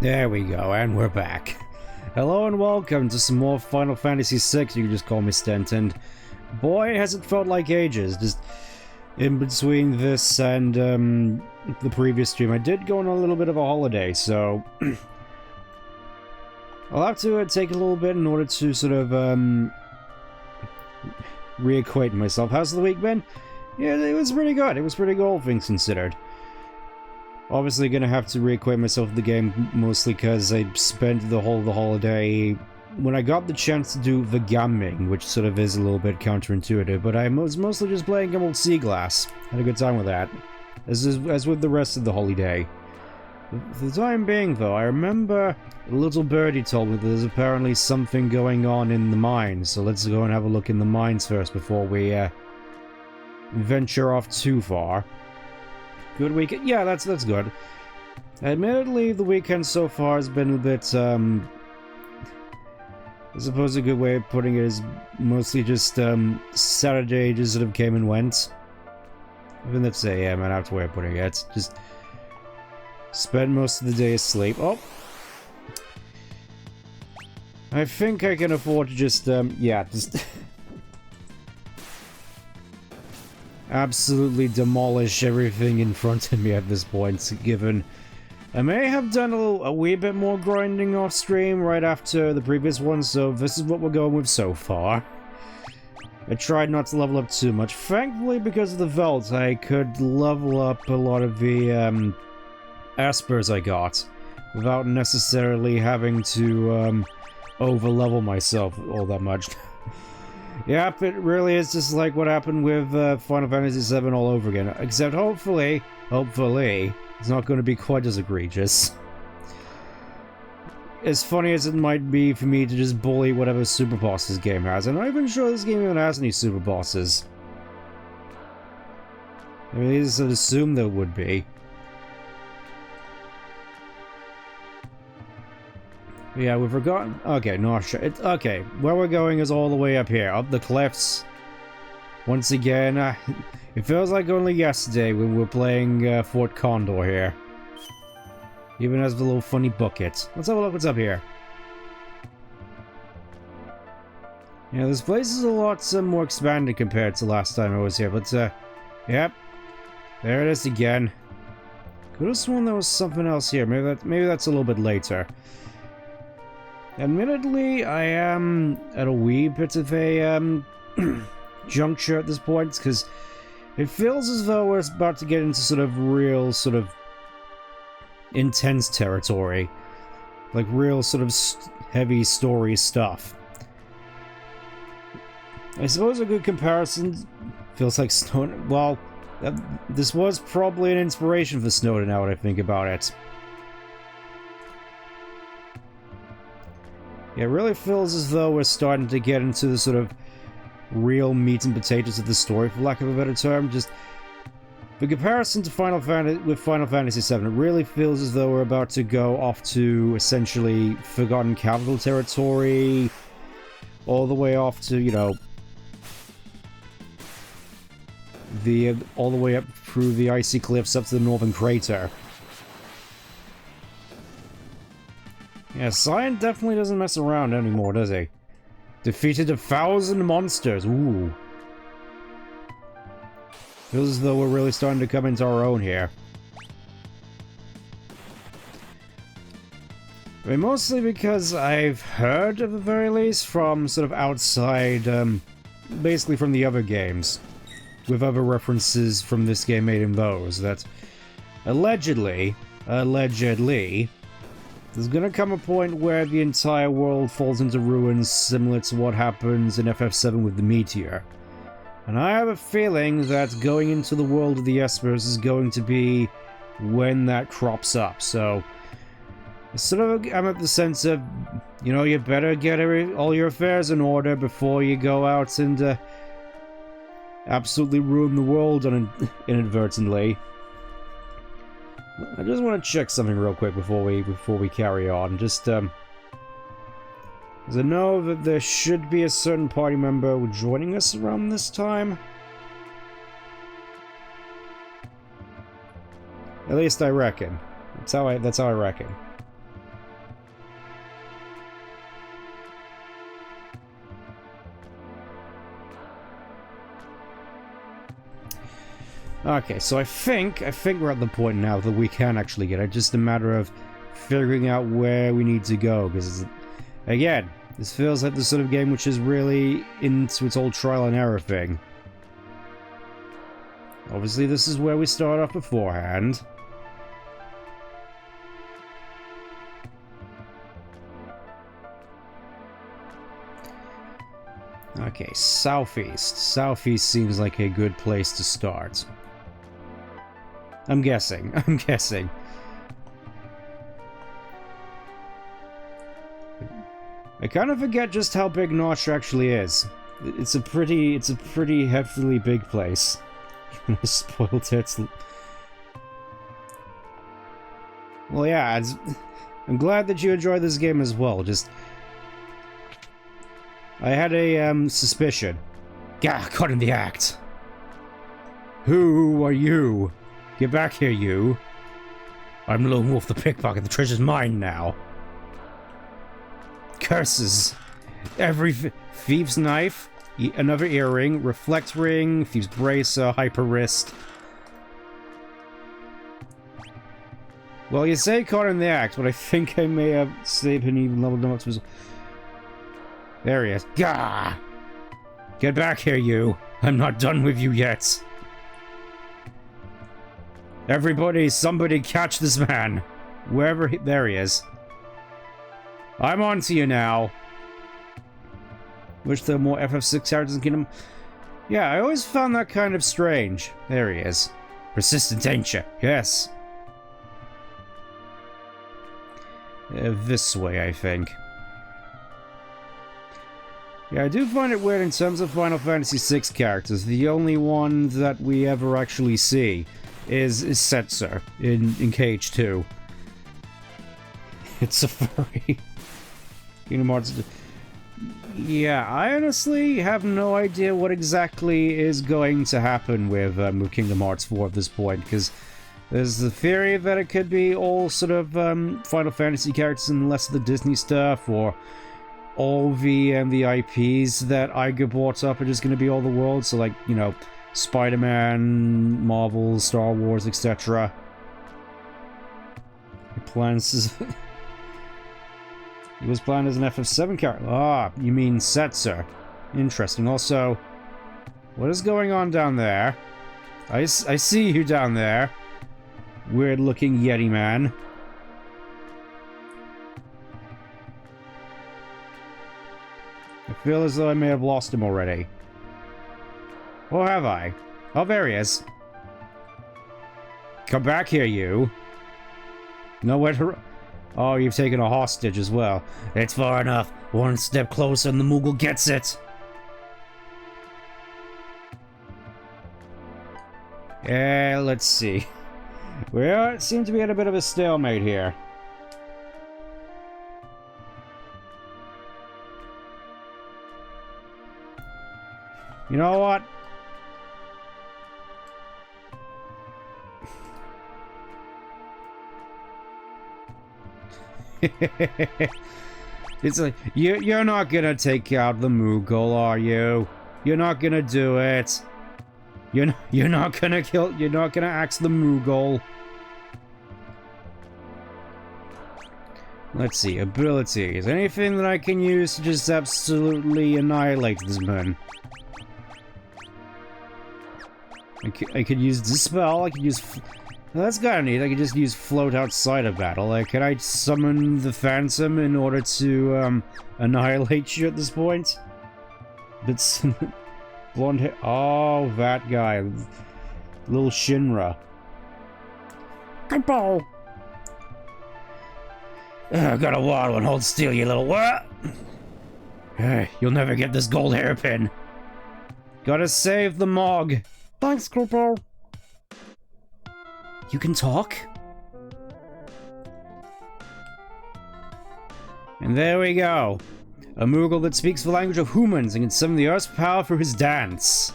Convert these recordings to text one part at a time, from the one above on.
There we go, and we're back. Hello and welcome to some more Final Fantasy VI. You can just call me Stent, and boy, has it felt like ages. Just in between this and the previous stream, I did go on a little bit of a holiday, so I'll have to take a little bit in order to sort of reacquaint myself. How's the week been? Yeah, it was pretty good. It was pretty good, all things considered. Obviously gonna have to reacquaint myself with the game, mostly because I spent the whole of the holiday when I got the chance to do the gamming, which sort of is a little bit counterintuitive, but I was mostly just playing Emerald Sea Glass. Had a good time with that. As with the rest of the holiday. For the time being, though, I remember a little birdie told me that there's apparently something going on in the mines, so let's go and have a look in the mines first before we venture off too far. Good weekend? Yeah, that's good. Admittedly, the weekend so far has been a bit, I suppose a good way of putting it is mostly just, Saturday just sort of came and went. Even that's an apt way of putting it. Just spend most of the day asleep. Oh! I think I can afford to just, just absolutely demolish everything in front of me at this point, given I may have done a wee bit more grinding off stream right after the previous one, so this is what we're going with so far. I tried not to level up too much. Thankfully, because of the Velt, I could level up a lot of the Aspers I got without necessarily having to over-level myself all that much. Yep, it really is just like what happened with Final Fantasy VII all over again. Except hopefully, it's not going to be quite as egregious. As funny as it might be for me to just bully whatever super boss this game has. I'm not even sure this game even has any super bosses. I mean, I just assume there would be. Yeah, we've forgotten. Okay, no, okay, where we're going is all the way up here, up the cliffs. Once again, it feels like only yesterday when we were playing Fort Condor here. Even has the little funny bucket. Let's have a look what's up here. Yeah, this place is a lot more expanded compared to last time I was here, but yep. There it is again. Could have sworn there was something else here. Maybe that's a little bit later. Admittedly, I am at a wee bit of a juncture at this point, because it feels as though we're about to get into sort of real, sort of intense territory. Like real sort of heavy story stuff. I suppose a good comparison feels like Snowden. Well, this was probably an inspiration for Snowden now that I think about it. Yeah, it really feels as though we're starting to get into the sort of real meat and potatoes of the story, for lack of a better term. Just the comparison to Final Fantasy VII, it really feels as though we're about to go off to essentially Forgotten Capital territory, all the way off to, you know, all the way up through the icy cliffs up to the Northern Crater. Yeah, Cyan definitely doesn't mess around anymore, does he? Defeated 1,000 monsters, ooh. Feels as though we're really starting to come into our own here. I mean, mostly because I've heard, at the very least, from sort of outside, basically from the other games, with other references from this game made in those, that allegedly, there's gonna come a point where the entire world falls into ruins, similar to what happens in FF7 with the meteor. And I have a feeling that going into the world of the Espers is going to be when that crops up, so I'm at the sense of, you know, you better get all your affairs in order before you go out and absolutely ruin the world inadvertently. I just want to check something real quick before we carry on. Just because I know that there should be a certain party member joining us around this time. At least I reckon. That's how I reckon. Okay, so I think we're at the point now that we can actually get it. Just a matter of figuring out where we need to go, because, again, this feels like the sort of game which is really into its old trial and error thing. Obviously, this is where we start off beforehand. Okay, southeast. Southeast seems like a good place to start. I'm guessing. I kind of forget just how big Notch actually is. It's a pretty heavily big place. Spoiled tits. Well, yeah, I'm glad that you enjoyed this game as well. Just, I had a suspicion. Gah, caught in the act. Who are you? Get back here, you. I'm Lone Wolf the Pickpocket. The treasure's mine now. Curses. Every thief's knife, another earring, reflect ring, thief's bracer, hyper wrist. Well, you say caught in the act, but I think I may have saved and even leveled him up to his... There he is. Gah! Get back here, you. I'm not done with you yet. Everybody, somebody catch this man. Wherever he... There he is. I'm on to you now. Wish there were more FF6 characters in Kingdom. Yeah, I always found that kind of strange. There he is. Persistent, ain't you? Yes. This way, I think. Yeah, I do find it weird in terms of Final Fantasy VI characters. The only one that we ever actually see is Setzer in KH2. It's a furry. Kingdom Hearts. Yeah, I honestly have no idea what exactly is going to happen with Kingdom Hearts 4 at this point, because there's the theory that it could be all sort of Final Fantasy characters and less of the Disney stuff, or all the IPs that Iger brought up are just going to be all the worlds, so like, you know, Spider-Man, Marvel, Star Wars, etc. He plans to... He was planned as an FF7 character. Ah, you mean Setzer. Interesting. Also, what is going on down there? I see you down there. Weird-looking Yeti man. I feel as though I may have lost him already. Or have I? Oh, there he is. Come back here, you. Nowhere to... Oh, you've taken a hostage as well. It's far enough. One step closer and the Moogle gets it. Let's see. We seem to be at a bit of a stalemate here. You know what? It's like, you're not gonna take out the Moogle, are you? You're not gonna do it. You're not gonna kill... You're not gonna axe the Moogle. Let's see, abilities. Anything that I can use to just absolutely annihilate this man? I could use Dispel, I could use... Well, that's kinda neat. I could just use Float outside of battle. Like, can I summon the Phantom in order to, annihilate you at this point? But blonde hair... Oh, that guy. Little Shinra. Kapow! Got a wild one. Hold still, you little what? Hey, you'll never get this gold hairpin. Gotta save the Mog. Thanks, Kapow. You can talk? And there we go. A Moogle that speaks the language of humans and can summon the Earth's power through his dance.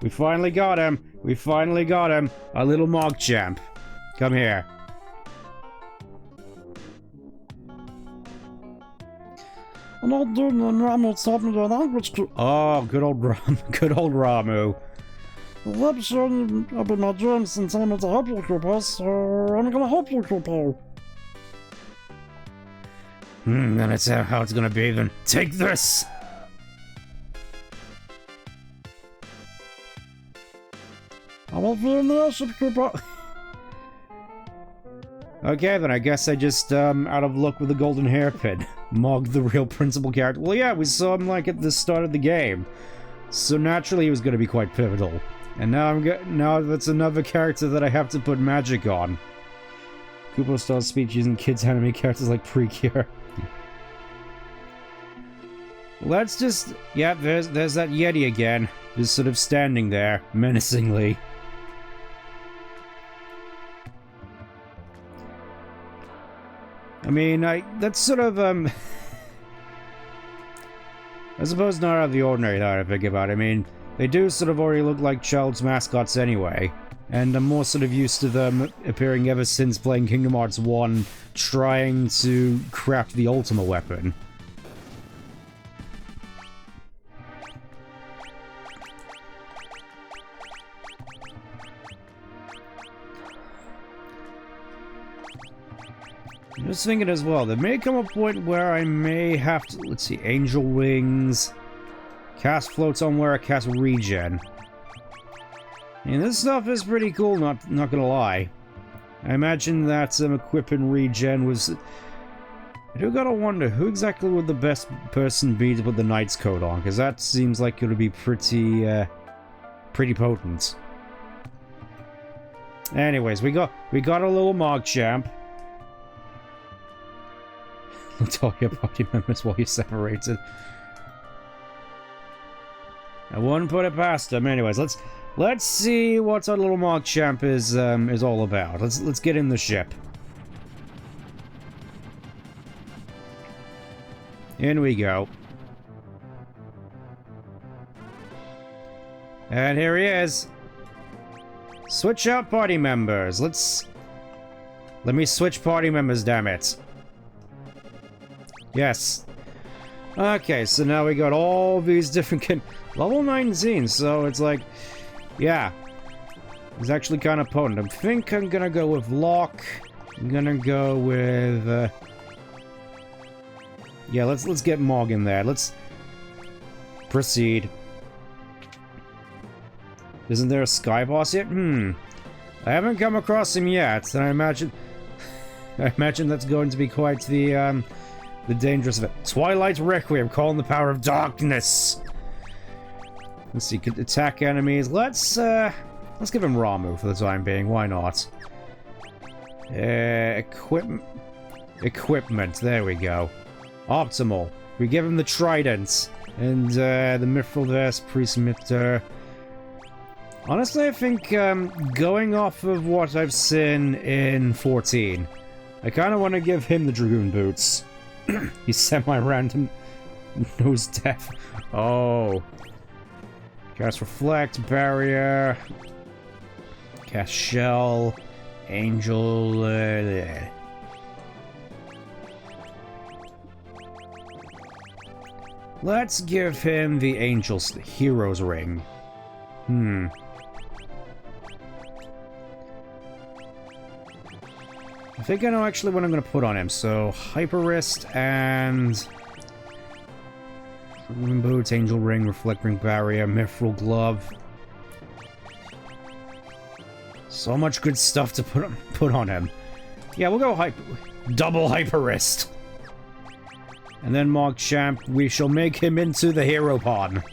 We finally got him. We finally got him. Our little Mog champ. Come here. Oh, good old Ramu. I've shown you up in my dreams since I'm to help you people, so I'm gonna help you people. Then it's how it's gonna be then. Take this! I will be in the airship people. Okay, then I guess I just, out of luck with the golden hairpin, Mog, the real principal character. Well, yeah, we saw him, like, at the start of the game. So naturally he was gonna be quite pivotal. And now now that's another character that I have to put magic on. Kupo starts speech using kids anime characters like Precure. Let's just... Yeah, there's that Yeti again. Just sort of standing there, menacingly. I mean, that's sort of, I suppose not out of the ordinary now I think about it. I mean, they do sort of already look like child's mascots anyway. And I'm more sort of used to them appearing ever since playing Kingdom Hearts 1, trying to craft the Ultima weapon. I'm just thinking as well, there may come a point where I may have to, let's see, Angel Wings, cast Floats on where I cast Regen. And this stuff is pretty cool, not gonna lie. I imagine that equipping Regen was... I do gotta wonder, who exactly would the best person be to put the Knight's Coat on? Because that seems like it would be pretty potent. Anyways, we got a little Markchamp. Look all your party members while you're separated. I wouldn't put it past them. Anyways, let's see what our little Markchamp is all about. Let's get in the ship. In we go. And here he is. Switch out party members. Let me switch party members, damn it. Yes. Okay, so now we got all these different... Level 19, so it's like... Yeah. It's actually kind of potent. I think I'm gonna go with Lock. I'm gonna go with... Yeah, let's get Mog in there. Let's... proceed. Isn't there a Sky Boss yet? I haven't come across him yet, and I imagine... that's going to be quite the dangerous event. Twilight Requiem, calling the power of darkness. Let's see, could attack enemies. Let's give him Ramu for the time being. Why not? Equipment. There we go. Optimal. We give him the Trident and the Mithril Vest, Priest-Mitter. Honestly, I think going off of what I've seen in 14, I kind of want to give him the Dragoon Boots. He's semi-random nose death. Oh. Cast Reflect, Barrier. Cast Shell. Angel. Let's give him the Angel's Hero's Ring. I think I know actually what I'm going to put on him. So, Hyper Wrist and... Dragoon Boots, Angel Ring, Reflect Ring, Barrier, Mithril Glove. So much good stuff to put on him. Yeah, we'll go double Hyper Wrist. And then Markchamp, we shall make him into the Hero Pawn.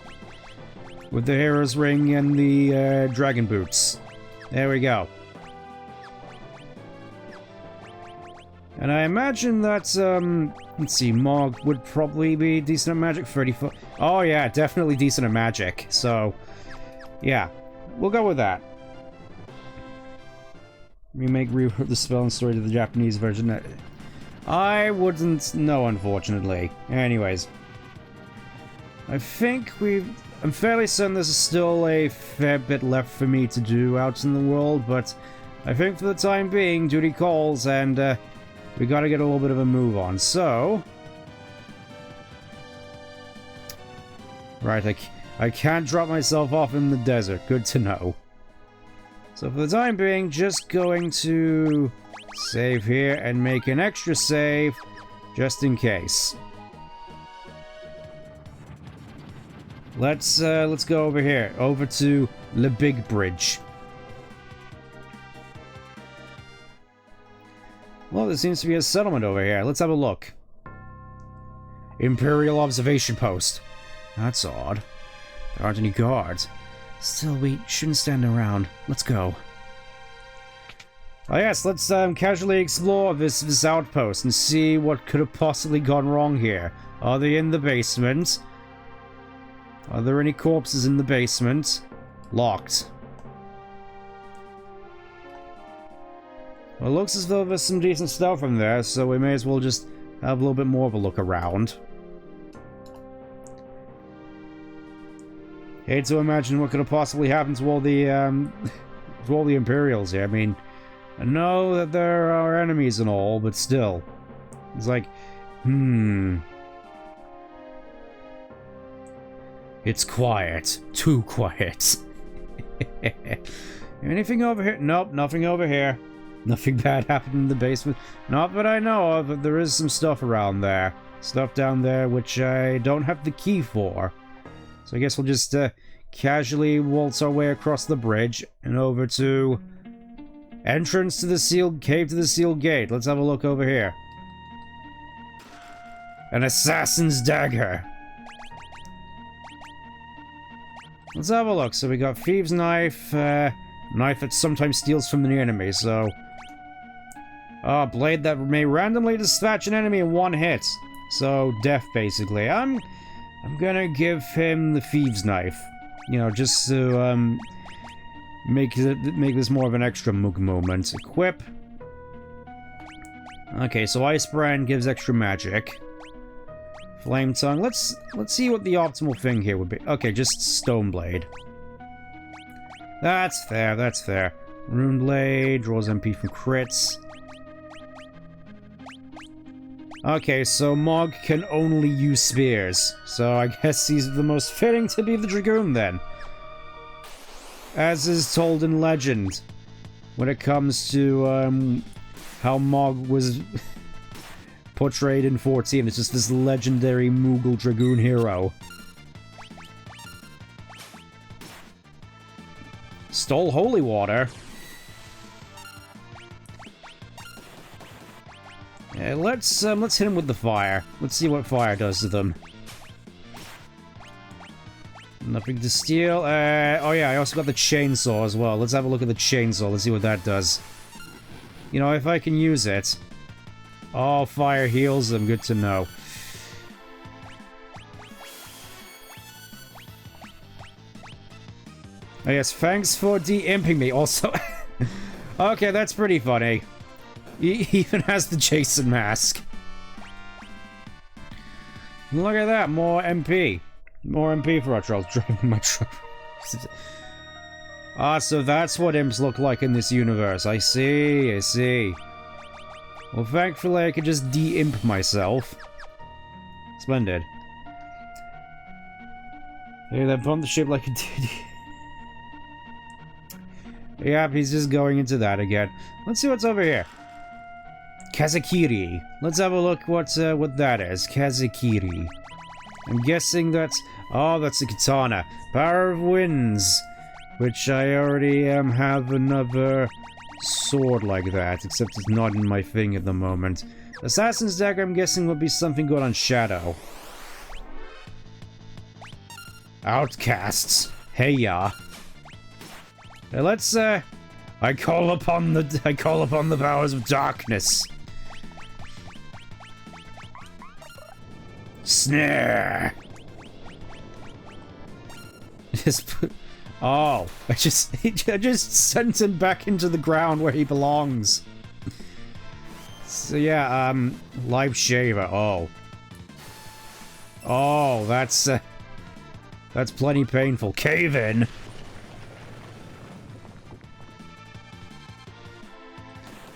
With the Hero's Ring and the Dragon Boots. There we go. And I imagine that, let's see, Mog would probably be decent at magic. 34. Oh yeah, definitely decent at magic. So, yeah, we'll go with that. Remake the spell and story to the Japanese version. I wouldn't know, unfortunately. Anyways. I think I'm fairly certain there's still a fair bit left for me to do out in the world, but I think for the time being, duty calls, and, we gotta get a little bit of a move on, so... Right, I can't drop myself off in the desert. Good to know. So for the time being, just going to save here and make an extra save, just in case. Let's go over here, over to the big bridge. Well, there seems to be a settlement over here. Let's have a look. Imperial observation post. That's odd. There aren't any guards. Still, we shouldn't stand around. Let's go. Oh yes, let's casually explore this outpost and see what could have possibly gone wrong here. Are they in the basement? Are there any corpses in the basement? Locked. Well, it looks as though there's some decent stuff in there, so we may as well just have a little bit more of a look around. Hate to imagine what could have possibly happened to all the Imperials here. I mean, I know that there are enemies and all, but still. It's like, It's quiet. Too quiet. Anything over here? Nope, nothing over here. Nothing bad happened in the basement. Not that I know of, but there is some stuff around there. Stuff down there which I don't have the key for. So I guess we'll just casually waltz our way across the bridge and over to entrance to the sealed cave to the sealed gate. Let's have a look over here. An assassin's dagger. Let's have a look. So we got thieves' knife, knife that sometimes steals from the enemy. So, blade that may randomly dispatch an enemy in one hit. So death, basically. I'm gonna give him the thieves' knife. You know, just to make this more of an extra mug moment. Equip. Okay, so Ice Brand gives extra magic. Flame Tongue. Let's see what the optimal thing here would be. Okay, just Stone Blade. That's fair, that's fair. Rune Blade draws MP from crits. Okay, so Mog can only use spears. So I guess he's the most fitting to be the Dragoon then. As is told in legend. When it comes to how Mog was portrayed in 14. It's just this legendary Moogle Dragoon hero. Stole holy water. Yeah, let's hit him with the fire. Let's see what fire does to them. Nothing to steal. Oh yeah, I also got the chainsaw as well. Let's have a look at the chainsaw. Let's see what that does. You know, if I can use it. Oh, fire heals them. Good to know. Oh yes, thanks for de-imping me. Also, okay, that's pretty funny. He even has the Jason mask. Look at that, more MP. More MP for our trolls. Driving my truck. So that's what imps look like in this universe. I see, I see. Well, thankfully I could just de-imp myself. Splendid. Hey, that bumped the ship like a did. Yep, he's just going into that again. Let's see what's over here. Kazakiri. Let's have a look what that is. Kazakiri. I'm guessing that's... Oh, that's a katana. Power of Winds. Which I already have another sword like that, except it's not in my thing at the moment. Assassin's Dagger, I'm guessing, would be something good on Shadow. Outcasts. Hey ya. Let's I call upon the powers of darkness. Snare. Oh, I just sent him back into the ground where he belongs. So yeah, Life Shaver. Oh, that's plenty painful. Cave in.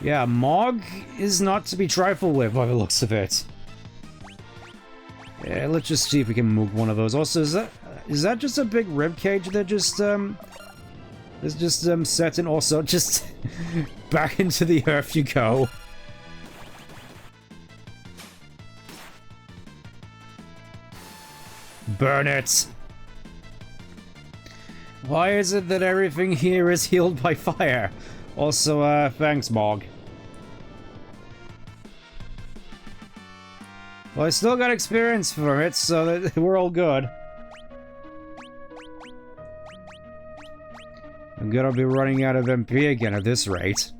Yeah, Mog is not to be trifled with by the looks of it. Yeah, let's just see if we can move one of those. Also, is that just a big rib cage they're Let's just set and also just back into the earth you go. Burn it! Why is it that everything here is healed by fire? Also, thanks, Mog. Well, I still got experience from it, so that we're all good. I'm gonna be running out of MP again at this rate.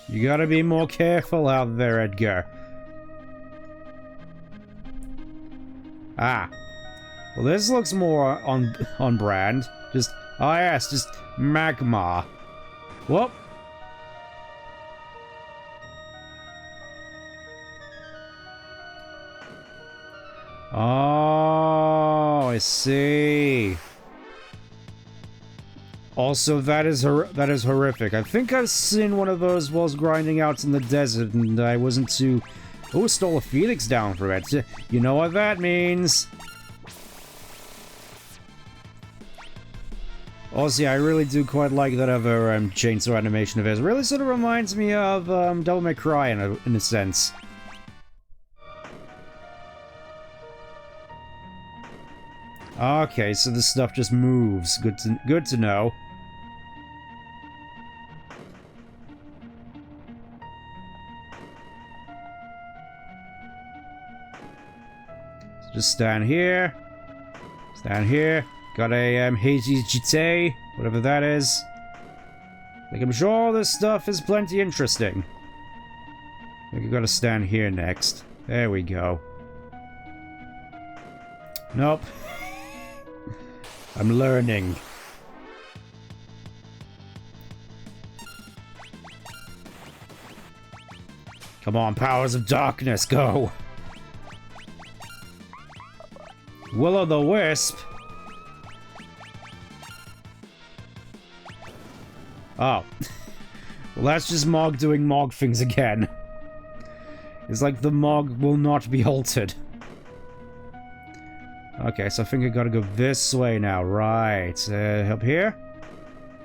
You gotta be more careful out there, Edgar. Ah. Well, this looks more on brand. Just, oh yes, just magma. Whoop. Oh, I see. Also, that is horrific. I think I've seen one of those whilst grinding out in the desert, and I wasn't too... Oh, stole a phoenix down from it. You know what that means. Also, yeah, I really do quite like that other chainsaw animation of his. It really sort of reminds me of Devil May Cry in a sense. Okay, so this stuff just moves. Good to know. So just stand here. Stand here. Got a Heijite, whatever that is. Like, I'm sure this stuff is plenty interesting. I think I gotta stand here next. There we go. Nope. I'm learning. Come on, powers of darkness, go! Will-o'-the-wisp? Oh. Well, that's just Mog doing Mog things again. It's like the Mog will not be altered. Okay, so I think I gotta go this way now. Right. Up here?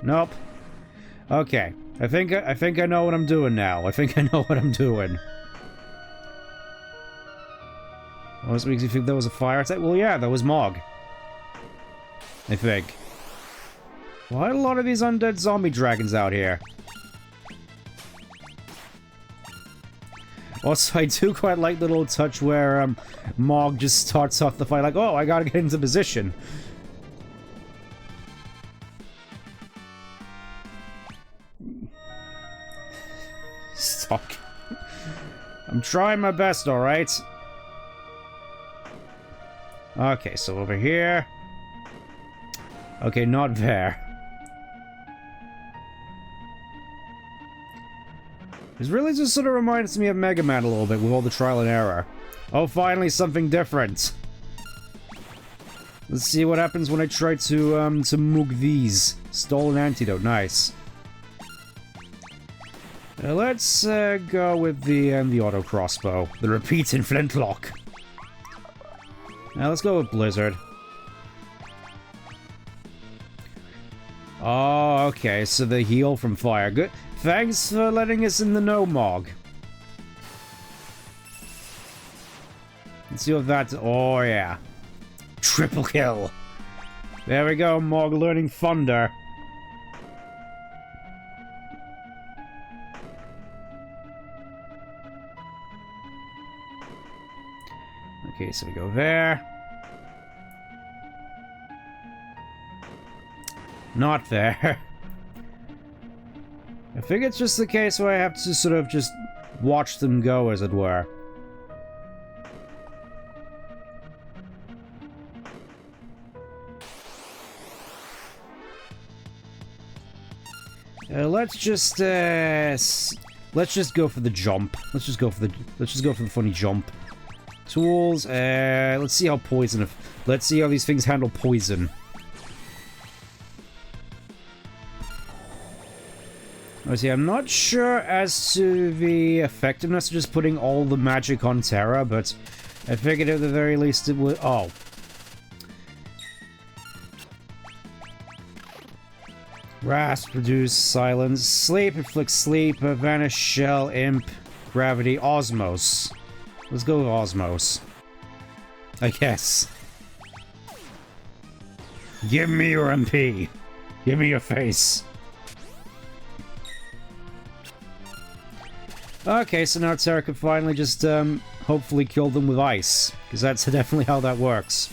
Nope. Okay. I think I know what I'm doing now. I think I know what I'm doing. What makes you think that was a fire attack? Well, yeah, that was Mog. I think. Why are a lot of these undead zombie dragons out here? Also, I do quite like the little touch where Mog just starts off the fight like, oh, I gotta get into position. Stop. I'm trying my best, alright? Okay, so over here. Okay, not there. This really just sort of reminds me of Mega Man a little bit with all the trial and error. Oh, finally something different. Let's see what happens when I try to moog these. Stolen antidote, nice. Let's go with the auto crossbow, the repeating flintlock. Now let's go with Blizzard. Oh, okay, so the heal from fire. Good. Thanks for letting us in the know, Mog. Let's see what that's... Oh, yeah. Triple kill. There we go, Mog learning thunder. Okay, so we go there. Not there. I think it's just the case where I have to sort of just watch them go, as it were. Let's just go for the jump. Let's just go for the funny jump. Tools. Let's see how let's see how these things handle poison. See, I'm not sure as to the effectiveness of just putting all the magic on Terra, but I figured at the very least it would... Oh. Rasp, reduce, silence, sleep, inflict sleep, vanish, shell, imp, gravity, osmos. Let's go with osmos. I guess. Give me your MP. Give me your face. Okay, so now Terra can finally just, hopefully kill them with ice. Because that's definitely how that works.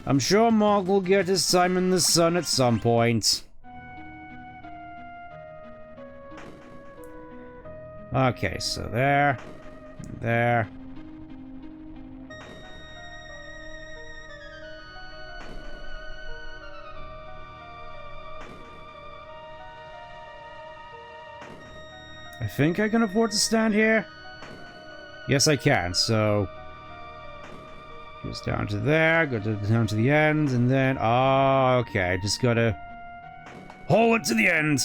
I'm sure Mog will get his time in the sun at some point. Okay, so there. There. I think I can afford to stand here. Yes, I can, so... goes down to there, down to the end, and then... oh, okay, just gotta... haul it to the end!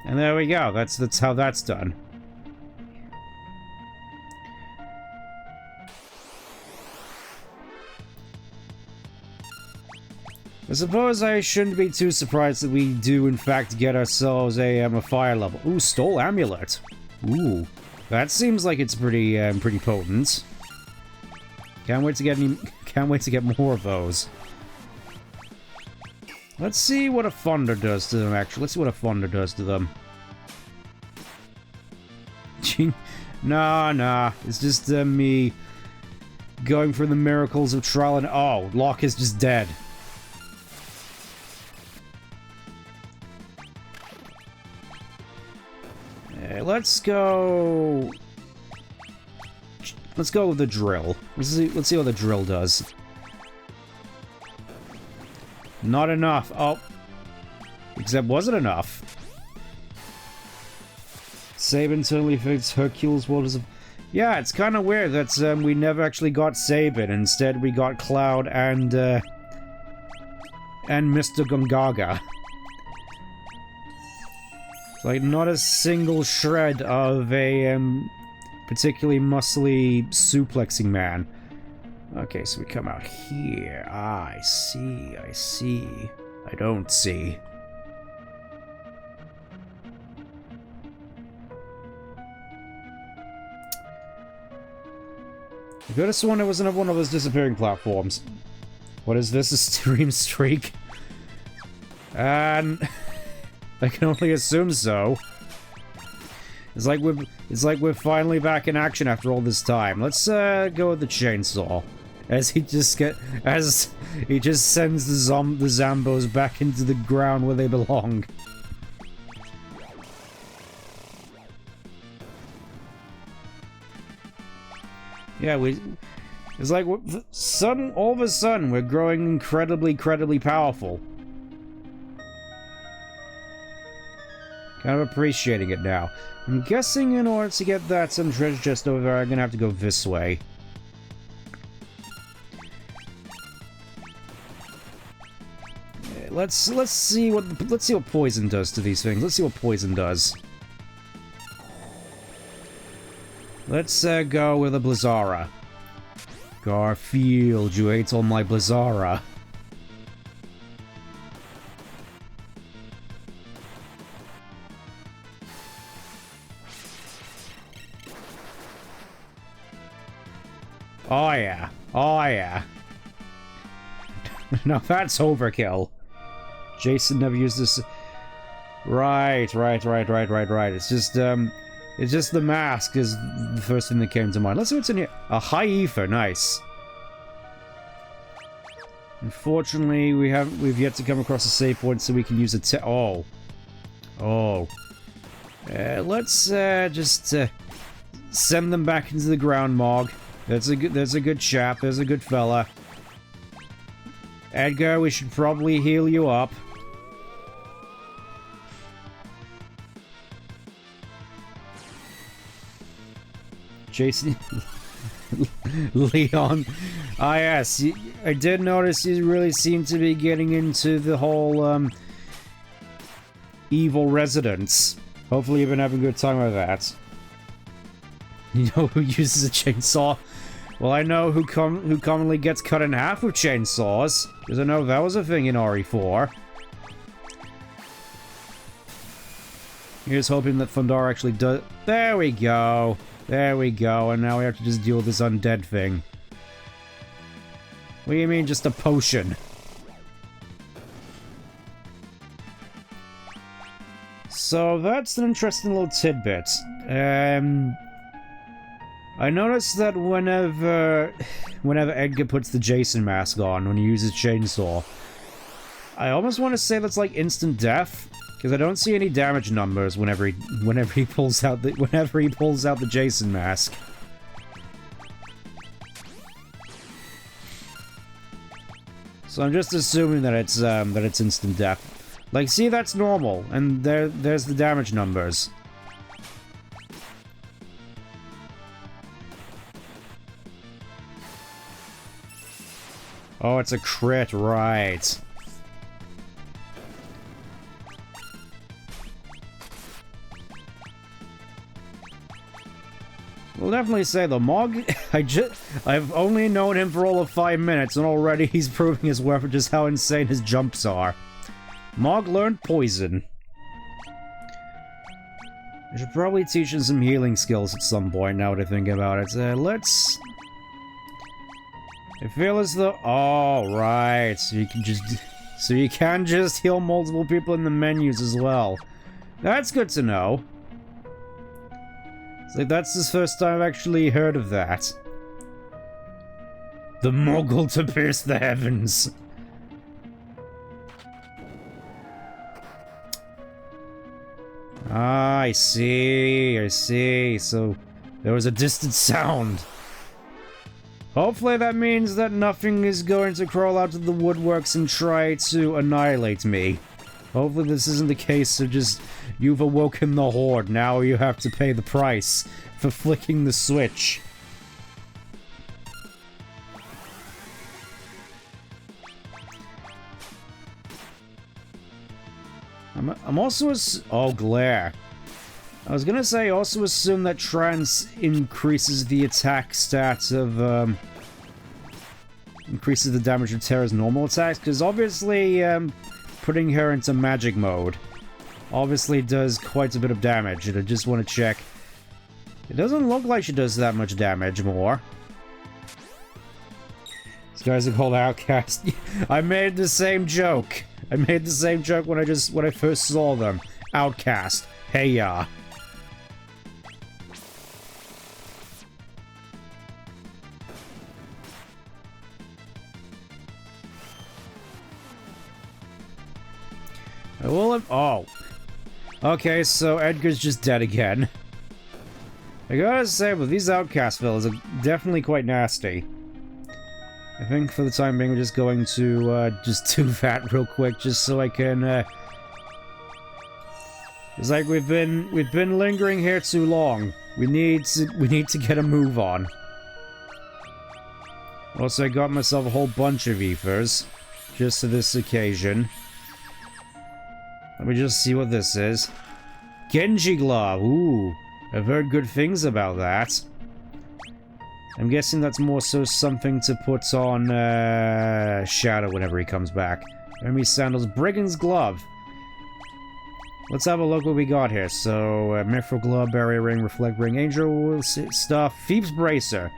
And there we go, that's how that's done. I suppose I shouldn't be too surprised that we do in fact get ourselves a fire level. Ooh, stole amulet. Ooh, that seems like it's pretty pretty potent. Can't wait to get more of those. Let's see what a thunder does to them. Actually, let's see what a thunder does to them. Nah, it's just me going for the miracles of trial and... oh, Locke is just dead. Let's go with the drill. Let's see what the drill does. Not enough. Oh. Except was it enough? Save internally affects Hercules waters of... yeah, it's kind of weird that we never actually got Sabin. Instead we got Cloud and Mr. Gongaga. Like, not a single shred of a, particularly muscly suplexing man. Okay, so we come out here. Ah, I see. I don't see. I could have sworn it was another one of those disappearing platforms. What is this? A stream streak? And... I can only assume so. It's like we're finally back in action after all this time. Let's go with the chainsaw, as he just sends the Zambos back into the ground where they belong. Yeah, it's like all of a sudden we're growing incredibly powerful. Kind of appreciating it now. I'm guessing in order to get that treasure chest over there, I'm gonna have to go this way. Let's see what poison does to these things. Let's see what poison does. Let's go with a Blizzara. Garfield, you ate all my Blizzara. Oh yeah. Oh yeah. Now that's overkill. Jason never used this. Right. It's just the mask is the first thing that came to mind. Let's see what's in here. A high ether, nice. Unfortunately, we've yet to come across a save point so we can use a let's just send them back into the ground, Mog. There's a good chap. There's a good fella. Edgar, we should probably heal you up. Jason... Leon. Ah, yes. I did notice you really seem to be getting into the whole, evil residence. Hopefully you've been having a good time with that. You know who uses a chainsaw? Well, I know who commonly gets cut in half with chainsaws, because I know that was a thing in RE4. Here's hoping that Pandora actually does... There we go. There we go, and now we have to just deal with this undead thing. What do you mean, just a potion? So that's an interesting little tidbit. I noticed that whenever Edgar puts the Jason mask on when he uses chainsaw, I almost want to say that's like instant death, because I don't see any damage numbers whenever he pulls out the Jason mask. So I'm just assuming that it's instant death. Like, see, that's normal, and there's the damage numbers. Oh, it's a crit, right. We'll definitely say the Mog... I've only known him for all of 5 minutes, and already he's proving his worth with just how insane his jumps are. Mog learned poison. I should probably teach him some healing skills at some point, now that I think about it. Let's... I feel as though... Oh, right. So you can just heal multiple people in the menus as well. That's good to know. It's like, that's the first time I've actually heard of that. The Mogul to pierce the heavens. Ah, I see. So, there was a distant sound. Hopefully that means that nothing is going to crawl out of the woodworks and try to annihilate me. Hopefully this isn't the case of just, you've awoken the Horde, now you have to pay the price for flicking the switch. I'm also oh, glare. I was gonna say, also assume that trance increases the attack stats of, increases the damage of Terra's normal attacks, because obviously, putting her into magic mode obviously does quite a bit of damage, and I just want to check. It doesn't look like she does that much damage more. These guys are called Outcast. I made the same joke. I made the same joke when I first saw them. Outcast. Hey ya. Well, oh. Okay, so Edgar's just dead again. I gotta say, but these Outcast fellas are definitely quite nasty. I think for the time being we're just going to, just do that real quick, just so I can, It's like we've been lingering here too long. We need to get a move on. Also, I got myself a whole bunch of ethers, just for this occasion. Let me just see what this is. Genji Glove! Ooh, I've heard good things about that. I'm guessing that's more so something to put on, Shadow whenever he comes back. Hermes Sandals, Brigand's Glove. Let's have a look what we got here. So, Mithril Glove, Barrier Ring, Reflect Ring, Angel Stuff, Thieves Bracer.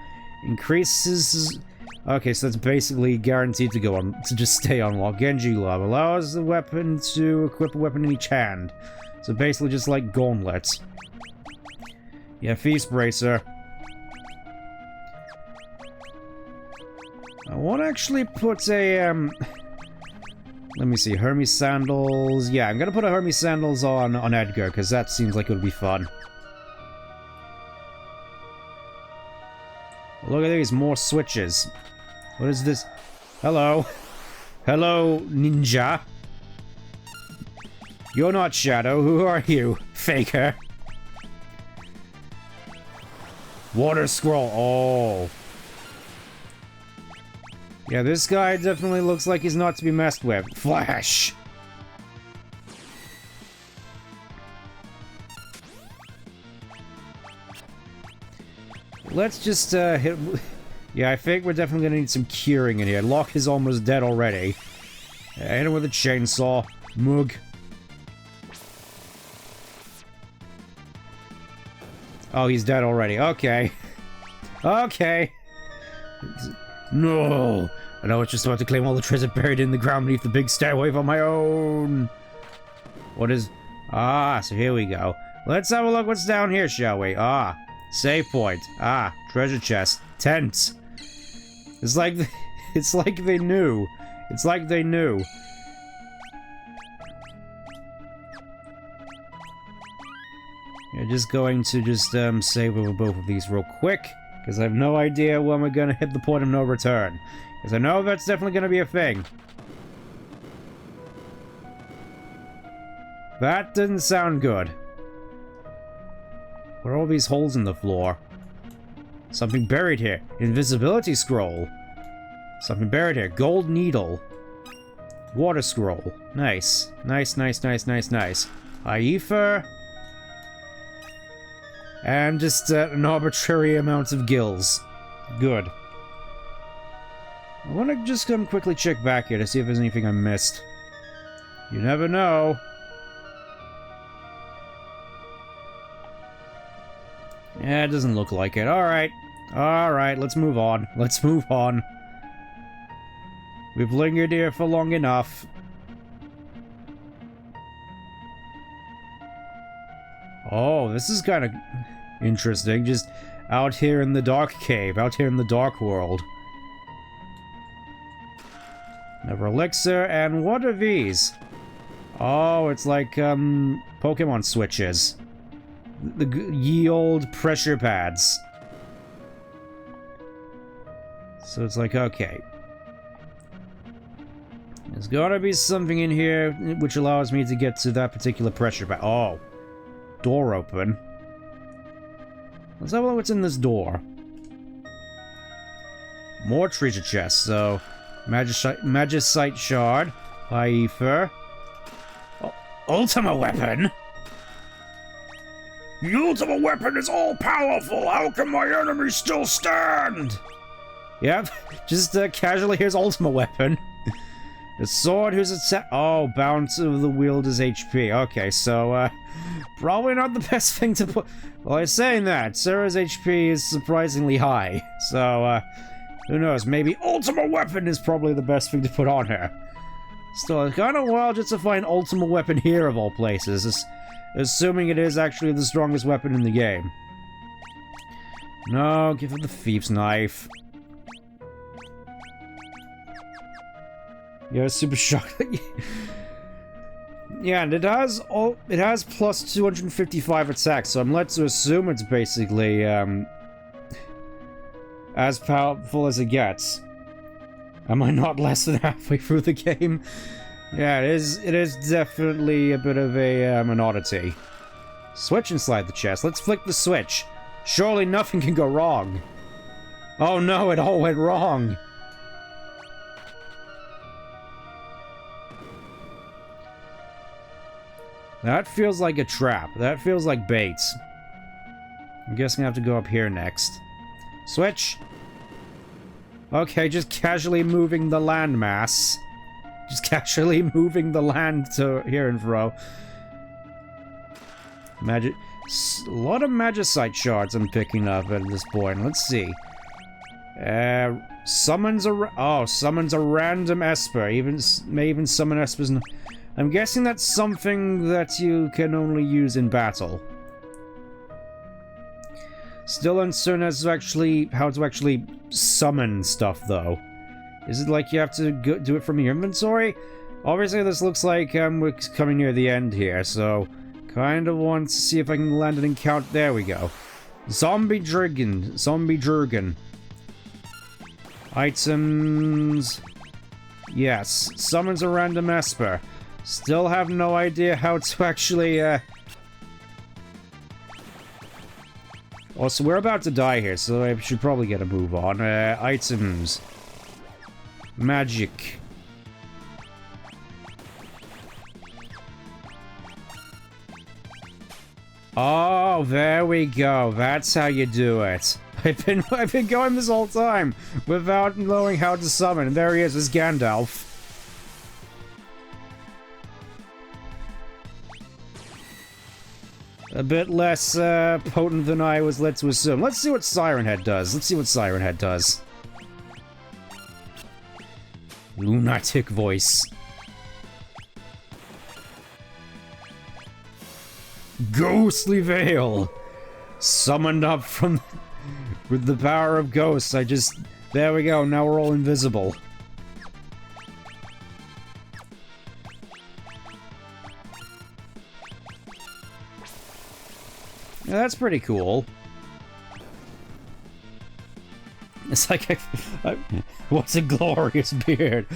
Increases... Okay, so that's basically guaranteed to go on, to just stay unlocked. Genji Glove allows the weapon to equip a weapon in each hand. So basically just like gauntlets. Yeah, Feast Bracer. I want to actually put a, let me see, Hermes Sandals. Yeah, I'm gonna put a Hermes Sandals on Edgar, because that seems like it would be fun. Look at these, more switches. What is this? Hello. Hello, ninja. You're not Shadow. Who are you? Faker. Water Scroll. Oh. Yeah, this guy definitely looks like he's not to be messed with. Flash. Let's just, Yeah, I think we're definitely gonna need some curing in here. Locke is almost dead already. Hit him with a chainsaw. Mug. Oh, he's dead already. Okay. Okay. No! I know it's just about to claim all the treasure buried in the ground beneath the big stairway on my own. What is... Ah, so here we go. Let's have a look what's down here, shall we? Ah, save point. Ah, treasure chest. Tent. It's like... It's like they knew. It's like they knew. You're just going to just save over both of these real quick, because I have no idea when we're going to hit the point of no return. Because I know that's definitely going to be a thing. That didn't sound good. What are all these holes in the floor? Something buried here. Invisibility scroll. Something buried here. Gold needle. Water scroll. Nice. Nice, nice, nice, nice, nice. Aether. And just an arbitrary amount of gills. Good. I want to just come quickly check back here to see if there's anything I missed. You never know. Yeah, it doesn't look like it. Alright. Alright, let's move on. Let's move on. We've lingered here for long enough. Oh, this is kind of interesting. Just out here in the dark cave. Out here in the dark world. Another elixir. And what are these? Oh, it's like, Pokemon switches. The ye old pressure pads. So it's like, okay. There's gotta be something in here which allows me to get to that particular pressure pad. Oh. Door open. Let's have a look what's in this door. More treasure chests, so... Magicite shard. Aether. Oh, Ultima weapon? The ultimate weapon is all-powerful! How can my enemy still stand? Yep, just casually, here's ultimate weapon. The sword whose attack... Oh, bounce of the wielder's HP. Okay, so, probably not the best thing to put... Well, I'm saying that. Sarah's HP is surprisingly high. So, who knows? Maybe ultimate weapon is probably the best thing to put on her. Still, it's kind of wild just to find ultimate weapon here, of all places. Assuming it is actually the strongest weapon in the game. No, give her the thief's knife. Yeah, super shocked. Yeah, and it has plus 255 attacks, so I'm led to assume it's basically as powerful as it gets. Am I not less than halfway through the game? Yeah, it is definitely a bit of an oddity. Switch inside the chest. Let's flick the switch. Surely nothing can go wrong. Oh no, it all went wrong. That feels like a trap. That feels like bait. I'm guessing I have to go up here next. Switch! Okay, just casually moving the landmass. Just casually moving the land to here and fro. A lot of magicite shards I'm picking up at this point. Let's see. Summons a random Esper. May even summon Espers. I'm guessing that's something that you can only use in battle. Still uncertain as to how to actually summon stuff, though. Is it like you have to do it from your inventory? Obviously, this looks like we're coming near the end here, so kind of want to see if I can land an encounter. There we go. Zombie Jurgen. Items. Yes. Summons a random Esper. Still have no idea how to actually, Also, we're about to die here, so I should probably get a move on. Items. Magic. Oh, there we go. That's how you do it. I've been going this whole time without knowing how to summon, and there he is, Gandalf. A bit less potent than I was led to assume. Let's see what Siren Head does. Lunatic voice. Ghostly Veil! Summoned up from... with the power of ghosts, there we go, now we're all invisible. Yeah, that's pretty cool. It's like, what's a glorious beard?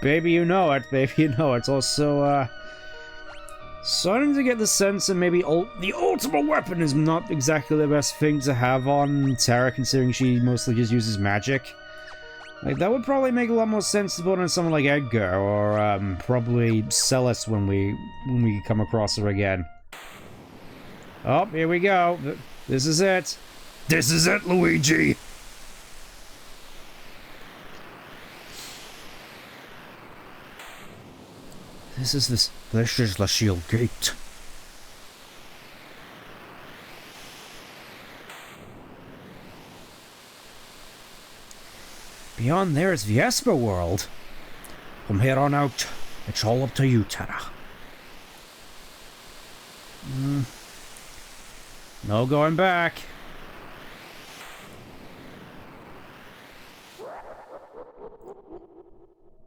Baby, you know it. Baby, you know it. It's also, starting to get the sense that maybe the ultimate weapon is not exactly the best thing to have on Terra, considering she mostly just uses magic. Like, that would probably make a lot more sense to put on someone like Edgar, or, probably Celis when we come across her again. Oh, here we go. This is it. This is it, Luigi! This is the shield gate. Beyond there is the Esper world. From here on out, it's all up to you, Terra. No going back.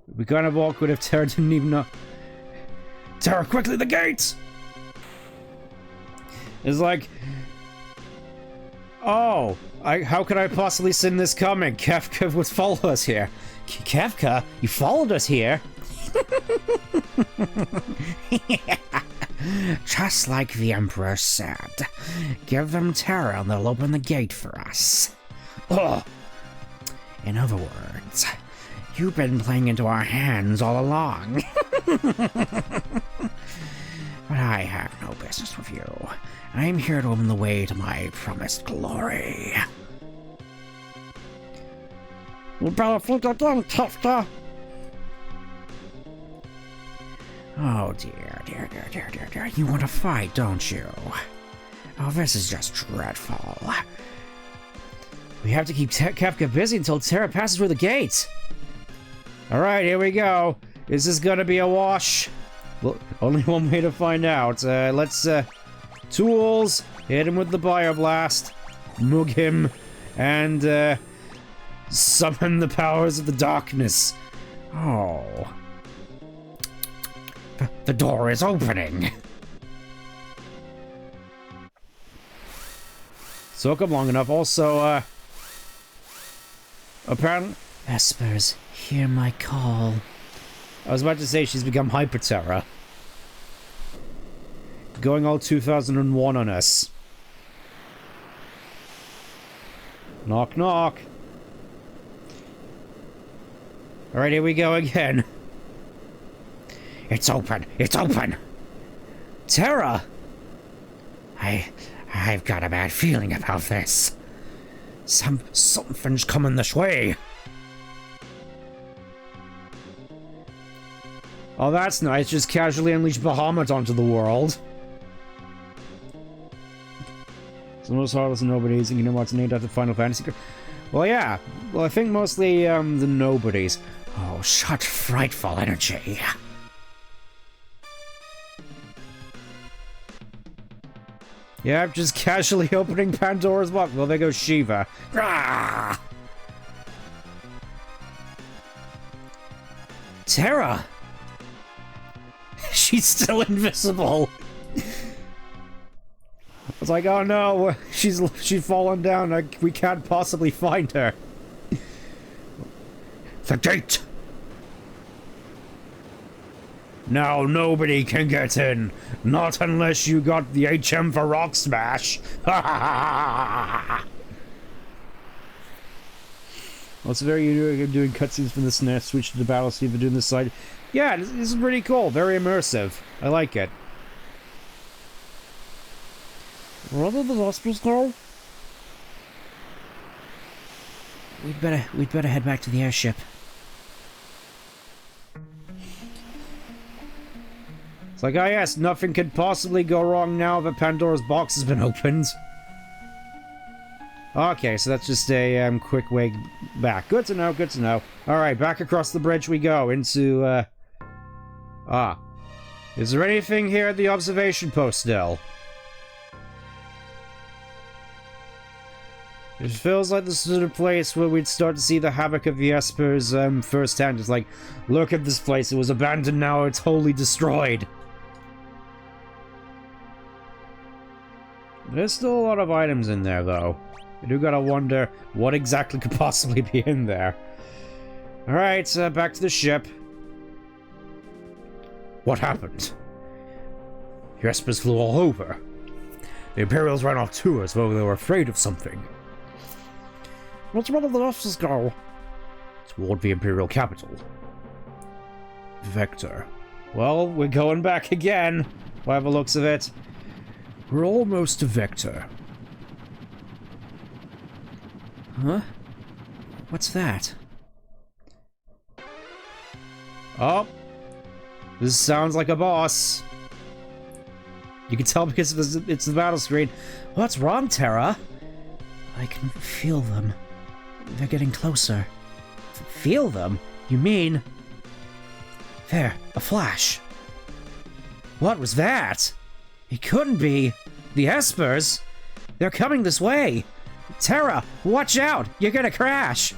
It'd be kind of awkward if Terra didn't even know. Terra, quickly, the gates! It's like... Oh, how could I possibly seen this coming? Kefka would follow us here. Kefka? You followed us here? Just like the Emperor said. Give them Terra and they'll open the gate for us. Ugh. In other words, you've been playing into our hands all along. But I have no business with you. I'm here to open the way to my promised glory. You better think again, Kefka. Oh dear. You want to fight, don't you? Oh, this is just dreadful. We have to keep Kefka busy until Terra passes through the gates. Alright, here we go. Is this gonna be a wash? Well, only one way to find out. Let's, tools, hit him with the Bioblast, mug him, and, summon the powers of the darkness. Oh. The door is opening! Soak up long enough. Also, apparently... Vespers, hear my call. I was about to say she's become Hyper Terra. Going all 2001 on us. Knock, knock. Alright, here we go again. It's open! It's open! Terra! I've got a bad feeling about this. Something's coming this way. Oh, that's nice. Just casually unleash Bahamut onto the world. It's the most heartless nobodies, and you know what's named after Final Fantasy. Well, yeah. Well, I think mostly, the nobodies. Oh, such frightful energy. Yeah, just casually opening Pandora's box. Well, there goes Shiva. Rah! Terra! She's still invisible! I was like, oh no, she's fallen down. We can't possibly find her. The gate! Now nobody can get in. Not unless you got the HM for Rock Smash. Also, very doing cutscenes from the SNES, switch to the battle scene for doing this side. Yeah, this is pretty cool. Very immersive. I like it. Where did the Vespers go? we'd better head back to the airship. It's like, oh yes, nothing could possibly go wrong now that Pandora's box has been opened. Okay, so that's just a quick way back. Good to know, good to know. Alright, back across the bridge we go into, Is there anything here at the observation post still? It feels like the sort of place where we'd start to see the havoc of the Espers firsthand. It's like, look at this place, it was abandoned, now it's wholly destroyed. There's still a lot of items in there, though. I do gotta wonder what exactly could possibly be in there. Alright, back to the ship. What happened? The Espers flew all over. The Imperials ran off too, as though they were afraid of something. Which way did the Espers go? Toward the Imperial capital. Vector. Well, we're going back again, by the looks of it. We're almost to Vector. Huh? What's that? Oh. This sounds like a boss. You can tell because it's the battle screen. What's wrong, Terra? I can feel them. They're getting closer. Feel them? You mean... There, a flash. What was that? It couldn't be. The Espers? They're coming this way. Terra, watch out! You're gonna crash!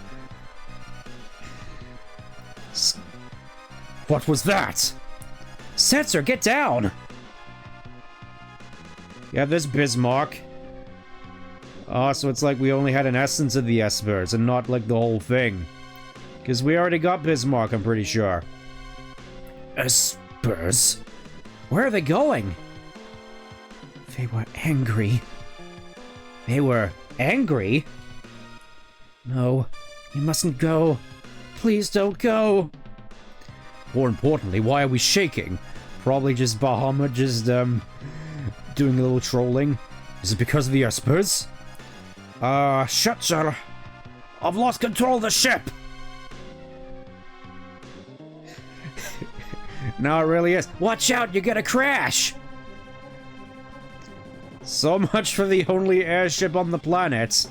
What was that? Setzer, get down! Yeah, there's Bismarck. Oh, so it's like we only had an essence of the Espers and not like the whole thing. Because we already got Bismarck, I'm pretty sure. Espers? Where are they going? They were angry. They were angry? No, you mustn't go. Please don't go. More importantly, why are we shaking? Probably just Bahamut just, doing a little trolling. Is it because of the Espers? Setzer. I've lost control of the ship! No, it really is. Watch out, you're gonna crash! So much for the only airship on the planet.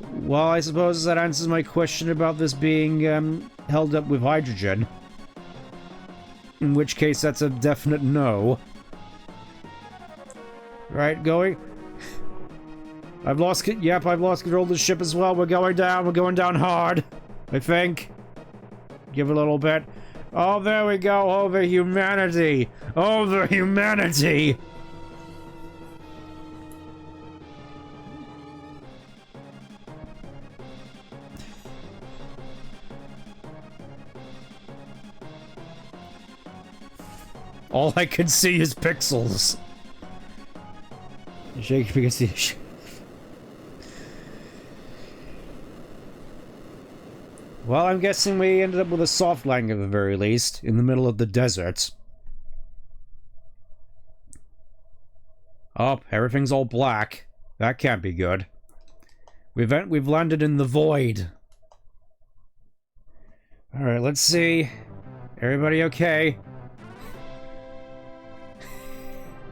Well, I suppose that answers my question about this being, held up with hydrogen. In which case, that's a definite no. Right, going... I've lost control of the ship as well. We're going down hard. I think. Give a little bit. Oh, there we go. Over humanity. Over humanity. All I can see is pixels. Shake because the Well, I'm guessing we ended up with a soft landing at the very least, in the middle of the desert. Oh, everything's all black. That can't be good. We've landed in the void. Alright, let's see. Everybody okay?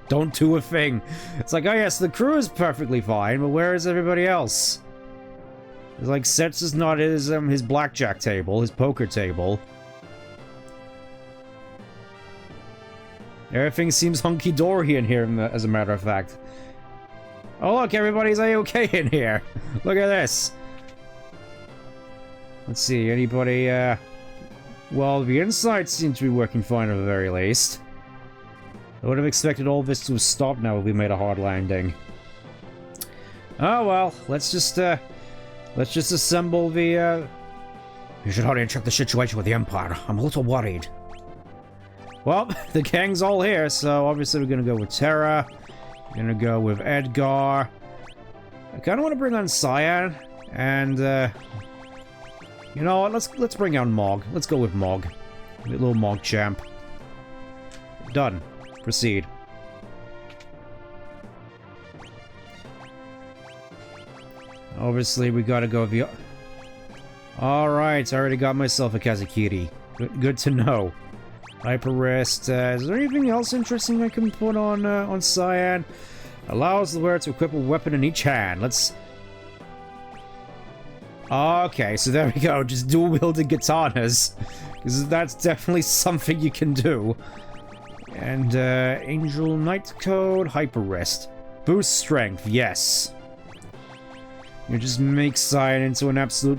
Don't do a thing. It's like, oh yes, the crew is perfectly fine, but where is everybody else? It's like, Setz is not his blackjack table, his poker table. Everything seems hunky-dory in here, as a matter of fact. Oh look, everybody's A-okay in here. Look at this. Let's see, anybody, well, the inside seems to be working fine at the very least. I would have expected all this to have stopped now if we made a hard landing. Oh well, let's just assemble the, You should hurry and check the situation with the Empire. I'm a little worried. Well, the gang's all here, so obviously we're gonna go with Terra. We're gonna go with Edgar. I kinda wanna bring on Cyan, and, you know what, let's bring on Mog. Let's go with Mog. Little Mog champ. Done. Proceed. Obviously, we gotta go the... Alright, I already got myself a Kazakiri. Good to know. Hyper Wrist. Is there anything else interesting I can put on Cyan? Allows the wearer to equip a weapon in each hand. Let's... Okay, so there we go. Just dual-wielding katanas. Because that's definitely something you can do. And, Angel Knight Code, Hyper Wrist. Boost Strength, yes. You just make Cyan into an absolute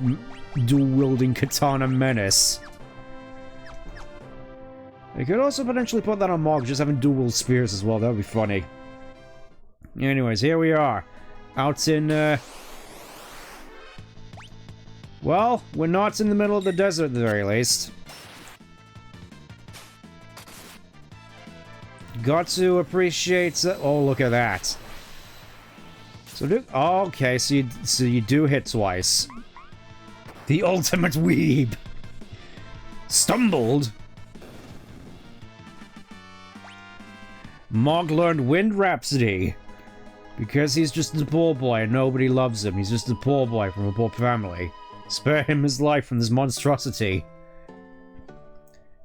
dual-wielding katana menace. I could also potentially put that on Mog, just having dual spears as well. That would be funny. Anyways, here we are. Out in, well, we're not in the middle of the desert at the very least. Got to appreciate... Oh, look at that. So okay, so you do hit twice. The ultimate weeb. Stumbled. Mog learned Wind Rhapsody. Because he's just a poor boy and nobody loves him. He's just a poor boy from a poor family. Spare him his life from this monstrosity.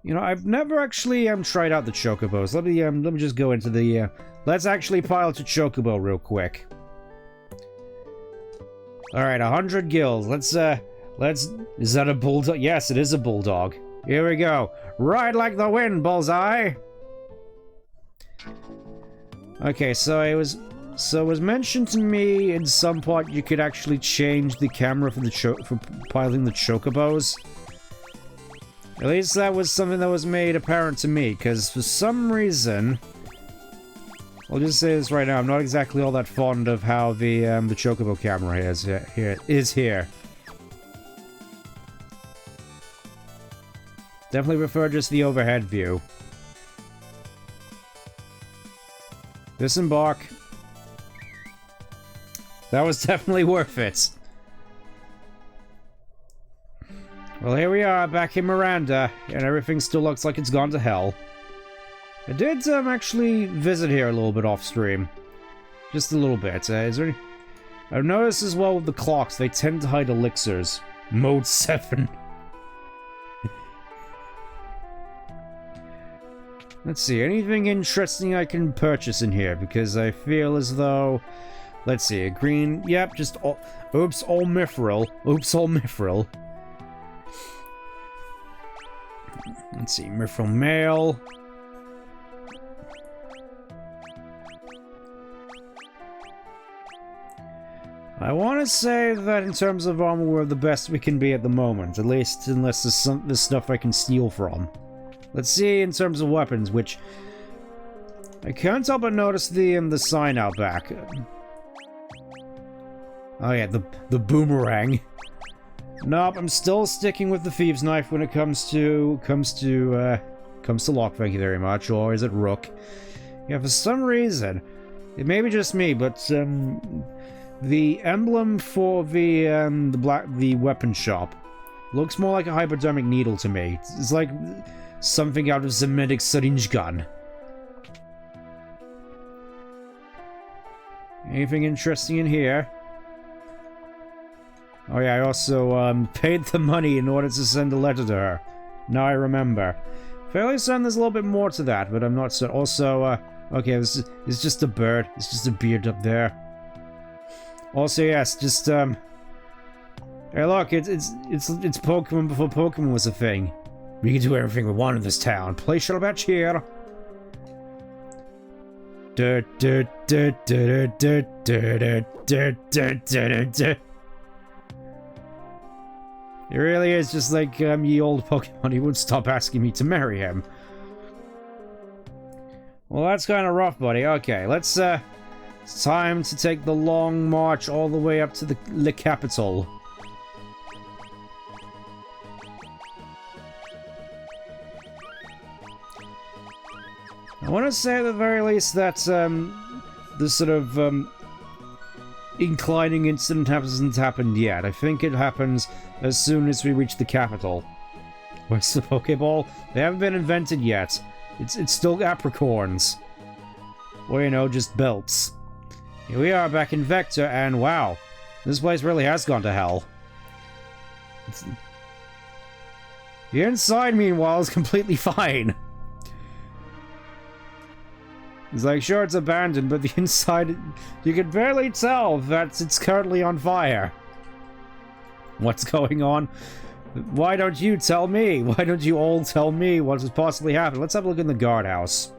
You know, I've never actually tried out the chocobos. Let me just go into the let's actually pilot a chocobo real quick. Alright, 100 gills. Let's is that a bulldog? Yes, it is a bulldog. Here we go. Ride like the wind, Bullseye. Okay, so it was mentioned to me in some part you could actually change the camera for piloting the chocobos. At least that was something that was made apparent to me, because for some reason, I'll just say this right now, I'm not exactly all that fond of how the chocobo camera is here. Definitely prefer just the overhead view. Disembark. That was definitely worth it. Well, here we are, back in Miranda, and everything still looks like it's gone to hell. I did actually visit here a little bit off-stream. Just a little bit. Is there any... I've noticed as well with the clocks, they tend to hide elixirs. Mode 7. Let's see, anything interesting I can purchase in here, because I feel as though... Let's see, a green... Yep, just... Oops, all mithril. Oops, all mithril. Let's see, mithril mail. I want to say that in terms of armor, we're the best we can be at the moment. At least, unless there's stuff I can steal from. Let's see in terms of weapons, which... I can't help but notice the sign out back. Oh yeah, the boomerang. Nope, I'm still sticking with the thieves' knife when it comes to lock. Thank you very much. Or is it rook? Yeah, for some reason, it may be just me, but the emblem for the weapon shop looks more like a hypodermic needle to me. It's like something out of Semitic syringe gun. Anything interesting in here? Oh yeah, I also paid the money in order to send a letter to her. Now I remember. Fairly certain there's a little bit more to that, but I'm not certain. Also, okay, it's just a bird. It's just a beard up there. Also, yes, just hey, look, it's Pokemon before Pokemon was a thing. We can do everything we want in this town. Play Shuttle Batch here. It really is just like ye old Pokemon. He wouldn't stop asking me to marry him. Well, that's kind of rough, buddy. Okay, let's it's time to take the long march all the way up to the capital. I want to say at the very least that this sort of inclining incident hasn't happened yet. I think it happens as soon as we reach the capital. Where's the Pokeball? They haven't been invented yet. It's still apricorns. Or, you know, just belts. Here we are back in Vector, and wow. This place really has gone to hell. The inside, meanwhile, is completely fine. It's like, sure, it's abandoned, but the inside, you can barely tell that it's currently on fire. What's going on? Why don't you tell me? Why don't you all tell me what has possibly happened? Let's have a look in the guardhouse.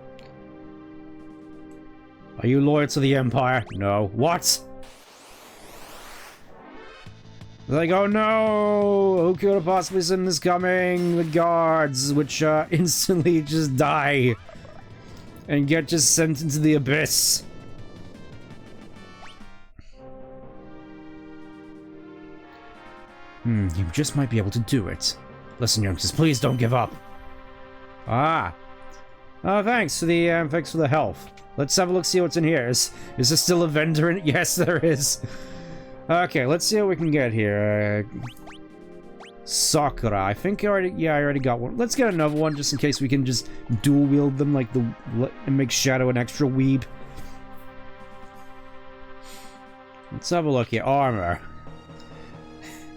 Are you loyal to the Empire? No. What? Like, oh no! Who could have possibly seen this coming? The guards, which instantly just die. And get just sent into the abyss. You just might be able to do it. Listen, youngsters, please don't give up. Ah. Oh, thanks for the health. Let's have a look, see what's in here. Is there still a vendor in it? Yes, there is. Okay, let's see what we can get here. Sakura. I think I already got one. Let's get another one just in case we can just dual wield them like and make Shadow an extra weeb. Let's have a look here. Armor.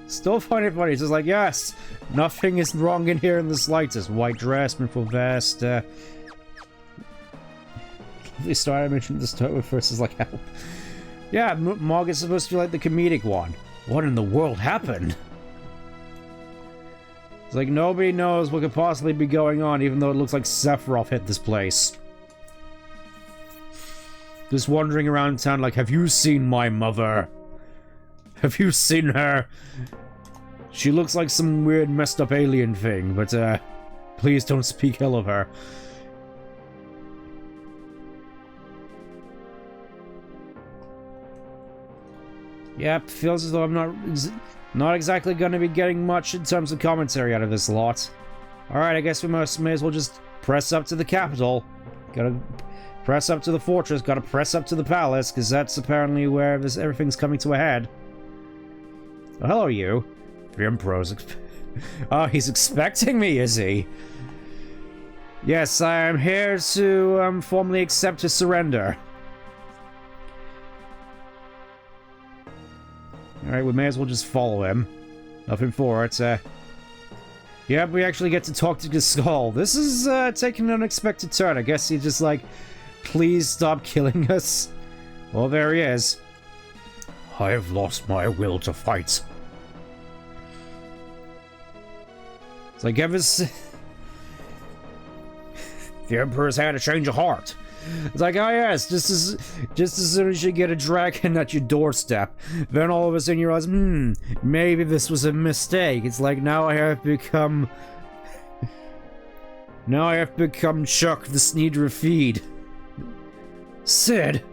Still find it funny. It's just like, yes, nothing is wrong in here in the slightest. White dress, purple vest. They started mentioning the start with first is like help. Yeah, Mog is supposed to be like the comedic one. What in the world happened? It's like nobody knows what could possibly be going on, even though it looks like Sephiroth hit this place. Just wandering around town like, have you seen my mother? Have you seen her? She looks like some weird messed up alien thing, but please don't speak ill of her. Yep, feels as though I'm not exactly going to be getting much in terms of commentary out of this lot. Alright, I guess we may as well just press up to the capital. Gotta press up to the fortress, gotta press up to the palace, because that's apparently where everything's coming to a head. Oh, hello, you. The Emperor's oh, he's expecting me, is he? Yes, I am here to formally accept his surrender. Alright, we may as well just follow him. Nothing for it. Yeah, we actually get to talk to the skull. This is taking an unexpected turn. I guess he's just like, please stop killing us. Well, there he is. I have lost my will to fight. It's like, the Emperor's had a change of heart. It's like, oh yes, just as soon as you get a dragon at your doorstep, then all of a sudden you realize, maybe this was a mistake. It's like, now I have become Chuck the Sneeder of Feed. Sid!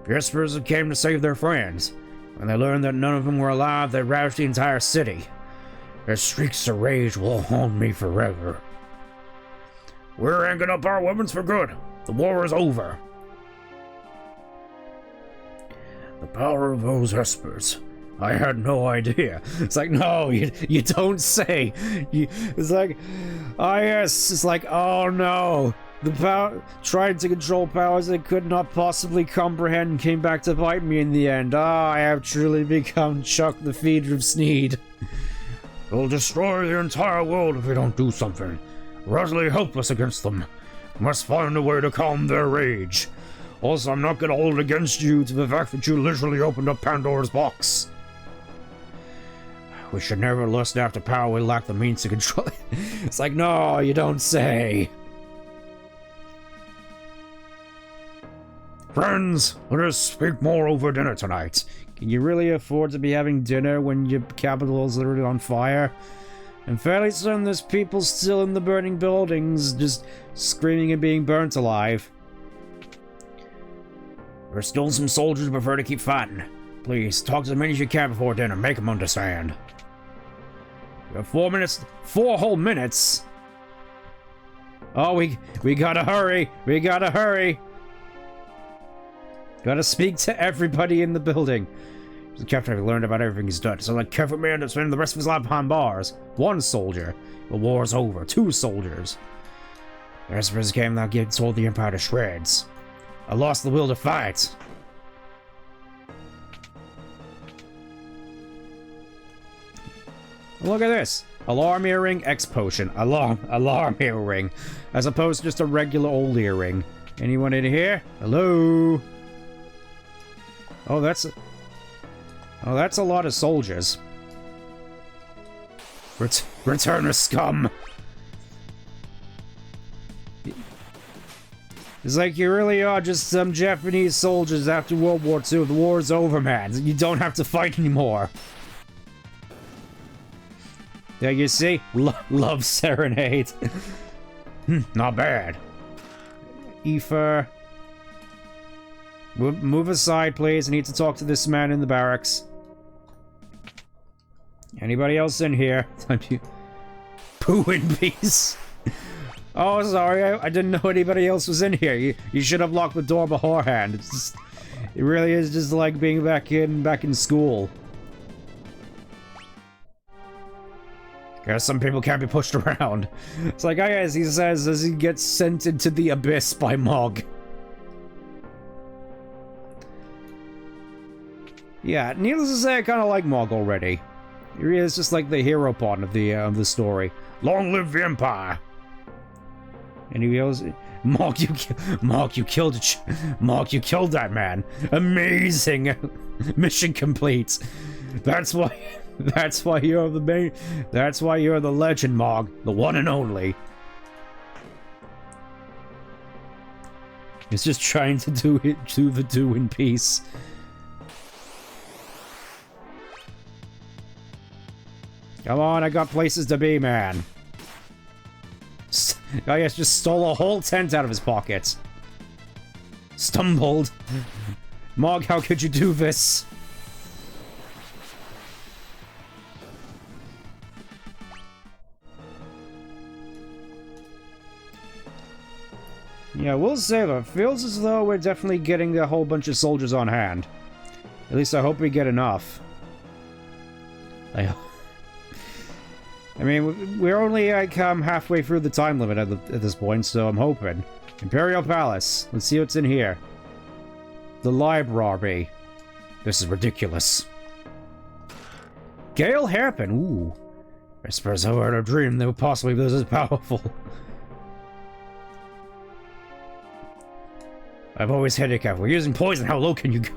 The Espers have came to save their friends. When they learned that none of them were alive, they ravaged the entire city. Their streaks of rage will haunt me forever. We're hanging up our weapons for good. The war is over. The power of those Espers. I had no idea. It's like, no, you don't say. It's like, ah yes. It's like, oh no. The power, trying to control powers they could not possibly comprehend came back to bite me in the end. Ah, I have truly become Chuck the Feeder of Sneed. They'll destroy the entire world if we don't do something. We're utterly helpless against them. We must find a way to calm their rage. Also, I'm not gonna hold it against you to the fact that you literally opened up Pandora's box. We should never lust after power we lack the means to control it. It's like, no, you don't say. Friends, let us speak more over dinner tonight. Can you really afford to be having dinner when your capital is literally on fire? And fairly soon there's people still in the burning buildings, just screaming and being burnt alive. There's still some soldiers who prefer to keep fighting. Please, talk to as many as you can before dinner, make them understand. We have 4 minutes, 4 whole minutes! Oh, we gotta hurry, we gotta hurry! Gotta speak to everybody in the building. The captain learned about everything he's done, so like, careful man to spend the rest of his life behind bars. 1 soldier. The war's over. 2 soldiers. The rest of us came that get sold the Empire to shreds. I lost the will to fight. Look at this. Alarm earring, X potion. Alarm earring. As opposed to just a regular old earring. Anyone in here? Hello? Oh, that's a lot of soldiers. Returner scum! It's like you really are just some Japanese soldiers after World War II. The war's over, man. You don't have to fight anymore. There you see? Love Serenade. Not bad. Ether. Move aside, please. I need to talk to this man in the barracks. Anybody else in here? Poo in peace. Oh, sorry. I didn't know anybody else was in here. You should have locked the door beforehand. It really is just like being back in school. Guess some people can't be pushed around. It's like, I guess he says as he gets sent into the abyss by Mog. Yeah, needless to say, I kind of like Mog already. He really is just like the hero part of the story. Long live the Empire! And he goes, Mog, you killed that man. Amazing! Mission complete. That's why you're the main. That's why you're the legend, Mog, the one and only. He's just trying to do in peace. Come on, I got places to be, man. I guess just stole a whole tent out of his pocket. Stumbled. Mog, how could you do this? Yeah, we'll say that. Feels as though we're definitely getting a whole bunch of soldiers on hand. At least I hope we get enough. I mean, we're only like halfway through the time limit at this point, so I'm hoping. Imperial Palace. Let's see what's in here. The library. This is ridiculous. Gale Hairpin. Ooh. I suppose I had a dream that possibly this is powerful. I've always had it careful. We're using poison. How low can you go?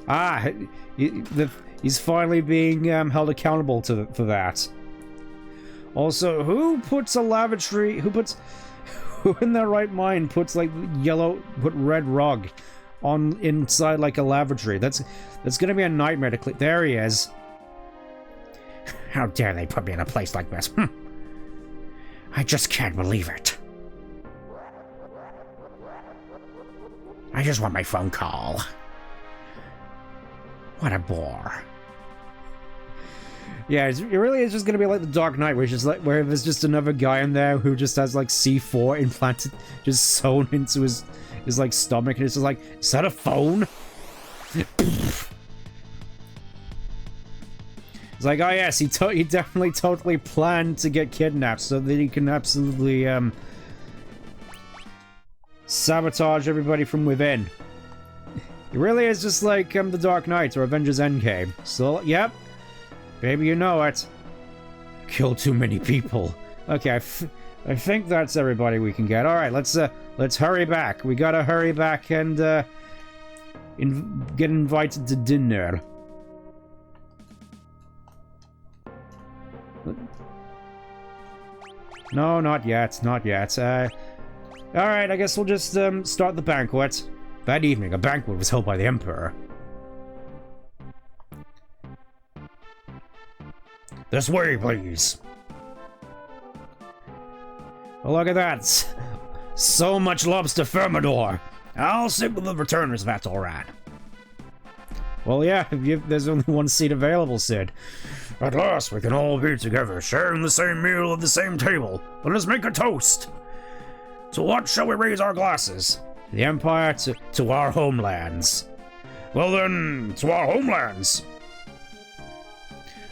Ah, he's finally being held accountable for that. Also, who puts a lavatory? Who in their right mind puts like put red rug on inside like a lavatory? That's gonna be a nightmare to clean. There he is. How dare they put me in a place like this? I just can't believe it. I just want my phone call. What a bore. Yeah, it really is just gonna be like the Dark Knight, where there's just another guy in there who just has like C4 implanted, just sewn into his like stomach, and it's just like, is that a phone? It's like, oh yes, he definitely totally planned to get kidnapped so that he can absolutely sabotage everybody from within. It really is just like the Dark Knight or Avengers Endgame. So, yep. Baby, you know it. Kill too many people. Okay, I think that's everybody we can get. All right, let's hurry back. We gotta hurry back and get invited to dinner. No, not yet. Not yet. All right, I guess we'll just start the banquet. That evening, a banquet was held by the Emperor. This way, please. Oh, look at that. So much lobster thermidor. I'll sit with the returners if that's alright. Well, yeah, there's only one seat available, Sid. At last, we can all be together, sharing the same meal at the same table. Let us make a toast. To what shall we raise our glasses? The Empire to our homelands. Well then, to our homelands.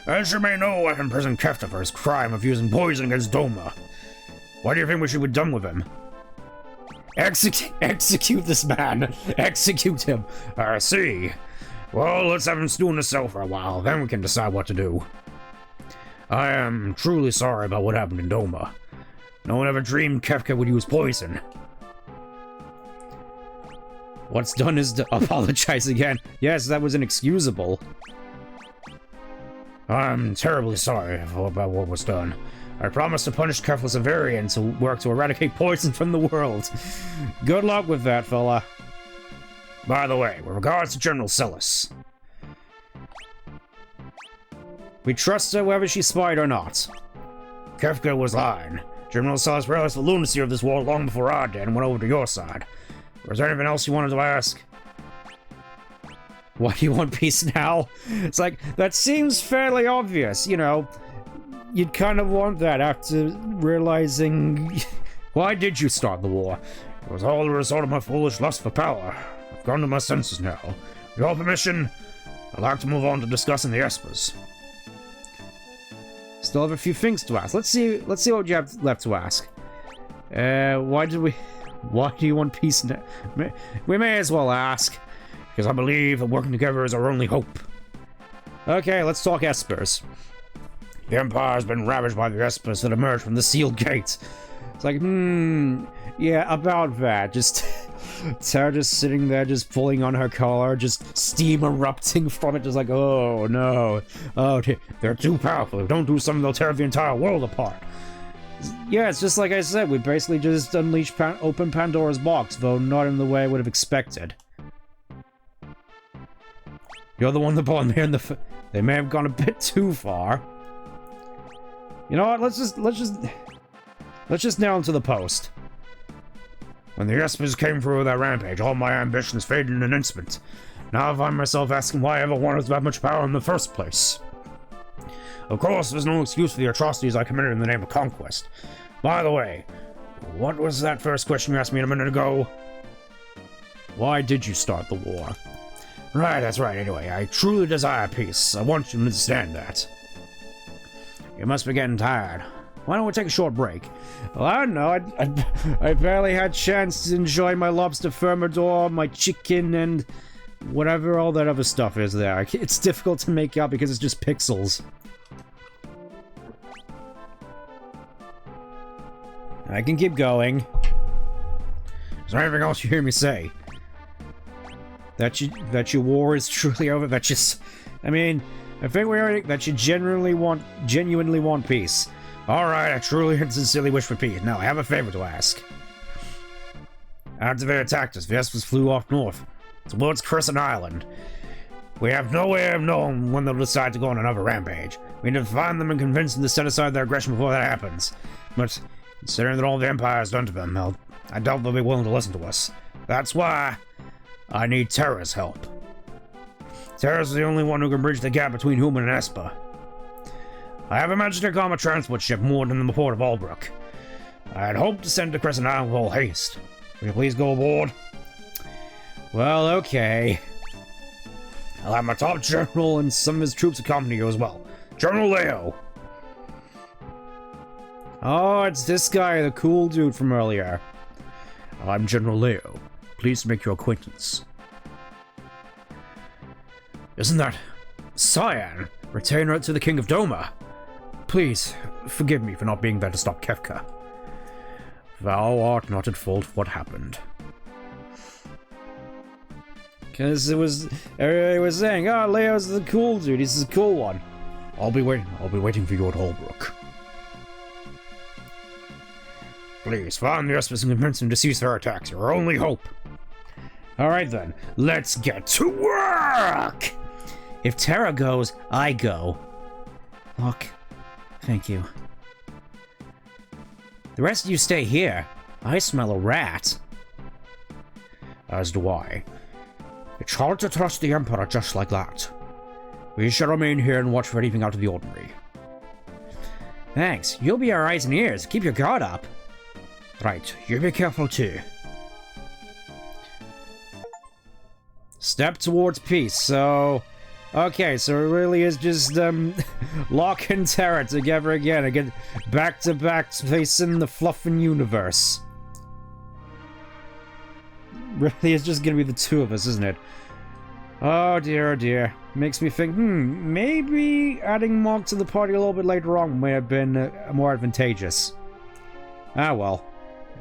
As you may know, I imprisoned Kefta for his crime of using poison against Doma. Why do you think we should be done with him? Execute this man! Execute him! I see. Well, let's have him stew in the cell for a while, then we can decide what to do. I am truly sorry about what happened in Doma. No one ever dreamed Kefka would use poison. What's done is to apologize again. Yes, that was inexcusable. I'm terribly sorry about what was done. I promise to punish Kefla severely and to work to eradicate poison from the world. Good luck with that, fella. By the way, with regards to General Celis, we trust her whether she spied or not. Kefka was lying. General Celis realized the lunacy of this war long before I did and went over to your side. Was there anything else you wanted to ask? Why do you want peace now? It's like, that seems fairly obvious, you know. You'd kind of want that after realizing... Why did you start the war? It was all a result of my foolish lust for power. I've come to my senses now. With your permission, I'd like to move on to discussing the Espers. Still have a few things to ask. Let's see what you have left to ask. Why do you want peace now? We may as well ask, because I believe that working together is our only hope. Okay, let's talk Espers. The Empire has been ravaged by the Espers that emerged from the sealed gates. It's like, yeah, about that. Just Terra just sitting there, just pulling on her collar, just steam erupting from it, just like, oh no, oh, they're too powerful. If we don't do something, they'll tear the entire world apart. Yeah, it's just like I said, we basically just unleashed open Pandora's box, though not in the way I would have expected. You're the one that brought me in the they may have gone a bit too far. You know what, let's just nail him to the post. When the Espers came through with that rampage, all my ambitions faded in an instant. Now I find myself asking why I ever wanted that much power in the first place. Of course, there's no excuse for the atrocities I committed in the name of conquest. By the way, what was that first question you asked me a minute ago? Why did you start the war? Right, that's right. Anyway, I truly desire peace. I want you to understand that. You must be getting tired. Why don't we take a short break? Well, I don't know. I barely had a chance to enjoy my lobster thermidor, my chicken, and whatever all that other stuff is there. It's difficult to make out because it's just pixels. I can keep going. Is there anything else you hear me say? That your war is truly over? That just... I mean, I think we already... That you genuinely want peace. Alright, I truly and sincerely wish for peace. Now, I have a favor to ask. After they attacked us, the Espers flew off north, towards Crescent Island. We have no way of knowing when they'll decide to go on another rampage. We need to find them and convince them to set aside their aggression before that happens. But, considering that all the Empire has done to them, I doubt they'll be willing to listen to us. That's why I need Terra's help. Terra's the only one who can bridge the gap between human and Esper. I have imagined a common transport ship moored in the port of Albrook. I had hoped to send to Crescent Island with all haste. Will you please go aboard? Well, okay. I'll have my top general and some of his troops accompany you as well. General Leo! Oh, it's this guy, the cool dude from earlier. I'm General Leo. Pleased to make your acquaintance. Isn't that Cyan, retainer to the King of Doma? Please, forgive me for not being there to stop Kefka. Thou art not at fault for what happened. Because everybody was saying, oh, Leo's the cool dude, he's the cool one. I'll be waiting for you at Holbrook. Please, find the Espers and convince them to cease their attacks, your only hope. Alright then, let's get to work! If Terra goes, I go. Look, thank you. The rest of you stay here. I smell a rat. As do I. It's hard to trust the Emperor just like that. We shall remain here and watch for anything out of the ordinary. Thanks. You'll be our eyes and ears. Keep your guard up. Right, you be careful too. Step towards peace, so... Okay, so it really is just, Locke and Terra together again, back-to-back facing the fluffing universe. Really, it's just gonna be the two of us, isn't it? Oh dear. Makes me think, maybe adding Monk to the party a little bit later on may have been more advantageous. Ah well.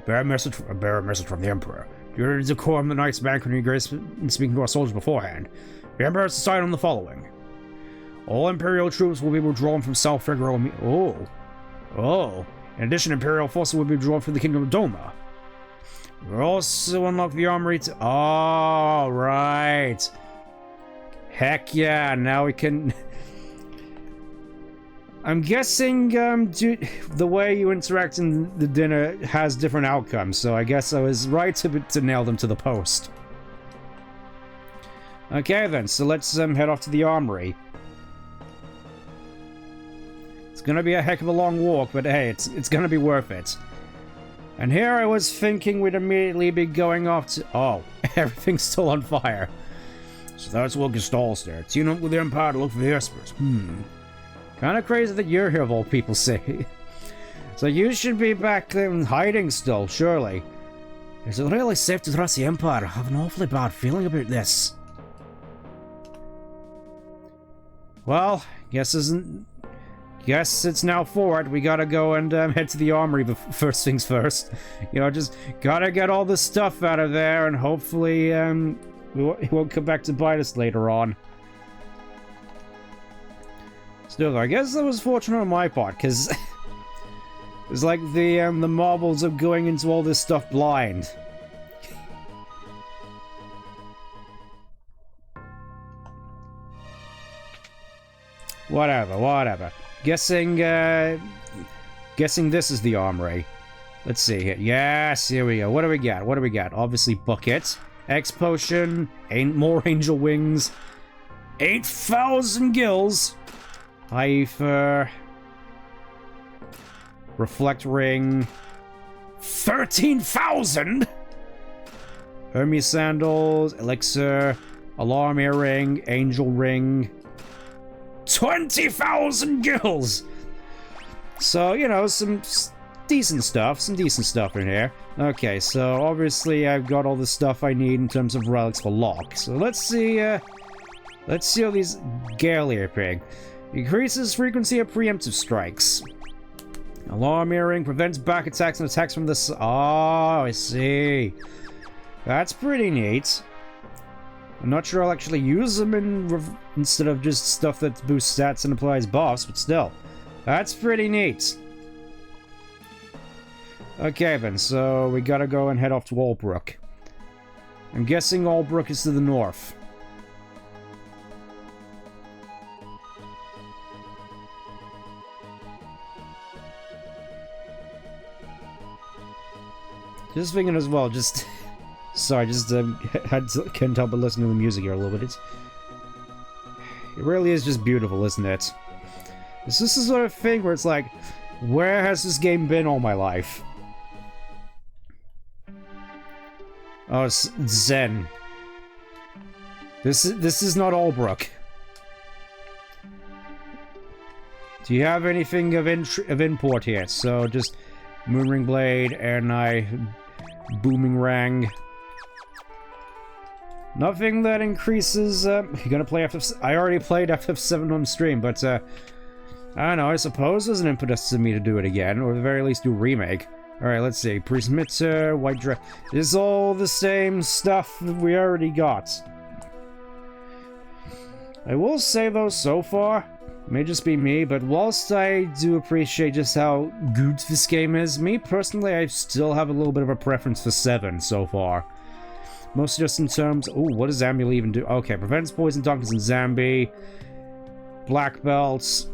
Bear a message from the Emperor. Due to the decorum the Knights banquet and grace in speaking to our soldiers beforehand, the Emperor has decided on the following. All Imperial troops will be withdrawn from South Figueroa. Oh. In addition, Imperial forces will be withdrawn from the Kingdom of Doma. We'll also unlock the armory to... Oh, right. Heck yeah, now we can... I'm guessing the way you interact in the dinner has different outcomes, so I guess I was right to nail them to the post. Okay then, so let's head off to the armory. It's gonna be a heck of a long walk, but hey, it's gonna be worth it. And here I was thinking we'd immediately be going off to... Oh, everything's still on fire. So that's what Gestalt's there. Tune up with the Empire to look for the Espers. Kinda crazy that you're here, of all people say. So you should be back in hiding still, surely. Is it really safe to trust the Empire? I have an awfully bad feeling about this. Well, guess it's now forward. We gotta go and head to the armory, but first things first. You know, just gotta get all this stuff out of there, and hopefully, he won't come back to bite us later on. Still, I guess that was fortunate on my part, because it's like the marbles of going into all this stuff blind. Whatever. Guessing this is the armory. Let's see here. Yes, here we go. What do we got? Obviously bucket, X potion, more angel wings, 8,000 gills, Heifer, reflect ring, 13,000, Hermes sandals, elixir, alarm earring, angel ring, 20,000 gills. So, you know, some decent stuff in here. Okay, so obviously I've got all the stuff I need in terms of relics for lock. So let's see how these Gale are paying. Increases frequency of preemptive strikes. Alarm earring prevents back attacks and attacks from the... Oh, I see. That's pretty neat. I'm not sure I'll actually use them instead of just stuff that boosts stats and applies buffs, but still. That's pretty neat. Okay then, so we gotta go and head off to Albrook. I'm guessing Albrook is to the north. Just thinking as well, just... Sorry, couldn't help but listen to the music here a little bit. It really is just beautiful, isn't it? It's just the sort of thing where it's like, where has this game been all my life? Oh, it's Zen. This is not Albrook. Do you have anything of import here? So just Moonring Blade, Air Knight, Booming Rang. Nothing that increases, you're gonna play FF... I already played FF7 on stream, but, I don't know, I suppose there's an impetus to me to do it again, or at the very least do a remake. Alright, let's see. Prismitter, White Dress... This is all the same stuff that we already got. I will say, though, so far, it may just be me, but whilst I do appreciate just how good this game is, me personally, I still have a little bit of a preference for 7 so far. Mostly just in terms... Ooh, what does Zambi even do? Okay, prevents poison donkeys in Zambi. Black belts.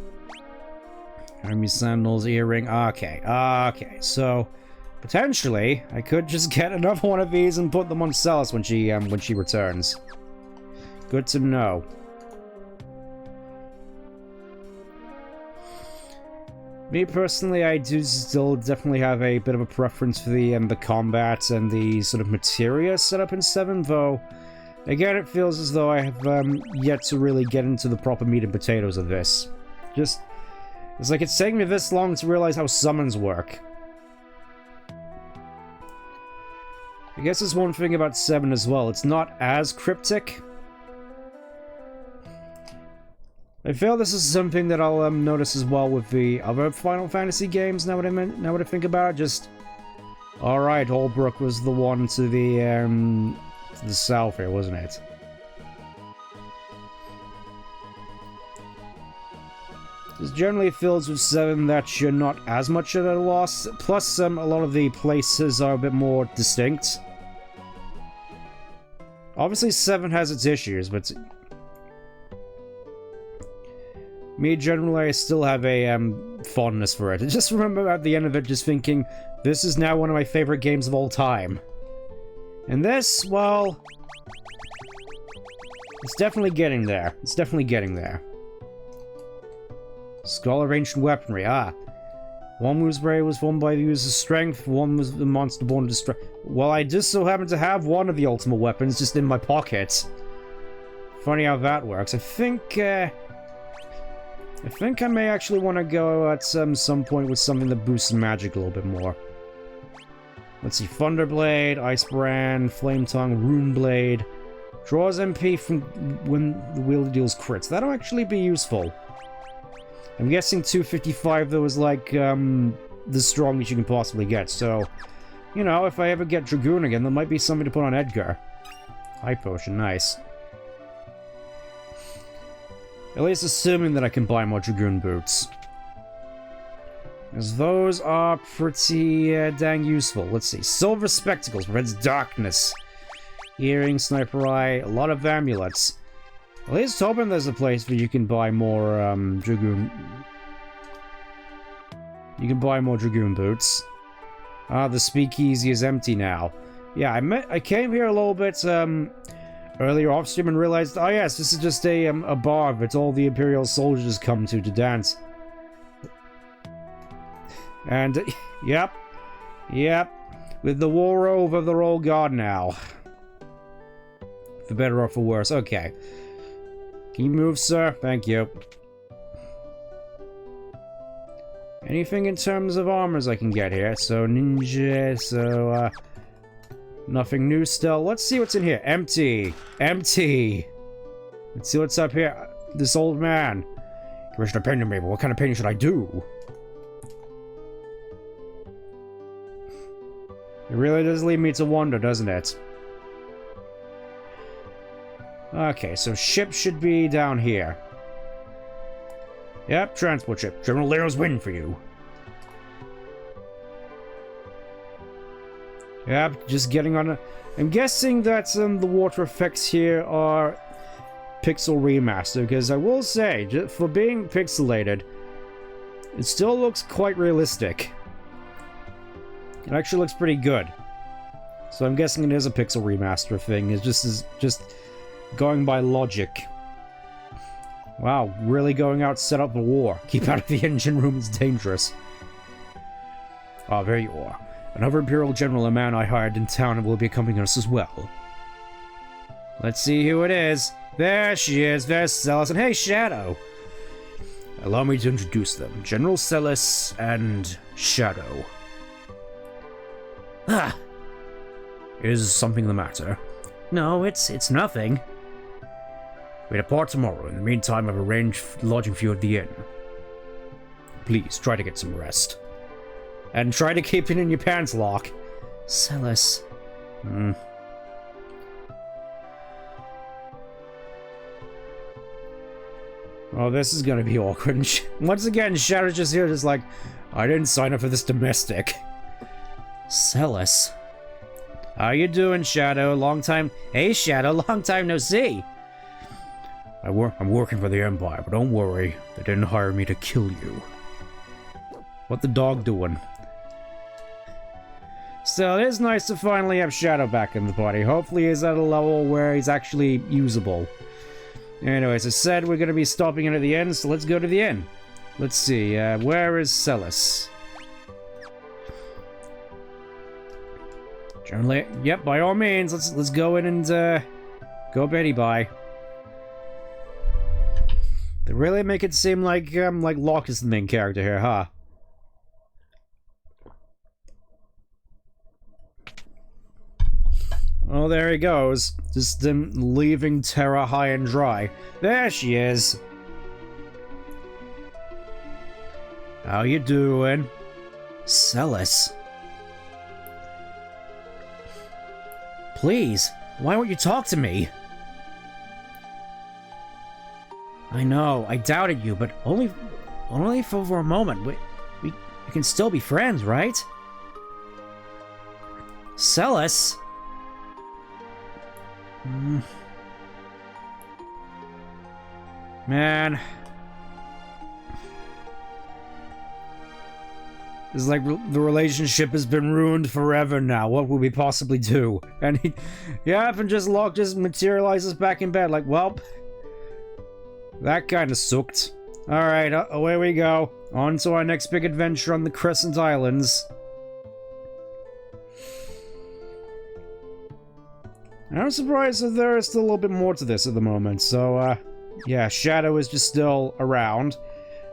Hermes sandals, earring. Okay, so... Potentially, I could just get another one of these and put them on Celis when she returns. Good to know. Me personally, I do still definitely have a bit of a preference for the combat and the sort of materia set up in 7, though again it feels as though I have yet to really get into the proper meat and potatoes of this. Just, it's like it's taking me this long to realize how summons work. I guess there's one thing about 7 as well, it's not as cryptic. I feel this is something that I'll notice as well with the other Final Fantasy games. Now what I think about it, just all right. Holbrook was the one to the south here, wasn't it? It generally fills with 7 that you're not as much at a loss. Plus, a lot of the places are a bit more distinct. Obviously, 7 has its issues, but me, generally, I still have a fondness for it. I just remember at the end of it just thinking, this is now one of my favorite games of all time. And this, well, it's definitely getting there. It's definitely getting there. Skull of Ancient Weaponry, One was formed by the user's strength, one was the monster born to destroy. Well, I just so happen to have one of the ultimate weapons just in my pocket. Funny how that works. I think I may actually want to go at some point with something that boosts magic a little bit more. Let's see, Thunderblade, Ice Brand, Flame Tongue, Rune Blade. Draws MP from when the wielder deals crits. That'll actually be useful. I'm guessing 255 though is like the strongest you can possibly get, so you know, if I ever get Dragoon again, there might be something to put on Edgar. High potion, nice. At least assuming that I can buy more Dragoon boots. Because those are pretty dang useful. Let's see. Silver Spectacles prevents darkness. Earring, Sniper Eye, a lot of amulets. At least hoping there's a place where you can buy more Dragoon. You can buy more Dragoon boots. The speakeasy is empty now. Yeah, I came here a little bit earlier off stream and realized, oh yes, this is just a bar that all the Imperial soldiers come to dance. And yep, with the war over, they're all gone now. For better or for worse. Okay. Can you move, sir? Thank you. Anything in terms of armors I can get here? So, ninja, so, nothing new still. Let's see what's in here. Empty. Empty. Let's see what's up here. This old man. Commissioner painting me, but what kind of painting should I do? It really does leave me to wonder, doesn't it? Okay, so ship should be down here. Yep, transport ship. General Leo's win for you. Yep, just getting on a... I'm guessing that the water effects here are pixel remaster, because I will say, for being pixelated, it still looks quite realistic. It actually looks pretty good. So I'm guessing it is a pixel remaster thing. It's just going by logic. Wow, really going out to set up the war. Keep out of the engine room, it's dangerous. Ah, there you are. Another Imperial General, a man I hired in town, will be accompanying us as well. Let's see who it is. There she is, there's Celis, and hey, Shadow! Allow me to introduce them. General Celis and Shadow. Is something the matter? No, it's nothing. We depart tomorrow. In the meantime, I've arranged lodging for you at the inn. Please, try to get some rest. And try to keep it in your pants lock. Celis. Oh, this is gonna be awkward. Once again, Shadow's just here, just like, I didn't sign up for this domestic. Celis. How you doing, Shadow? Long time... Hey, Shadow, long time no see. I'm working for the Empire, but don't worry. They didn't hire me to kill you. What the dog doing? Still, it is nice to finally have Shadow back in the party. Hopefully he's at a level where he's actually usable. Anyways, as I said, we're going to be stopping in at the inn, so let's go to the inn. Let's see, where is Celis? Generally, yep, by all means, let's go in and, go Betty bye. They really make it seem like Locke is the main character here, huh? Oh, there he goes. Just leaving Terra high and dry. There she is. How you doing? Celis. Please, why won't you talk to me? I know, I doubted you, but only for a moment. We can still be friends, right? Celis? Man. It's like the relationship has been ruined forever now. What will we possibly do? And and Locke just materializes back in bed like, well, that kind of sucked. Alright, away we go. On to our next big adventure on the Crescent Islands. I'm surprised that there is still a little bit more to this at the moment, so, yeah, Shadow is just still around.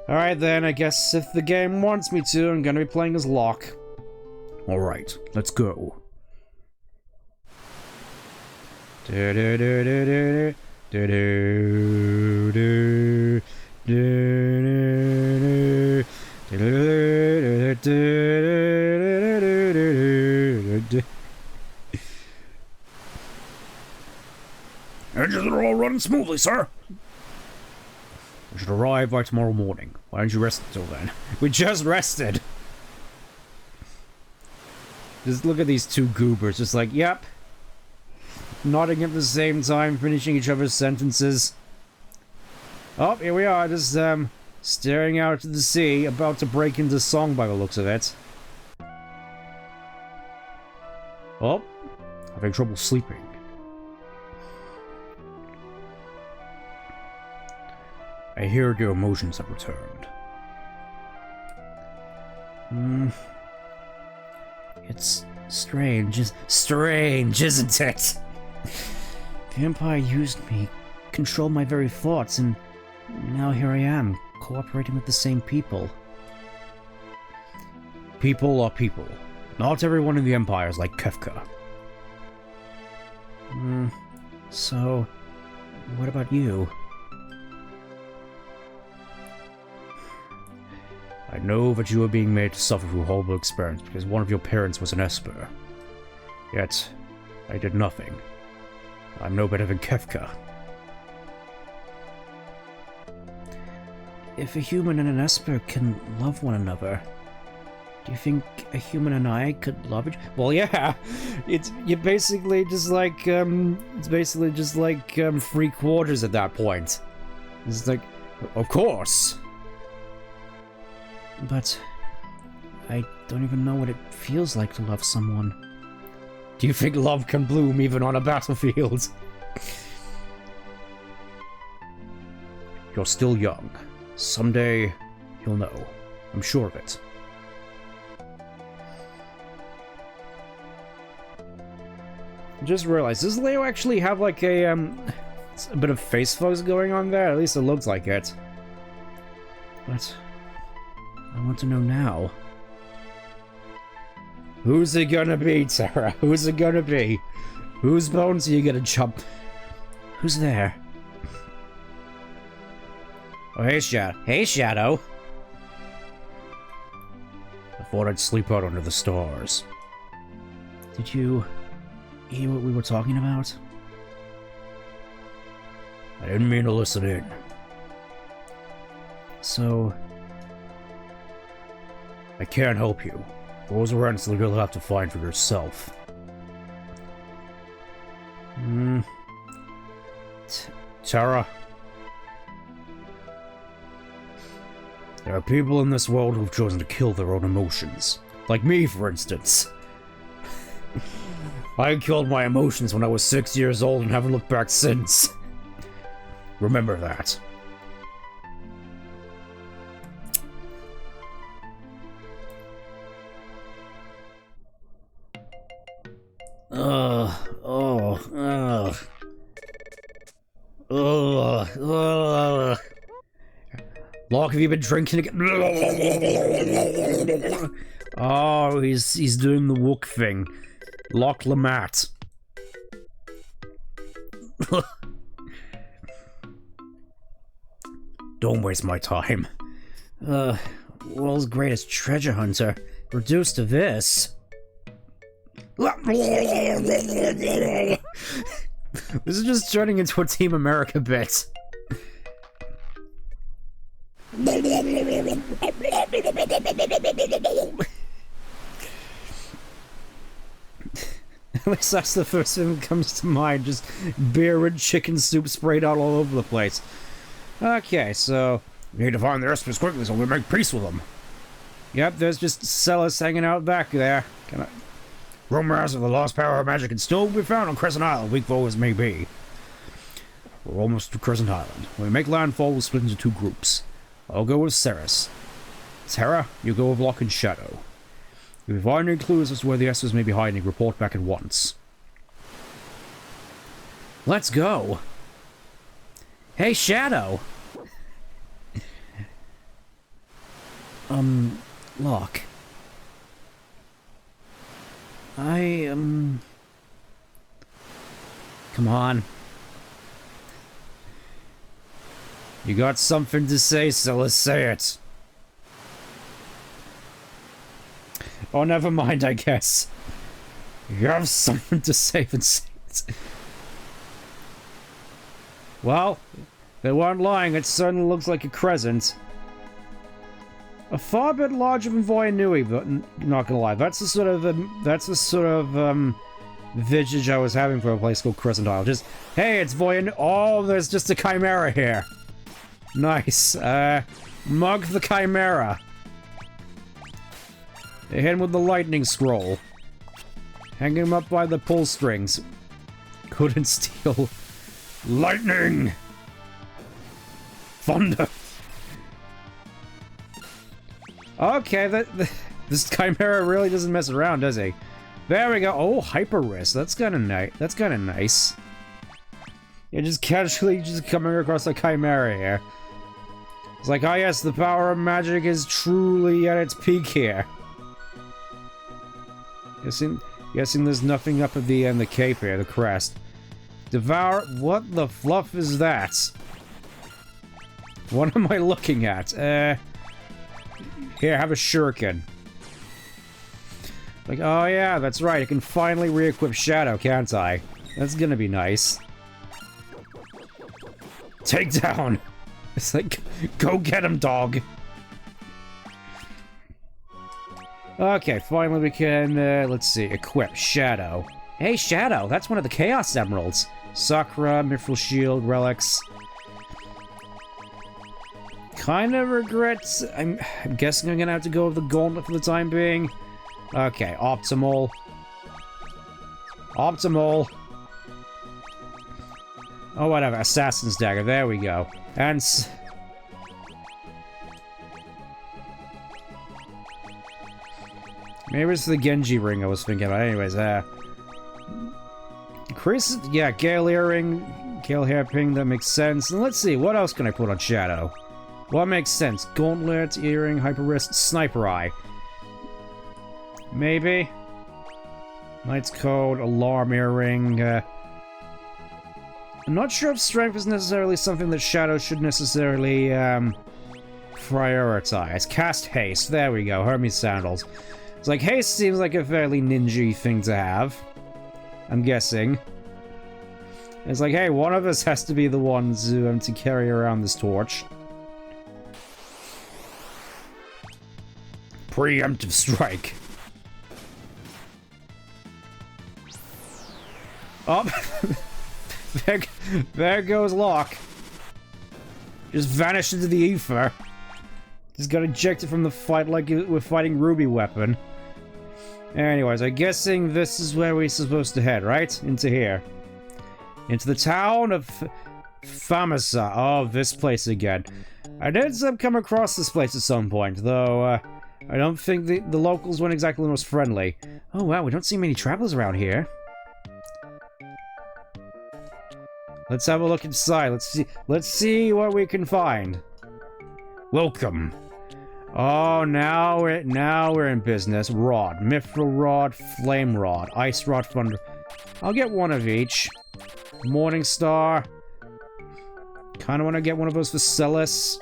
Alright then, I guess if the game wants me to, I'm gonna be playing as Locke. Alright, let's go. Engines are all running smoothly, sir. We should arrive by tomorrow morning. Why don't you rest until then? We just rested. Just look at these two goobers, just like, yep. Nodding at the same time, finishing each other's sentences. Oh, here we are, just, staring out to the sea, about to break into song by the looks of it. Oh, having trouble sleeping. I hear your emotions have returned. It's strange, isn't it? The Empire used me, controlled my very thoughts, and now here I am, cooperating with the same people. People are people. Not everyone in the Empire is like Kefka. So, what about you? I know that you are being made to suffer through a horrible experience because one of your parents was an Esper. Yet, I did nothing. I'm no better than Kefka. If a human and an Esper can love one another, do you think a human and I could love each? Well, yeah, you're basically just like three quarters at that point. It's like, of course. But I don't even know what it feels like to love someone. Do you think love can bloom even on a battlefield? You're still young. Someday, you'll know. I'm sure of it. I just realized, does Leo actually have like a bit of face fuzz going on there? At least it looks like it. But I want to know now. Who's it gonna be, Tara? Who's it gonna be? Whose bones are you gonna chop? Who's there? Oh, hey, Shadow. Hey, Shadow! I thought I'd sleep out under the stars. Did you hear what we were talking about? I didn't mean to listen in. So, I can't help you. Those events you'll have to find for yourself. Tara? There are people in this world who've chosen to kill their own emotions. Like me, for instance. I killed my emotions when I was 6 years old and haven't looked back since. Remember that. Locke, have you been drinking again? Oh, he's doing the Wook thing. Locke Lamat. Don't waste my time. World's greatest treasure hunter, reduced to this. This is just turning into a Team America bit. At least that's the first thing that comes to mind, just beer and chicken soup sprayed out all over the place. Okay, so we need to find the rest of us quickly so we make peace with them. Yep, there's just Celis hanging out back there. Rumors of the lost power of magic can still be found on Crescent Island, weak foe as may be. We're almost to Crescent Island. When we make landfall, we'll split into 2 groups. I'll go with Ceres. Terra, you go with Lock and Shadow. If you find any clues as to where the Essos may be hiding, report back at once. Let's go! Hey, Shadow! Lock. Come on. You got something to say, so let's say it. Oh, never mind, I guess. You have something to say, then say it. Well, they weren't lying, it certainly looks like a crescent. A far bit larger than Voyanui, but not gonna lie, that's the sort of vintage I was having for a place called Crescent Isle. Just, hey, it's Voyanui. Oh, there's just a chimera here. Nice. Mug the chimera. They hit him with the lightning scroll. Hanging him up by the pull strings. Couldn't steal. Lightning! Thunder! Okay, this chimera really doesn't mess around, does he? There we go. Oh, hyper wrist. That's kind of nice. That's kind of nice. Yeah, just casually just coming across a chimera here. It's like, oh yes, the power of magic is truly at its peak here. Guessing there's nothing up at the end of the cape here, the crest. Devour... What the fluff is that? What am I looking at? Here, have a shuriken. Like, oh yeah, that's right, I can finally re-equip Shadow, can't I? That's gonna be nice. Take down! It's like, go get him, dog! Okay, finally we can, let's see, equip Shadow. Hey, Shadow, that's one of the Chaos Emeralds. Sakura, Mithril Shield, Relics. Kind of regrets. I'm guessing I'm gonna have to go with the Gauntlet for the time being. Okay, Optimal. Optimal. Oh, whatever, Assassin's Dagger, there we go. And... maybe it's the Genji ring I was thinking about. Anyways, Chris, yeah, Gale earring, Gale hairpin, that makes sense. And let's see, what else can I put on Shadow? What makes sense? Gauntlet, earring, hyper wrist, sniper eye. Maybe. Knight's Code, alarm earring. I'm not sure if strength is necessarily something that Shadow should necessarily prioritize. Cast haste. There we go. Hermes sandals. It's like haste seems like a fairly ninja thing to have. I'm guessing. It's like, hey, one of us has to be the ones to carry around this torch. Preemptive strike. Oh, there goes Locke. Just vanished into the ether. Just got ejected from the fight like we're fighting Ruby Weapon. Anyways, I'm guessing this is where we're supposed to head, right? Into here. Into the town of Famasa. Oh, this place again. I did come across this place at some point, though I don't think the locals weren't exactly the most friendly. Oh wow, we don't see many travelers around here. Let's have a look inside. Let's see what we can find. Welcome. Oh, now we're in business. Rod, Mithril Rod, Flame Rod, Ice Rod, Thunder. I'll get one of each. Morning Star. Kind of want to get one of those for Celis.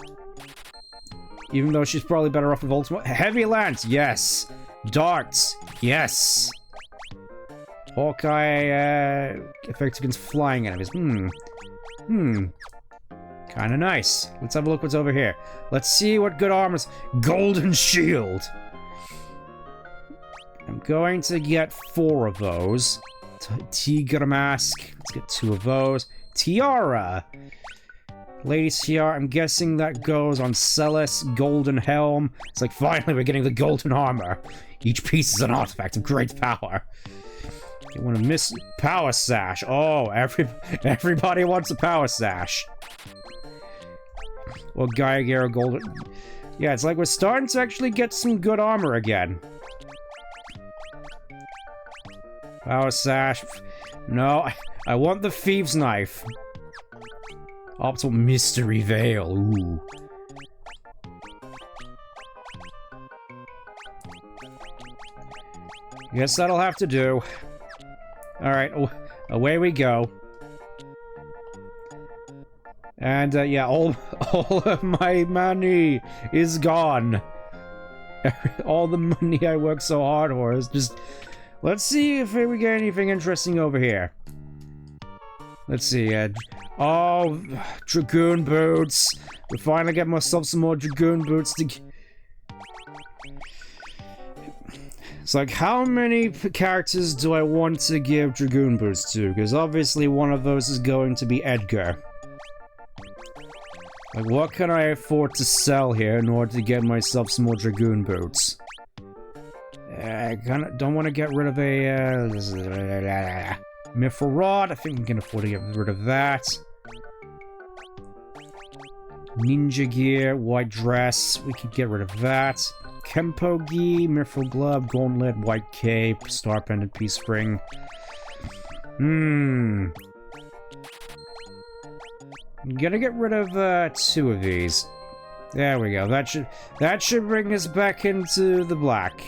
Even though she's probably better off with ultimate. Heavy lance, yes. Darts, yes. Hawkeye, effect against flying enemies. Kinda nice. Let's have a look what's over here. Let's see what good armor's. Golden shield. I'm going to get 4 of those. Tiger mask. Let's get 2 of those. Tiara. Lady Tiara. I'm guessing that goes on Celis. Golden helm. It's like, finally we're getting the golden armor. Each piece is an artifact of great power. You want to miss power sash. Oh, everybody wants a power sash. Well, Geiger golden. Yeah, it's like we're starting to actually get some good armor again. Power sash. No, I want the thieves' knife. Optimal mystery veil. Ooh. Guess that'll have to do. Alright, away we go. And, yeah, all of my money is gone. All the money I worked so hard for is just... Let's see if we get anything interesting over here. Let's see, oh, Dragoon boots. We finally get myself some more Dragoon boots to... It's like, how many characters do I want to give Dragoon boots to? Because obviously one of those is going to be Edgar. Like, what can I afford to sell here in order to get myself some more Dragoon boots? I kinda don't want to get rid of a, Mithril Rod. I think we can afford to get rid of that. Ninja gear, white dress. We could get rid of that. Kempo gi, Mithril glove, gauntlet, white cape, star pendant, peace ring. I'm gonna get rid of 2 of these. There we go. That should bring us back into the black.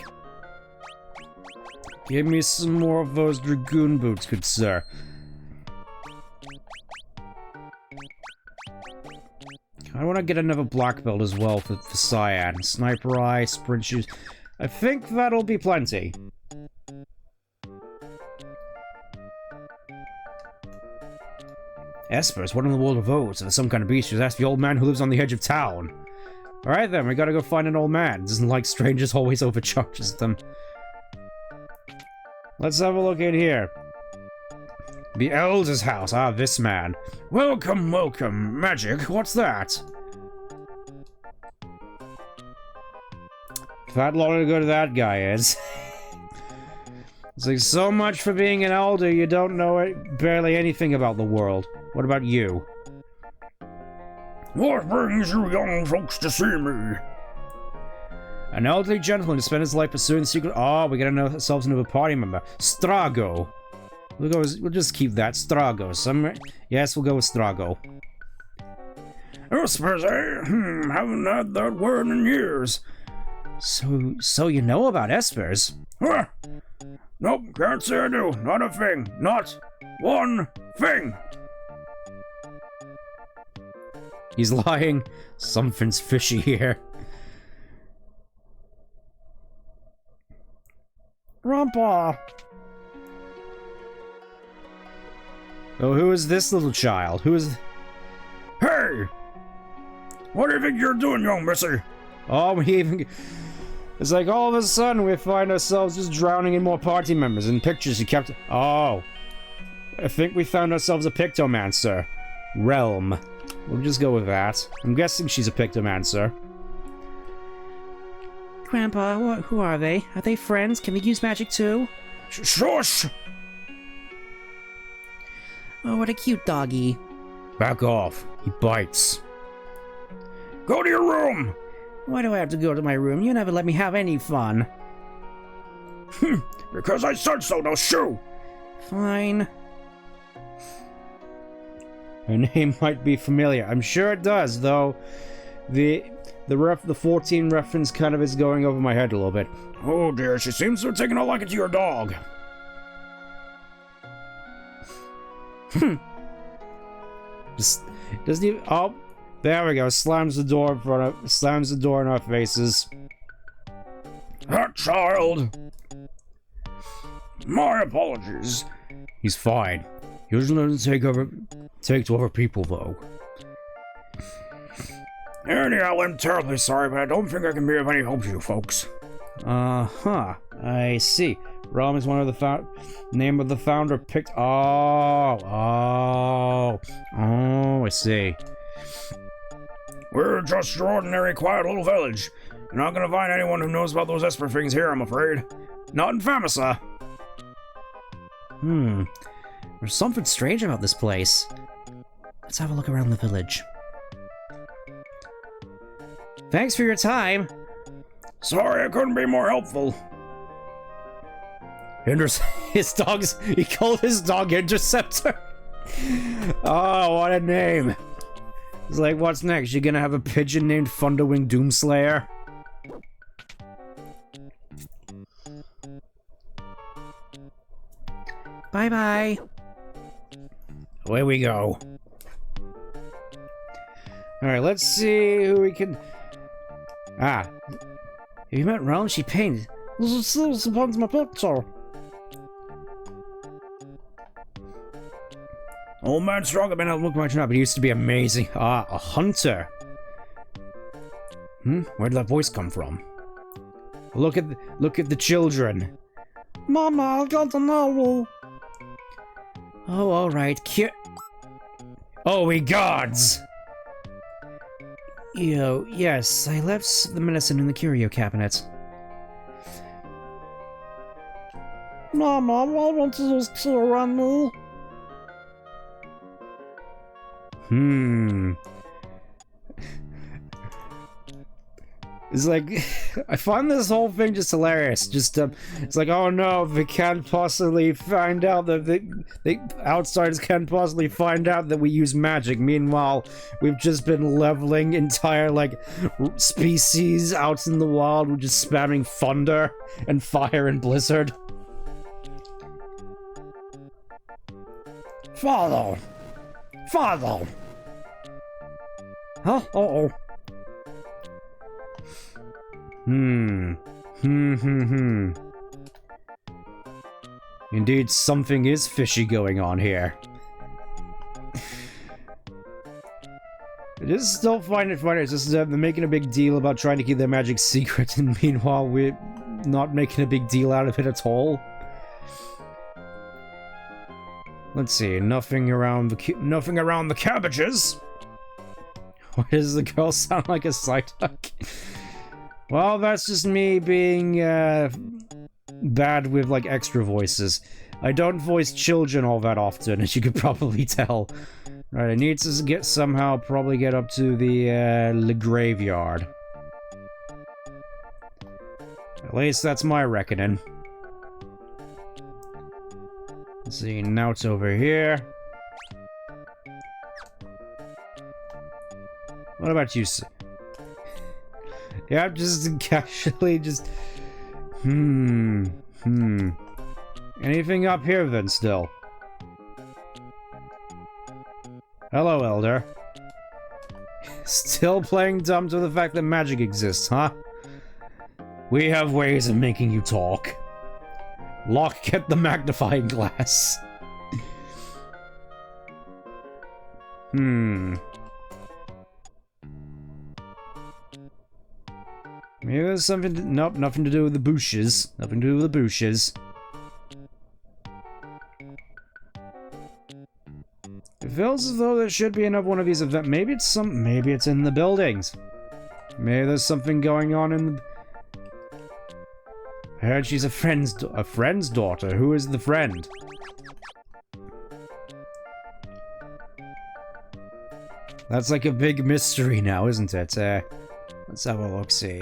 Give me some more of those Dragoon boots, good sir. I want to get another black belt as well for Cyan. Sniper eye, sprint shoes. I think that'll be plenty. Espers, what in the world of those? If there's some kind of beast, just ask the old man who lives on the edge of town. Alright then, we gotta go find an old man. Doesn't like strangers, always overcharges them. Let's have a look in here. The Elder's house. Ah, this man. Welcome, welcome. Magic, what's that? Fat lot of good that guy is. It's like, so much for being an elder, you don't know barely anything about the world. What about you? What brings you young folks to see me? An elderly gentleman to spend his life pursuing the secret. Oh, we gotta know ourselves another party member. Strago. We'll just keep that. Strago. Yes, we'll go with Strago. Espers, eh? Haven't had that word in years. So you know about Espers? Huh? Nope, can't say I do. Not a thing. Not one thing. He's lying. Something's fishy here. Grandpa! Oh, who is this little child? Who is... Hey! What do you think you're doing, young missy? Oh, we even... It's like all of a sudden we find ourselves just drowning in more party members and pictures you kept... Oh. I think we found ourselves a Pictomancer. Realm. We'll just go with that. I'm guessing she's a Pictomancer. Grandpa, who are they? Are they friends? Can we use magic too? Shush! Oh, what a cute doggy. Back off. He bites. Go to your room! Why do I have to go to my room? You never let me have any fun. Because I said so, now shoo! Fine. Her name might be familiar. I'm sure it does, though. The 14 reference kind of is going over my head a little bit. Oh dear, she seems to have taken a liking to your dog. Just doesn't even... Oh, There we go. Slams the door in front of... Slams the door in our faces. That child! My apologies. He's fine. He doesn't let him take to other people, though. Anyhow, I'm terribly sorry, but I don't think I can be of any help to you folks. Uh-huh. I see. Realm is one of the name of the founder picked... Oh, I see. We're just your ordinary, quiet little village. You're not gonna find anyone who knows about those Esper things here, I'm afraid. Not in Famisa. There's something strange about this place. Let's have a look around the village. Thanks for your time. Sorry I couldn't be more helpful. He called his dog Interceptor. Oh, what a name. It's like, what's next? You're gonna have a pigeon named Thunderwing Doomslayer? Bye-bye. Away we go. Alright, let's see who we can... Ah. Have you met Realm? She painted. This is my picture. Old man Stronger may not look much now, but he used to be amazing. Ah, a hunter. Where did that voice come from? Look at the children. Mama, I got an owl. Oh, alright. Oh, we gods! Yes, I left the medicine in the curio cabinet. Mama, why won't you just cheer on me? It's like, I find this whole thing just hilarious. Just, it's like, oh no, they can't possibly find out that the outsiders can't possibly find out that we use magic. Meanwhile, we've just been leveling entire, like, species out in the wild. We're just spamming thunder and fire and blizzard. Father! Father! Huh? Uh-oh. Indeed, something is fishy going on here. I just still find it funny. It's just they're making a big deal about trying to keep their magic secret, and meanwhile we're not making a big deal out of it at all. Let's see, nothing around the cabbages. Why does the girl sound like a Psyduck? Well, that's just me being bad with like extra voices. I don't voice children all that often, as you could probably tell. Right, I need to probably get up to the graveyard. At least that's my reckoning. Let's see, now it's over here. What about you? Yeah, just casually just... Anything up here then still? Hello, Elder. Still playing dumb to the fact that magic exists, huh? We have ways of making you talk. Locke, get the magnifying glass. Maybe there's something to... Nope, nothing to do with the bushes. Nothing to do with the bushes. It feels as though there should be another one of these events. Maybe it's in the buildings. Maybe there's something going on in the... I heard she's a friend's daughter. Who is the friend? That's like a big mystery now, isn't it? Let's have a look-see.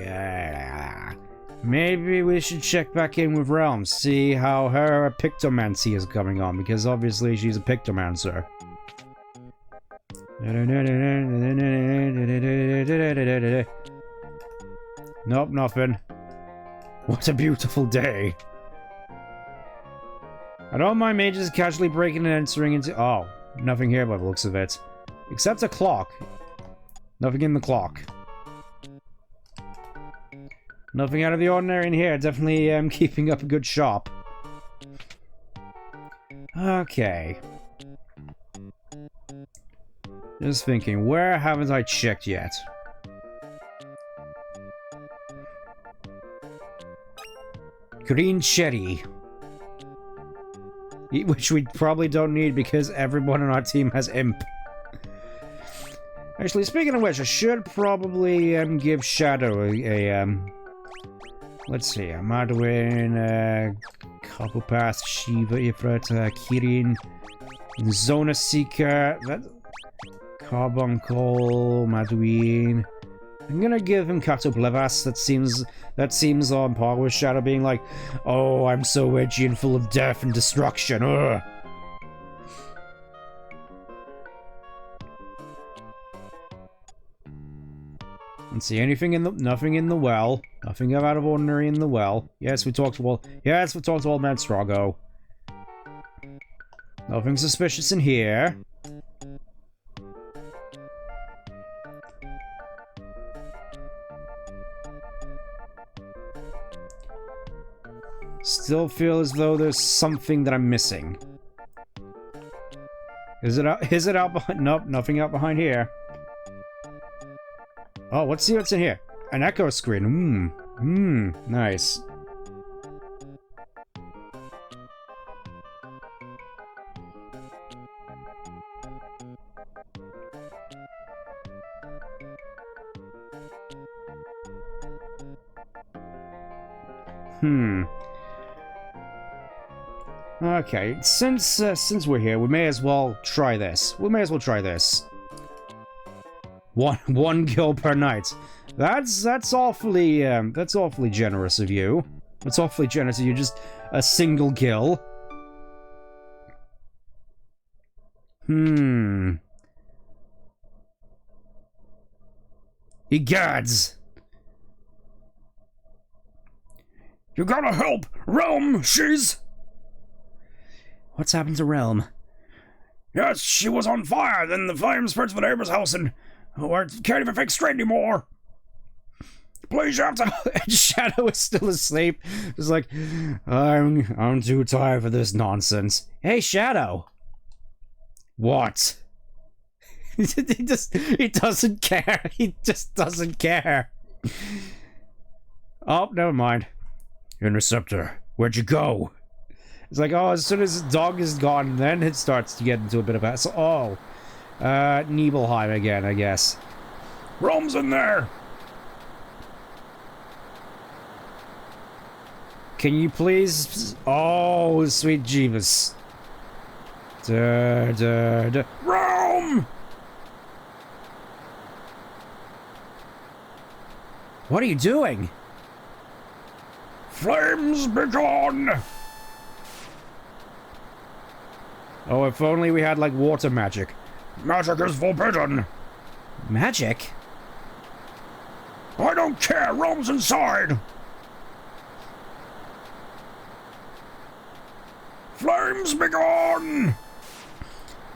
Maybe we should check back in with Realm, see how her pictomancy is coming on, because obviously she's a pictomancer. Nope, nothing. What a beautiful day. I don't mind mages casually breaking and entering into... Oh, nothing here by the looks of it. Except a clock. Nothing in the clock. Nothing out of the ordinary in here. Definitely keeping up a good shop. Okay. Just thinking, where haven't I checked yet? Green cherry. Which we probably don't need because everyone on our team has imp. Actually, speaking of which, I should probably give Shadow a let's see, Madwin, Kapupas, Shiva, Ifrata, Kirin, Zona Seeker, that Carbuncle, Madwin. I'm gonna give him Catoplevas. That seems on par with Shadow being like, oh, I'm so edgy and full of death and destruction. Ugh. Let's see, anything in the nothing in the well. Nothing out of ordinary in the well. Yes, we talked to Old Man Strago. Nothing suspicious in here. Still feel as though there's something that I'm missing. Is it out behind? Nope, nothing out behind here. Oh, let's see what's in here. An echo screen. Nice. Okay, since we're here, we may as well try this. One kill per night. That's awfully generous of you. That's awfully generous of you. Just a single kill. Egads! You gotta help! Realm, she's... What's happened to Realm? Yes, she was on fire, then the flames spread to the neighbor's house and... Oh, I can't even think straight anymore. Please, you have to... Shadow is still asleep. Just like, I'm too tired for this nonsense. Hey, Shadow! What? He doesn't care. He just doesn't care. Oh, never mind. Interceptor, where'd you go? It's like, oh, as soon as the dog is gone, then it starts to get into a bit of a... So, oh. Nibelheim again, I guess. Realm's in there! Can you please... Oh, sweet Jeebus. Realm! What are you doing? Flames be gone! Oh, if only we had, like, water magic. Magic is forbidden! Magic? I don't care! Realm's inside! Flames be gone!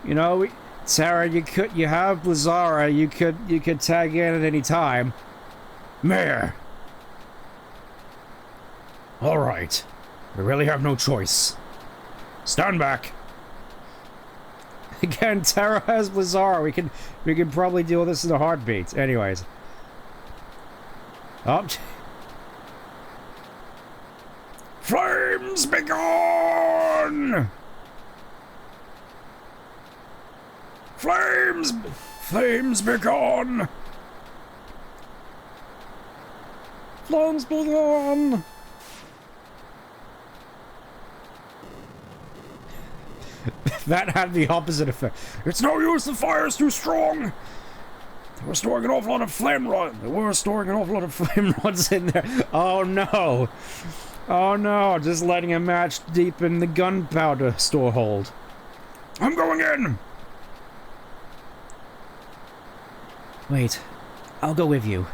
You know, Sarah, you have Blazara, you could tag in at any time. Mayor! Alright. We really have no choice. Stand back! Again, Tara has Blazara. We can probably deal with this in a heartbeat. Anyways. Oh. Flames be gone! Flames be gone! Flames be gone! That had the opposite effect. It's no use, the fire's too strong! We're storing an awful lot of flame rods. We're storing an awful lot of flame rods in there. Oh no! Oh no, just letting a match deep in the gunpowder storehold. I'm going in! Wait, I'll go with you.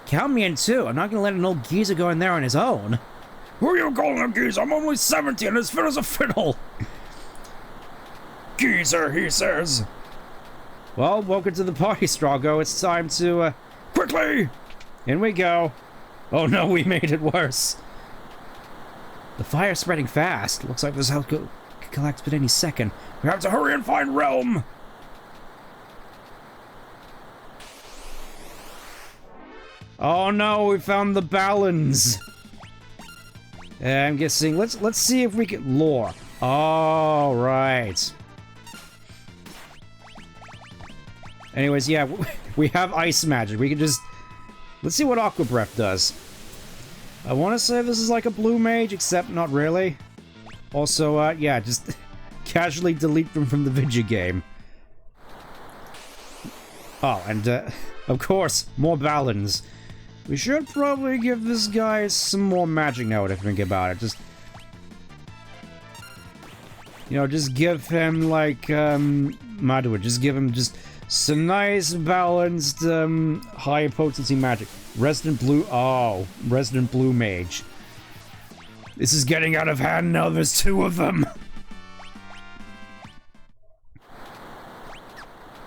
Count me in too. I'm not gonna let an old geezer go in there on his own. Who are you calling a geezer? I'm only 70 and as fit as a fiddle! Geezer, he says. Well, welcome to the party, Strago. It's time to, Quickly! In we go. Oh no, we made it worse. The fire's spreading fast. Looks like this house could collapse at any second. We have to hurry and find Realm! Oh no, we found the balance. I'm guessing. Let's see if we can lore. Oh right. Anyways, yeah, we have ice magic. We can just let's see what Aqua Breath does. I want to say this is like a blue mage, except not really. Also, yeah, just casually delete them from the video game. Oh, and of course, more balance. We should probably give this guy some more magic now that I think about it. Just, you know, just give him like, Madua, just give him just some nice balanced, high potency magic. Resident Blue Mage. This is getting out of hand now, there's two of them.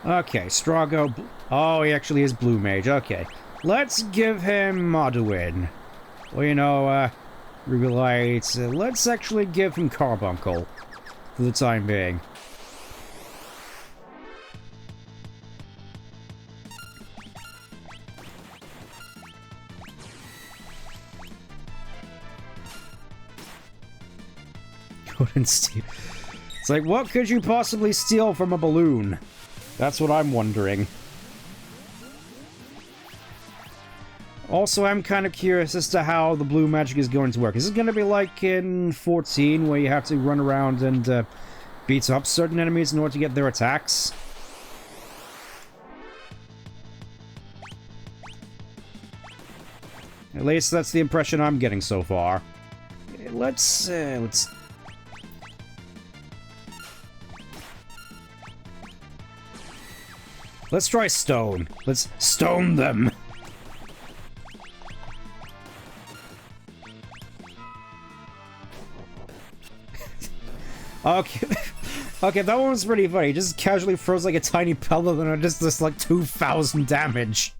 Okay, Strago, oh, he actually is Blue Mage, okay. Let's give him Moduin. Well, you know, Ruby-Light, let's actually give him Carbuncle. For the time being. Couldn't steal. It's like, what could you possibly steal from a balloon? That's what I'm wondering. Also, I'm kind of curious as to how the blue magic is going to work. Is it going to be like in 14, where you have to run around and beat up certain enemies in order to get their attacks? At least that's the impression I'm getting so far. Let's try stone. Let's stone them. Okay. Okay, that one was pretty funny. He just casually throws like a tiny pellet and it just does like 2,000 damage.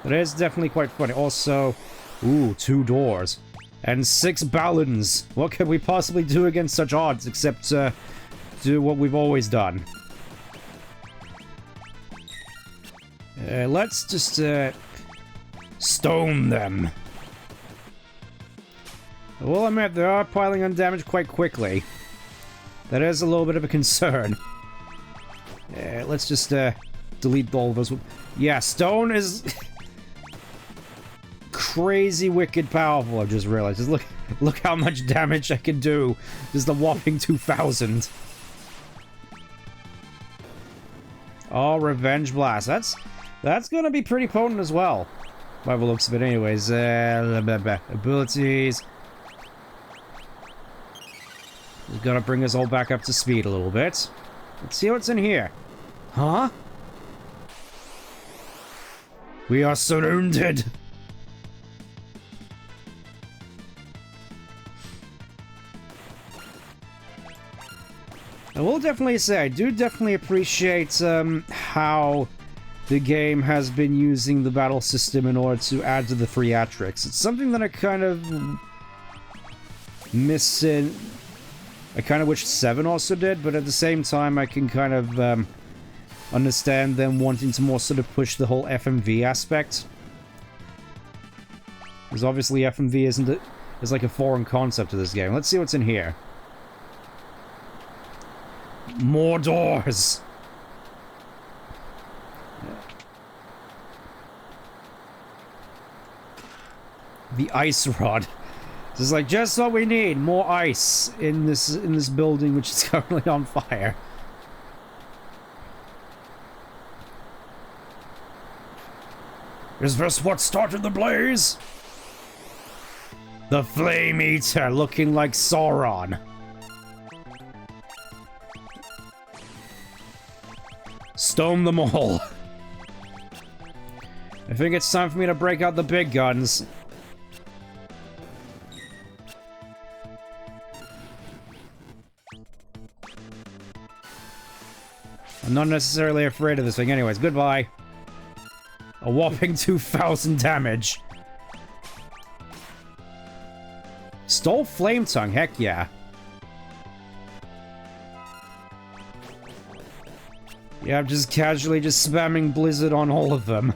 That is definitely quite funny. Also, ooh, 2 doors. And 6 balance. What could we possibly do against such odds except do what we've always done? Let's just stone them. Well, I admit, they are piling on damage quite quickly. That is a little bit of a concern. Let's just delete all of those. Yeah, stone is crazy wicked powerful, I've just realized. Just look how much damage I can do. Just a whopping 2,000. Oh, Revenge Blast. That's gonna be pretty potent as well. By the looks of it anyways. Abilities. We've got to bring us all back up to speed a little bit. Let's see what's in here. Huh? We are surrounded. I will definitely say, I do definitely appreciate how the game has been using the battle system in order to add to the theatrics. It's something that I kind of miss in... I kind of wish 7 also did, but at the same time I can kind of understand them wanting to more sort of push the whole FMV aspect. Because obviously FMV is like a foreign concept to this game. Let's see what's in here. More doors! The ice rod. This is like just what we need. More ice in this building, which is currently on fire. Is this what started the blaze? The Flame Eater, looking like Sauron. Stone them all. I think it's time for me to break out the big guns. I'm not necessarily afraid of this thing. Anyways, goodbye. A whopping 2,000 damage. Stole Flame Tongue, heck yeah. Yeah, I'm just casually spamming Blizzard on all of them.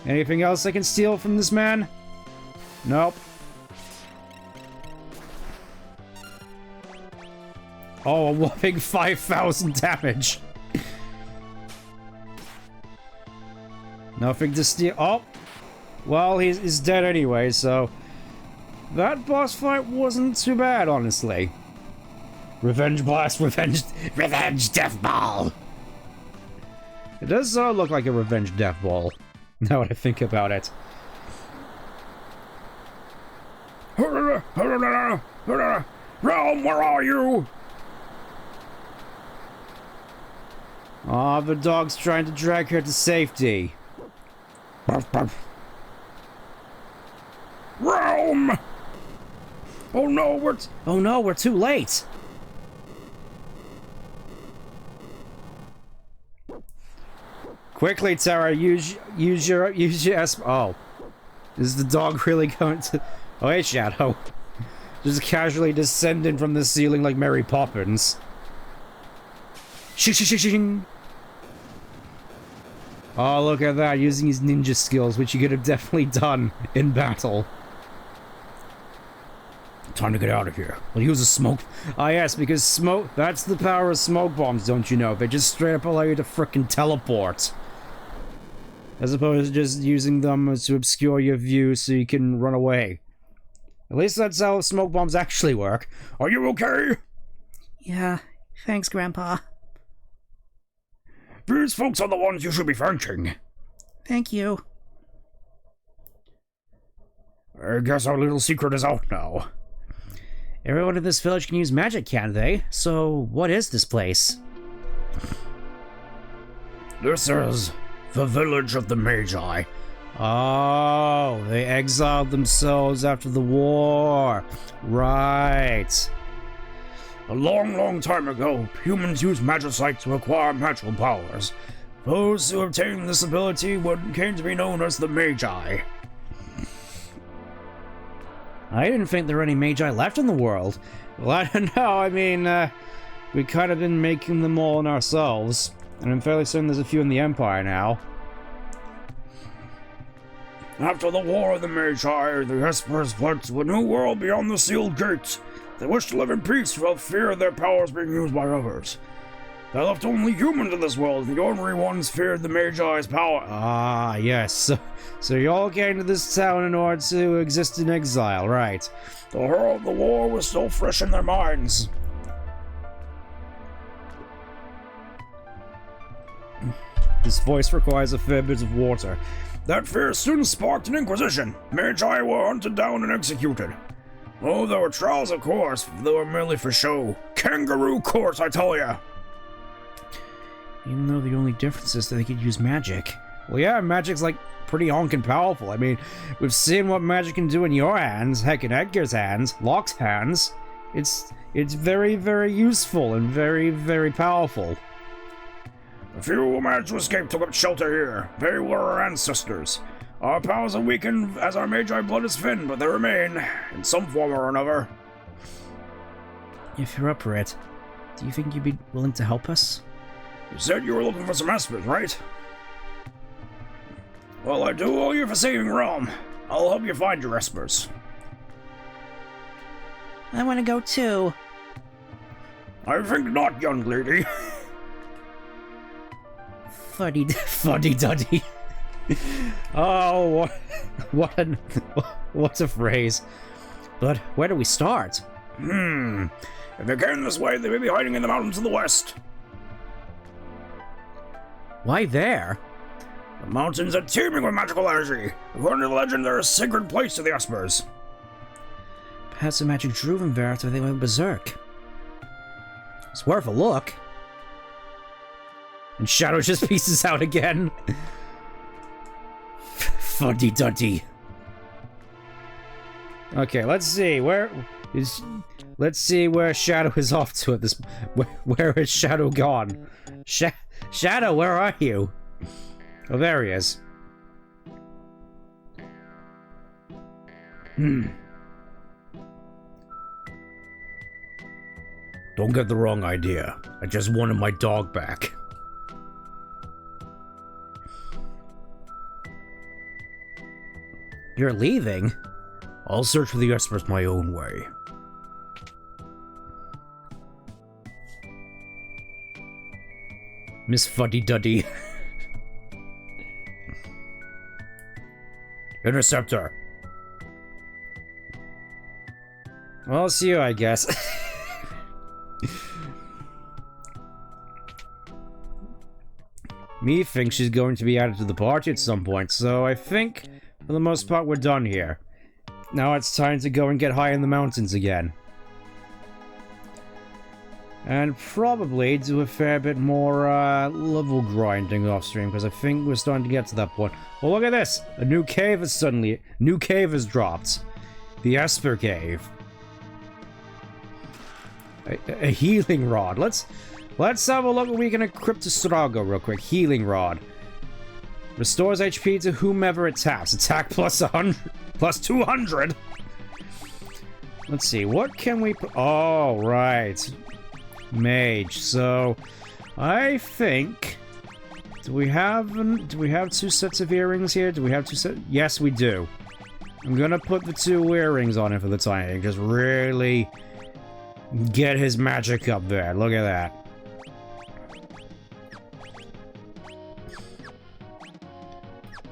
Anything else I can steal from this man? Nope. Oh, a whopping 5,000 damage. Nothing to steal. Oh! Well, he's dead anyway, so... That boss fight wasn't too bad, honestly. Revenge Blast, Revenge Death Ball! It does look like a Revenge Death Ball, now that I think about it. Realm, where are you? Aw, the dog's trying to drag her to safety. Realm! Oh no, we're too late! Quickly, Tara, use your oh. Is the dog really going to... Oh, hey, Shadow. Just casually descending from the ceiling like Mary Poppins. Shing. Oh, look at that, using his ninja skills, which you could have definitely done in battle. Time to get out of here. We'll use a smoke... Ah, yes, because smoke... That's the power of smoke bombs, don't you know? They just straight up allow you to frickin' teleport. As opposed to just using them to obscure your view so you can run away. At least that's how smoke bombs actually work. Are you okay? Yeah, thanks, Grandpa. These folks are the ones you should be thanking. Thank you. I guess our little secret is out now. Everyone in this village can use magic, can't they? So, what is this place? This is the village of the Magi. Oh, they exiled themselves after the war. Right. A long time ago, humans used magicite to acquire magical powers. Those who obtained this ability came to be known as the Magi. I didn't think there were any Magi left in the world. Well, I don't know, I mean, we kind of been making them all in ourselves. And I'm fairly certain there's a few in the Empire now. After the War of the Magi, the Espers fled to a new world beyond the sealed gates. They wished to live in peace without fear of their powers being used by others. They left only humans in this world, and the ordinary ones feared the Magi's power. Ah, yes. So you all came to this town in order to exist in exile, right? The horror of the war was still fresh in their minds. This voice requires a fair bit of water. That fear soon sparked an inquisition. Magi were hunted down and executed. Oh, there were trials, of course. They were merely for show. Kangaroo court, I tell ya. Even though the only difference is that they could use magic. Well, yeah, magic's like pretty honkin' powerful. I mean, we've seen what magic can do in your hands, heck, in Edgar's hands, Locke's hands. It's very, very useful and very, very powerful. A few who managed to escape took up shelter here. They were our ancestors. Our powers are weakened as our Magi blood is thinned, but they remain, in some form or another. If you're up for it, do you think you'd be willing to help us? You said you were looking for some espers, right? Well, I do owe you for saving Realm. I'll help you find your espers. I want to go too. I think not, young lady. Fuddy-duddy. Oh, what a phrase. But where do we start? If they came this way, they may be hiding in the mountains to the west. Why there? The mountains are teeming with magical energy. According to the legend, they're a sacred place to the espers. Perhaps the magic drew them there after they went berserk. It's worth a look. And Shadow just pieces out again. Fuddy-duddy. Okay, let's see. Where is... Let's see where Shadow is off to at this... Where is Shadow gone? Shadow, where are you? Oh, there he is. Don't get the wrong idea. I just wanted my dog back. You're leaving? I'll search for the experts my own way. Miss Fuddy Duddy. Interceptor. Well, see you, I guess. Me thinks she's going to be added to the party at some point, so I think, for the most part, we're done here. Now it's time to go and get high in the mountains again. And probably do a fair bit more level grinding off stream, because I think we're starting to get to that point. Well, look at this! A new cave has dropped. The Esper Cave. A healing rod. Let's have a look what we can equip to Strago real quick. Healing rod. Restores HP to whomever it taps. Attack plus 100, plus 200. Let's see, what can we put? Oh, right. Mage. So, I think. Do we have 2 sets of earrings here? Do we have 2 sets? Yes, we do. I'm gonna put the 2 earrings on him for the time being. Just really get his magic up there. Look at that.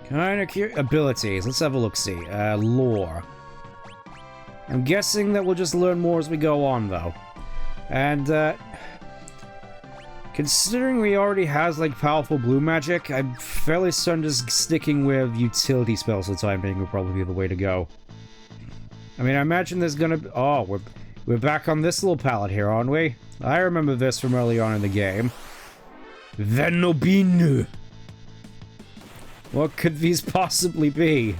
Kind of cute. Abilities. Let's have a look-see. Lore. I'm guessing that we'll just learn more as we go on, though. And, considering we already has, like, powerful blue magic, I'm fairly certain just sticking with utility spells for the time being will probably be the way to go. I mean, I imagine there's gonna be... Oh, we're back on this little palette here, aren't we? I remember this from early on in the game. Venobinu! What could these possibly be?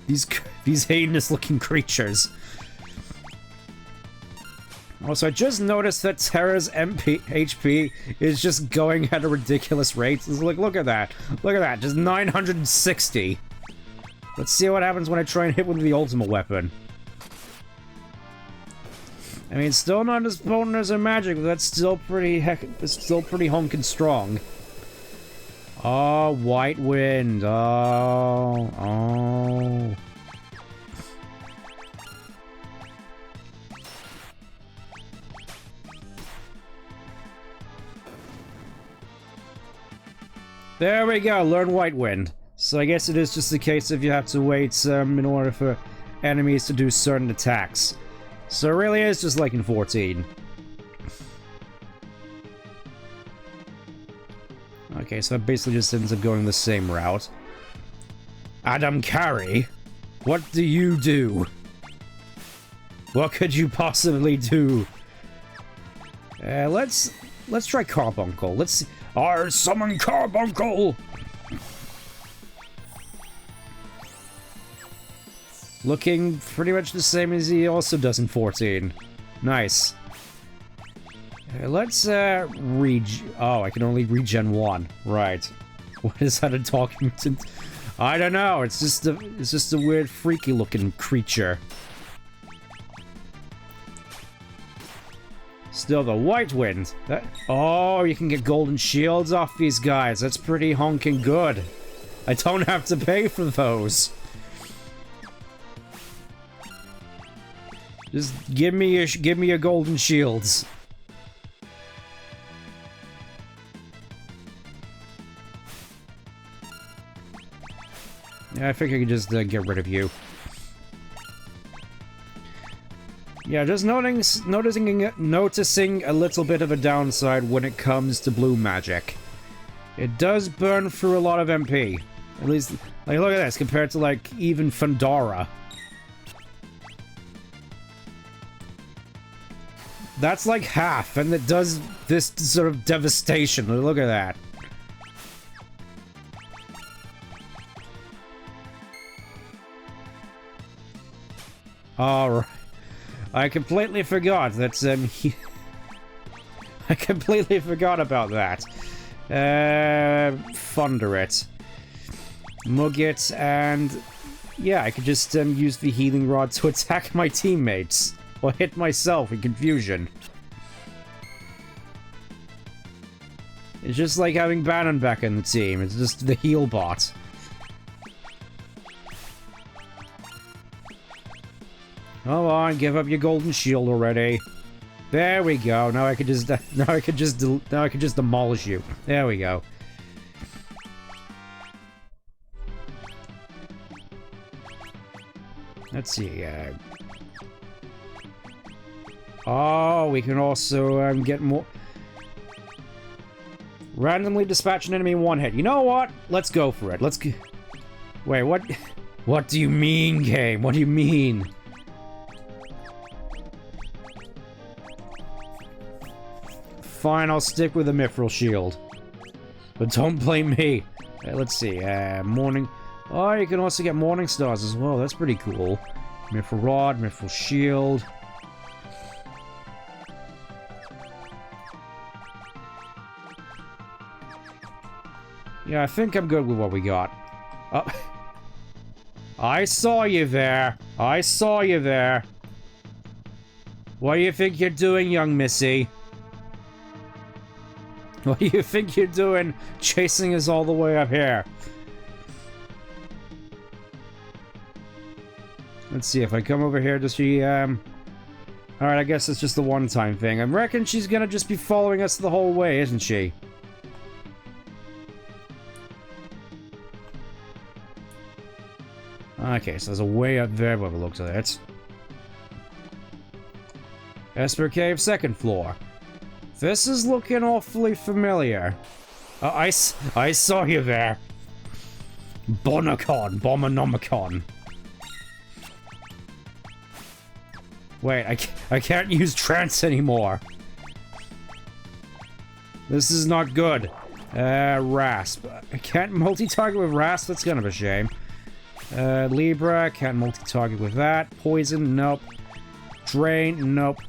These heinous-looking creatures. Also, I just noticed that Terra's HP is just going at a ridiculous rate. It's like, look at that. Look at that. Just 960. Let's see what happens when I try and hit with the ultimate weapon. I mean, still not as potent as her magic, but that's still pretty honkin' strong. Oh, White Wind. Oh. There we go, learn White Wind. So I guess it is just a case of you have to wait in order for enemies to do certain attacks. So it really is just like in 14. Okay, so that basically just ends up going the same route. Adam Carey, what do you do? What could you possibly do? Let's try Carbuncle. Let's see. I summon Carbuncle! Looking pretty much the same as he also does in 14. Nice. Let's oh, I can only regen 1. Right. What is that a talking to? I don't know. It's just a weird freaky looking creature. Still the White Wind. Oh, you can get golden shields off these guys. That's pretty honking good. I don't have to pay for those. Just give me your golden shields. Yeah, I think I could just get rid of you. Yeah, just noticing a little bit of a downside when it comes to blue magic. It does burn through a lot of MP. At least, like, look at this, compared to, like, even Pandora. That's like half, and it does this sort of devastation. Look at that. Alright. I completely forgot that, I completely forgot about that. Thunder it. Mug it, and... yeah, I could just, use the healing rod to attack my teammates. Or hit myself in confusion. It's just like having Bannon back in the team. It's just the heal bot. Come on, give up your golden shield already. There we go. Now I could just demolish you. There we go. Let's see. Oh, we can also get more. Randomly dispatch an enemy in one hit. You know what? Let's go for it. Let's. Wait, what? What do you mean, game? What do you mean? Fine, I'll stick with the Mithril Shield. But don't blame me. Let's see, Morning... oh, you can also get Morning Stars as well. That's pretty cool. Mithril Rod, Mithril Shield. Yeah, I think I'm good with what we got. Oh. I saw you there. I saw you there. What do you think you're doing, young Missy? What do you think you're doing chasing us all the way up here? Let's see, if I come over here, does she, Alright, I guess it's just a one-time thing. I reckon she's gonna just be following us the whole way, isn't she? Okay, so there's a way up there by the looks of it. Esper Cave, second floor. This is looking awfully familiar. I saw you there. Bonacon, Bomonomicon. Wait, I can't use trance anymore. This is not good. Rasp. I can't multi-target with Rasp, that's kind of a shame. Libra, can't multi-target with that. Poison, nope. Drain, nope.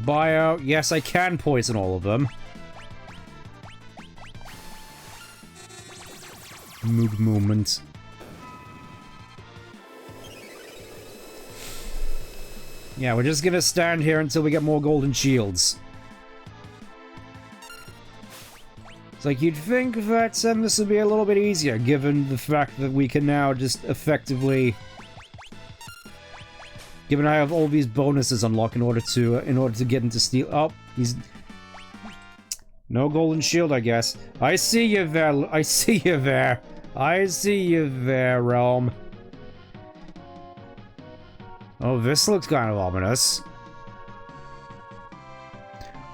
Bio, yes, I can poison all of them. Mood movement. Yeah, we're just gonna stand here until we get more golden shields. It's like, you'd think that this would be a little bit easier, given the fact that we can now just effectively... given I have all these bonuses unlocked in order to get into steel. Oh, he's... no golden shield, I guess. I see you there, I see you there. I see you there, Realm. Oh, this looks kind of ominous.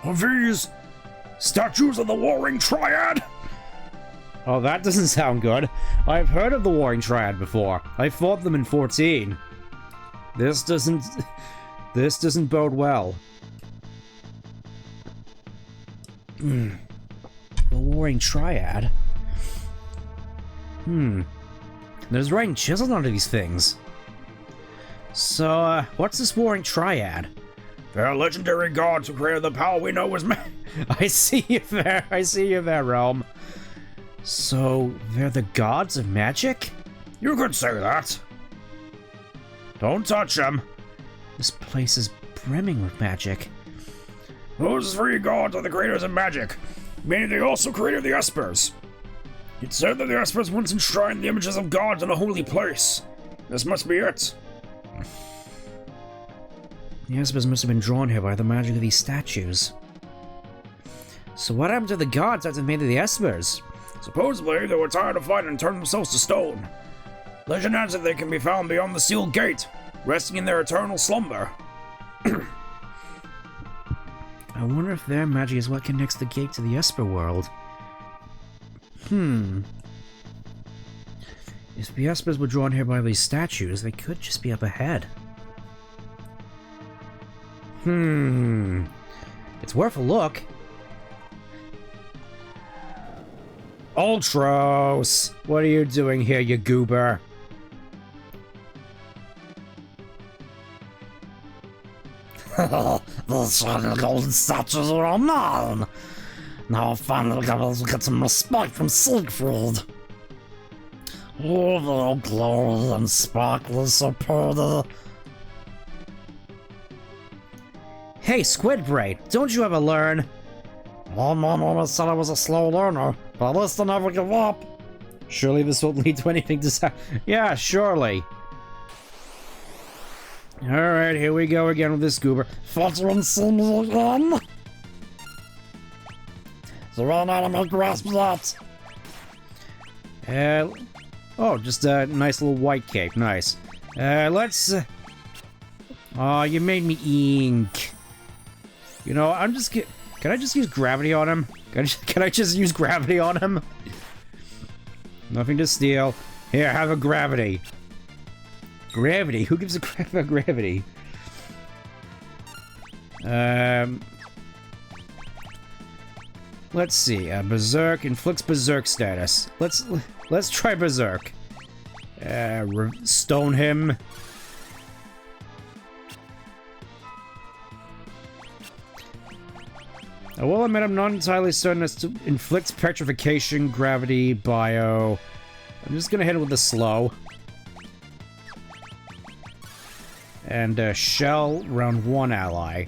Are these statues of the Warring Triad? Oh, that doesn't sound good. I've heard of the Warring Triad before. I fought them in 14. This doesn't bode well. The Warring Triad? There's writing chiseled onto these things. So, what's this Warring Triad? They're legendary gods who created the power we know as man. I see you there. I see you there, Realm. So, they're the gods of magic? You could say that. Don't touch them. This place is brimming with magic. Those three gods are the creators of magic, meaning they also created the Espers. It's said that the Espers once enshrined the images of gods in a holy place. This must be it. The Espers must have been drawn here by the magic of these statues. So what happened to the gods after they made the Espers? Supposedly, they were tired of fighting and turned themselves to stone. Legend has it they can be found beyond the sealed gate, resting in their eternal slumber. I wonder if their magic is what connects the gate to the Esper world. If the Espers were drawn here by these statues, they could just be up ahead. It's worth a look. Ultros! What are you doing here, you goober? Those shiny golden statues are all mine. Now I'll finally able to get some respect from Siegfried. Oh, their glory and sparkle so pretty. Hey, Squid Brain, don't you ever learn? My mom always said I was a slow learner, but at least I never give up. Surely this won't lead to anything to Yeah, surely. Alright, here we go again with this goober. Veteran see me again? You ran out of my grasp yet. Oh, just a nice little white cake, nice. Let's... Oh, you made me ink. You know, I'm just get. Can I just use gravity on him? Can I just use gravity on him? Nothing to steal. Here, have a gravity. Gravity? Who gives a crap about gravity? Let's see. Berserk inflicts berserk status. Let's try berserk. Stone him. I will admit I'm not entirely certain as to inflicts petrification, gravity, bio. I'm just gonna hit it with the slow. And shell, round 1 ally.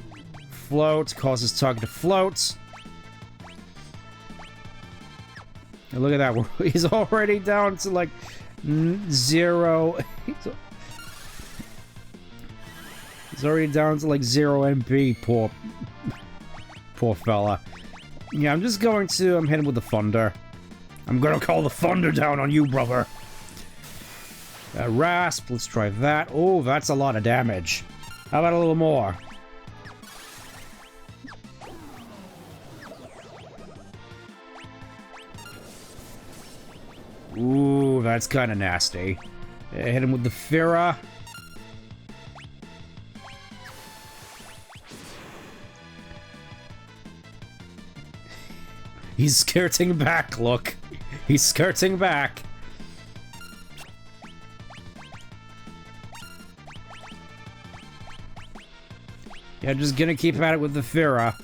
Float, causes target to float. And look at that, he's already down to like 0. He's already down to like 0 MP, poor fella. Yeah, I'm just going to... I'm hitting with the thunder. I'm gonna call the thunder down on you, brother. Rasp, let's try that. Oh, that's a lot of damage. How about a little more? Ooh, that's kind of nasty. Hit him with the Fira. He's skirting back, look. He's skirting back. Yeah, just gonna keep at it with the Fira.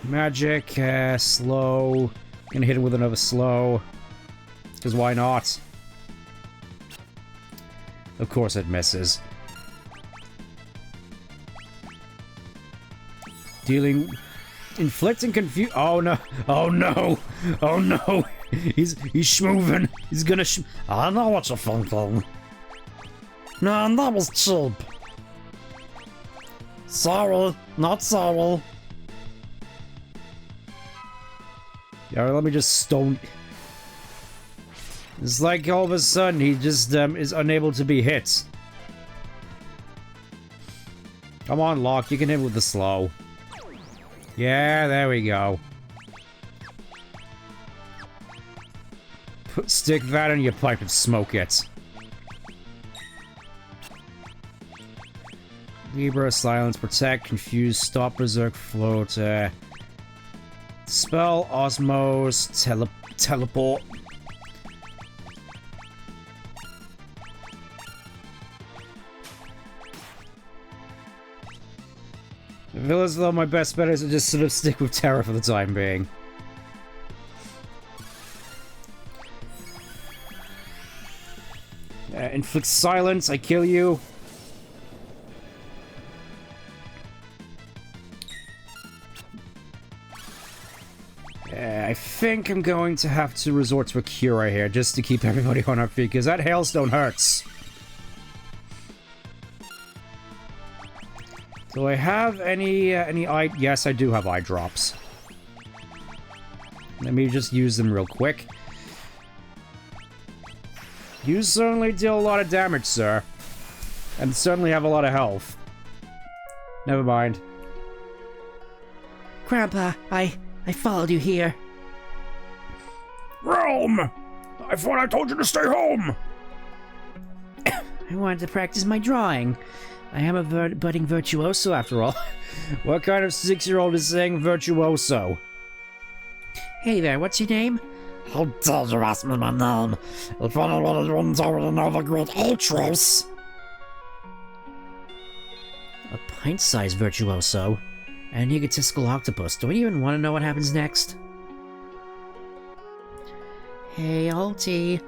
Magic, slow. Gonna hit him with another slow. Because why not? Of course it misses. Dealing... Inflicting confusion. Oh no! Oh no! Oh no! He's schmoving. He's gonna I know what you're thinking. Man, that was cheap. Sorry, not sorry. Yeah, let me just stone... It's like all of a sudden he just is unable to be hit. Come on, Locke, you can hit with the slow. Yeah, there we go. Stick that in your pipe and smoke it. Libra, silence, protect, confuse, stop, berserk, float, spell, osmose, teleport. I feel as though my best bet is to just sort of stick with Terra for the time being. Inflict silence, I kill you. I think I'm going to have to resort to a cure here just to keep everybody on our feet, because that hailstone hurts. Do I have any eye... Yes, I do have eye drops. Let me just use them real quick. You certainly deal a lot of damage, sir. And certainly have a lot of health. Never mind. Grandpa, I followed you here. Realm! I thought I told you to stay home! I wanted to practice my drawing. I am a budding virtuoso, after all. What kind of 6-year-old is saying virtuoso? Hey there, what's your name? How dare you ask me my name? If anyone runs over to know the great Atreus. A pint-sized virtuoso. An egotistical octopus. Do we even want to know what happens next? Hey, Alti.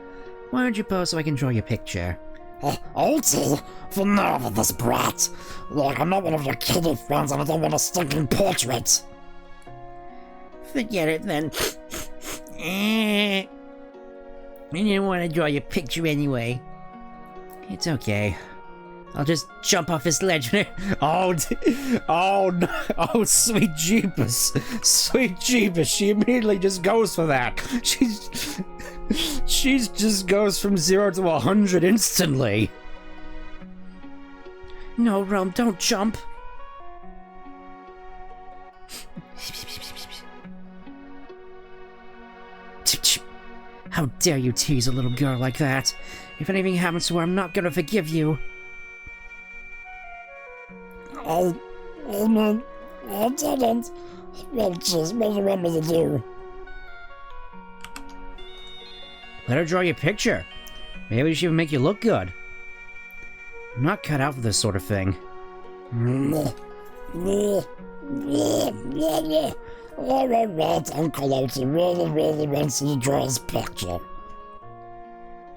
Why don't you pose so I can draw your picture? Alti, the nerve of this brat. Look, I'm not one of your kiddie friends and I don't want a stinking portrait. Forget it then. I didn't want to draw your picture anyway. It's okay. I'll just jump off this ledge. Oh, no. Oh, sweet jeepers. Sweet jeepers. She immediately just goes for that. She just goes from 0 to 100 instantly. No, Realm, don't jump. How dare you tease a little girl like that? If anything happens to her, I'm not gonna forgive you. I didn't. Well, jeez, what do you want me to do? Let her draw your picture. Maybe she would make you look good. I'm not cut out for this sort of thing. Alright, Uncle Alti really wants you to draw his picture.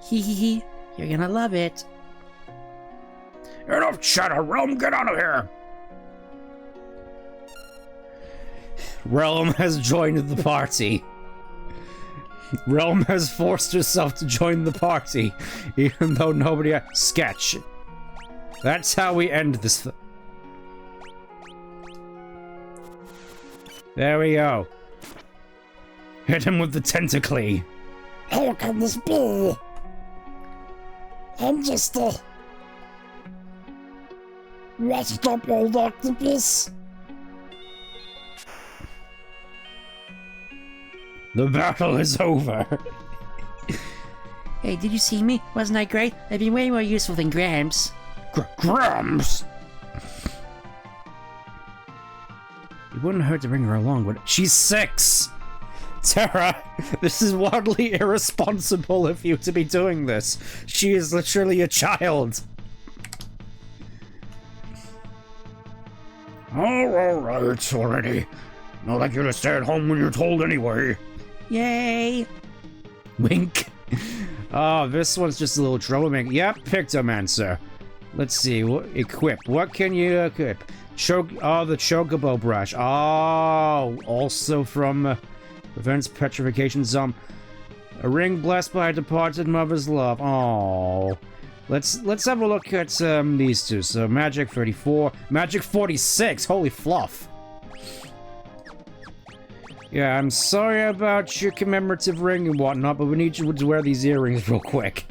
Hee hee hee. You're gonna love it. Enough chatter, Realm, get out of here! Realm has joined the party. Realm has forced herself to join the party, even though nobody... Sketch. That's how we end this... There we go. Hit him with the tentacle. How can this be? I'm just a... washed up old octopus. The battle is over. Hey, did you see me? Wasn't I great? I'd be way more useful than Gramps. Grams! It wouldn't hurt to bring her along, would it? She's 6! Terra, this is wildly irresponsible of you to be doing this. She is literally a child. Alright, already. Not like you to stay at home when you're told anyway. Yay! Wink. Oh, this one's just a little troublemaker. Yep, Pictomancer. Let's see, equip. What can you equip? The Chocobo Brush. Oh, also from prevents petrification zone. A ring blessed by a departed mother's love. Oh, let's have a look at these two. So Magic 34, Magic 46. Holy fluff. Yeah, I'm sorry about your commemorative ring and whatnot, but we need you to wear these earrings real quick.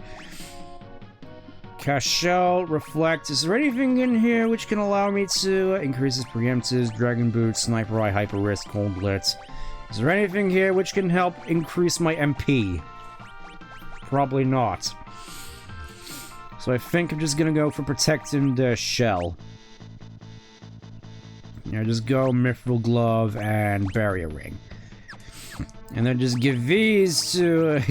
Cashel, Reflect. Is there anything in here which can allow me to increases preemptives, Dragon Boot, Sniper Eye, Hyper Wrist, Cold Blitz? Is there anything here which can help increase my MP? Probably not. So I think I'm just gonna go for Protect and Shell. Yeah, just go Mithril Glove and Barrier Ring. And then just give these to...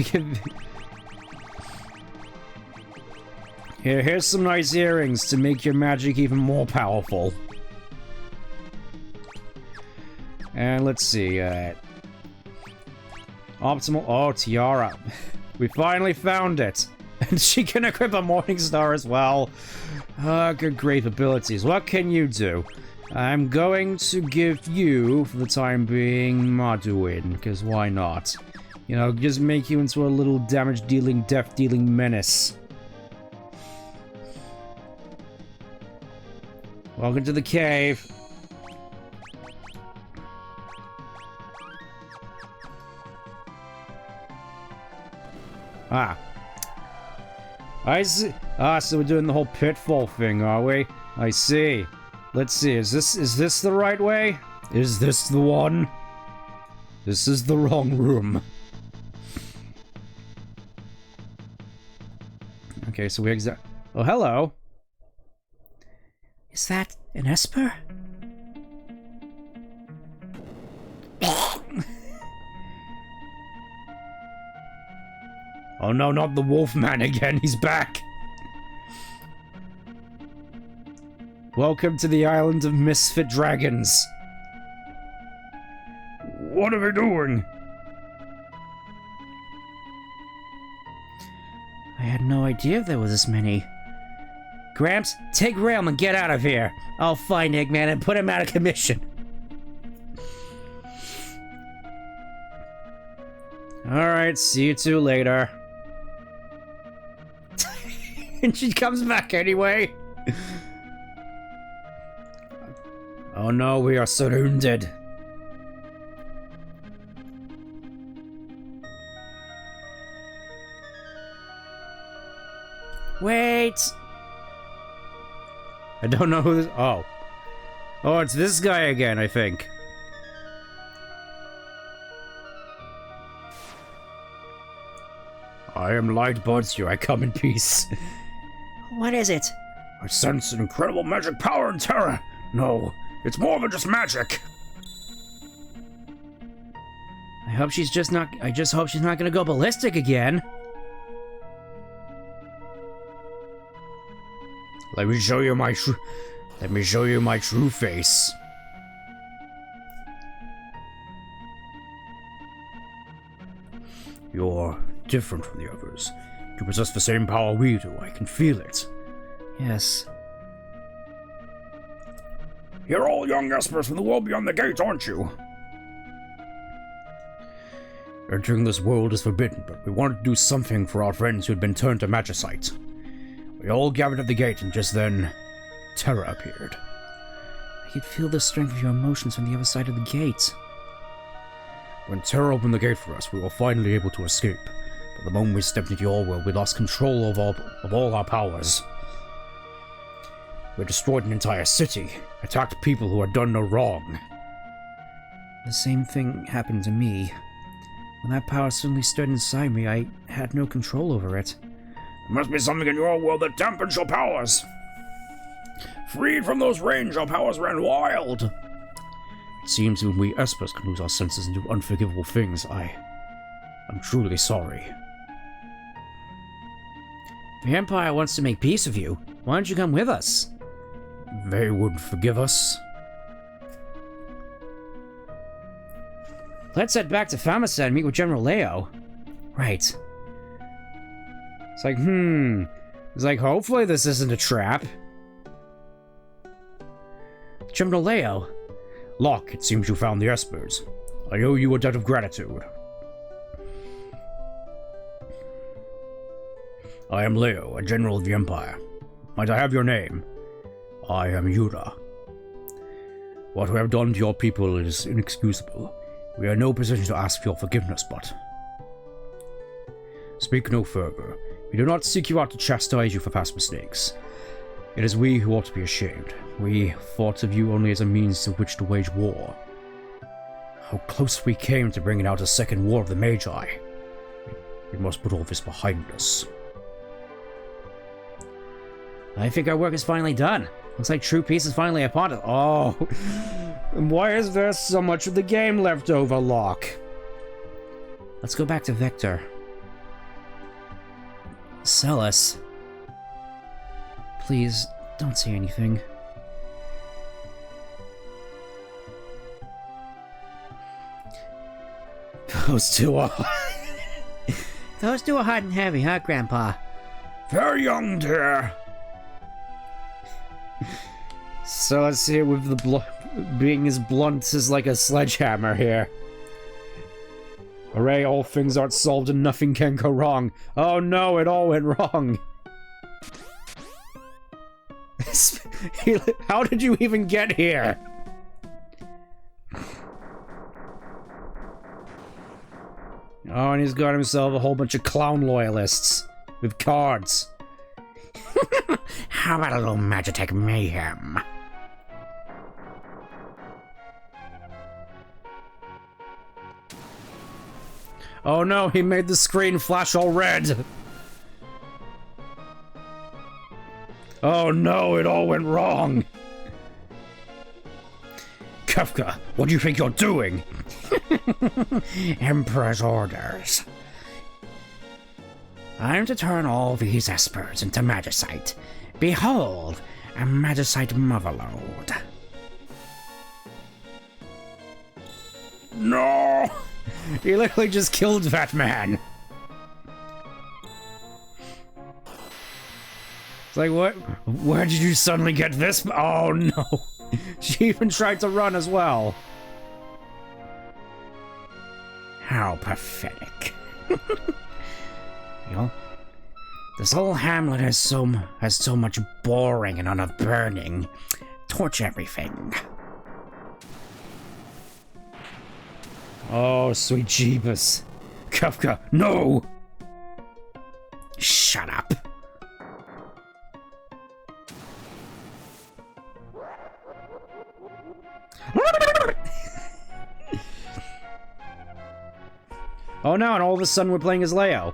Here's some nice earrings to make your magic even more powerful. And let's see, Optimal... Oh, Tiara. We finally found it. And she can equip a Morning Star as well. Good great abilities. What can you do? I'm going to give you, for the time being, Maduin, because why not? You know, just make you into a little damage-dealing, death-dealing menace. Welcome to the cave. Ah. I see. Ah, so we're doing the whole pitfall thing, are we? I see. Let's see, is this the right way? Is this the one? This is the wrong room. Okay, so we oh, hello. Is that an Esper? Oh no, not the Wolfman again, he's back. Welcome to the island of misfit dragons. What are we doing? I had no idea there was this many. Gramps, take Realm and get out of here. I'll find Eggman and put him out of commission. Alright, see you two later. And she comes back anyway. Oh no, we are surrounded. Wait. I don't know who this... Oh. Oh, it's this guy again, I think. I am Light Buds, I come in peace. What is it? I sense an incredible magic power and terror. No, it's more than just magic. I hope she's just not... I just hope she's not gonna go ballistic again. Let me show you my true... Let me show you my true face. You're different from the others. You possess the same power we do. I can feel it. Yes. You're all young espers from the world beyond the gate, aren't you? Entering this world is forbidden, but we wanted to do something for our friends who had been turned to magicite. We all gathered at the gate, and just then, terror appeared. I could feel the strength of your emotions from the other side of the gate. When terror opened the gate for us, we were finally able to escape. But the moment we stepped into your world, we lost control of all our powers. We destroyed an entire city, attacked people who had done no wrong. The same thing happened to me. When that power suddenly stood inside me, I had no control over it. There must be something in your world that dampens your powers. Freed from those reins, your powers ran wild. It seems even we espers can lose our senses and do unforgivable things. I'm truly sorry. The Empire wants to make peace with you. Why don't you come with us? They would forgive us. Let's head back to Famasa and meet with General Leo. Right. It's like, It's like, hopefully this isn't a trap. General Leo. Locke, it seems you found the espers. I owe you a debt of gratitude. I am Leo, a general of the Empire. Might I have your name? I am Yura. What we have done to your people is inexcusable. We are in no position to ask for your forgiveness, but... Speak no further. We do not seek you out to chastise you for past mistakes. It is we who ought to be ashamed. We thought of you only as a means to which to wage war. How close we came to bringing out a second war of the Magi. We must put all this behind us. I think our work is finally done. Looks like true peace is finally upon us. Oh, why is there so much of the game left over, Locke? Let's go back to Vector. Celis. Please, don't say anything. Those two are... Those two are hot and heavy, huh, Grandpa? Very young, dear. So let's see, with the being as blunt as like a sledgehammer here. Hooray, all things aren't solved and nothing can go wrong. Oh no, it all went wrong. How did you even get here? Oh, and he's got himself a whole bunch of clown loyalists with cards. How about a little Magitech mayhem? Oh no, he made the screen flash all red. Oh no, it all went wrong. Kefka, what do you think you're doing? Emperor's orders. I'm to turn all these espers into magicite. Behold, a magicite motherload. No! He literally just killed that man. It's like, what? Where did you suddenly get this? Oh no. She even tried to run as well. How pathetic. You know, this whole hamlet has so much boring and unburning. Torch everything. Oh, sweet Jeebus. Kafka, no! Shut up. Oh no, and all of a sudden we're playing as Leo.